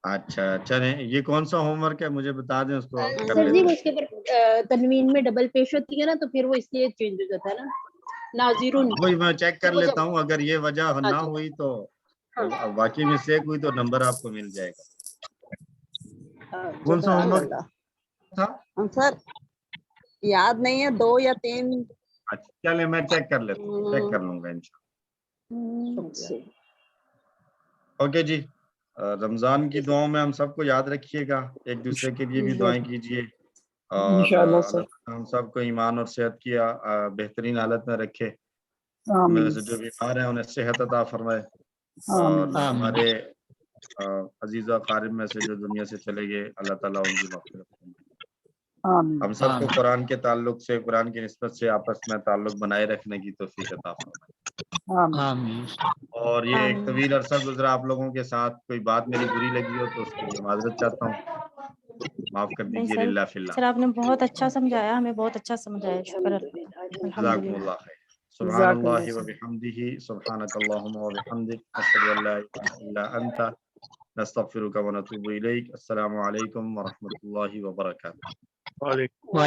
अच्छा चले, ये कौन सा होमवर्क है मुझे बता दें, उसको कर सर जी लेते वो हैं। उसके ऊपर तनवीन में डबल पेश होती है ना, तो फिर वो इसलिए चेंज हो जाता है ना, नाजिरुन। वही मैं चेक कर वो जब- लेता हूँ, अगर ये वजह ना अच्छा। हुई तो हाँ। बाकी मिस्टेक हुई तो नंबर आपको मिल जाएगा। कौन सा होमवर्क था? सर याद नहीं है, 2 या 3। अच्छा चले, मैं चेक कर लेता हूँ, चेक कर लूंगा इंशाल्लाह। ओके जी, रमजान की दुआओं में हम सबको याद रखिएगा, एक दूसरे के लिए भी दुआएं कीजिए, और इंशाअल्लाह अल्लाह सर। ताला हम सबको ईमान और सेहत की बेहतरीन हालत में रखे। आमीन। में से जो बीमार हैं उन्हें सेहत अता फरमाए, और आमीन। हमारे अजीज व अकारिब में से जो दुनिया से चले गए, अल्लाह ताला उनकी मग़फ़िरत फरमाए। आमीन। हम सबको कुरान के ताल्लुक से, कुरान की निस्बत से आपस में ताल्लुक बनाए रखने की तौफीक अता फरमाए। आमीन। और ये एक तवील अरसा गुजरा आप लोगों के साथ, कोई बात मेरी बुरी लगी हो तो उसके लिए माजरत चाहता हूँ, माफ कर नहीं दीजिए, सर, लिल्लाह फिल्लाह। सर आपने बहुत अच्छा समझाया, हमें बहुत अच्छा समझाया, शुक्र अल्लाह। जज़ाकुमुल्लाह खैर। सुब्हानल्लाहि व बिहम्दिही, सुब्हानकल्लाहुम्मा व बिहम्दिक, अशहदु अन ला इलाहा इल्ला अंता, नस्तगफिरुका व नतूबु इलैक। अस्सलामु अलैकुम व रहमतुल्लाहि व बरकातुहू।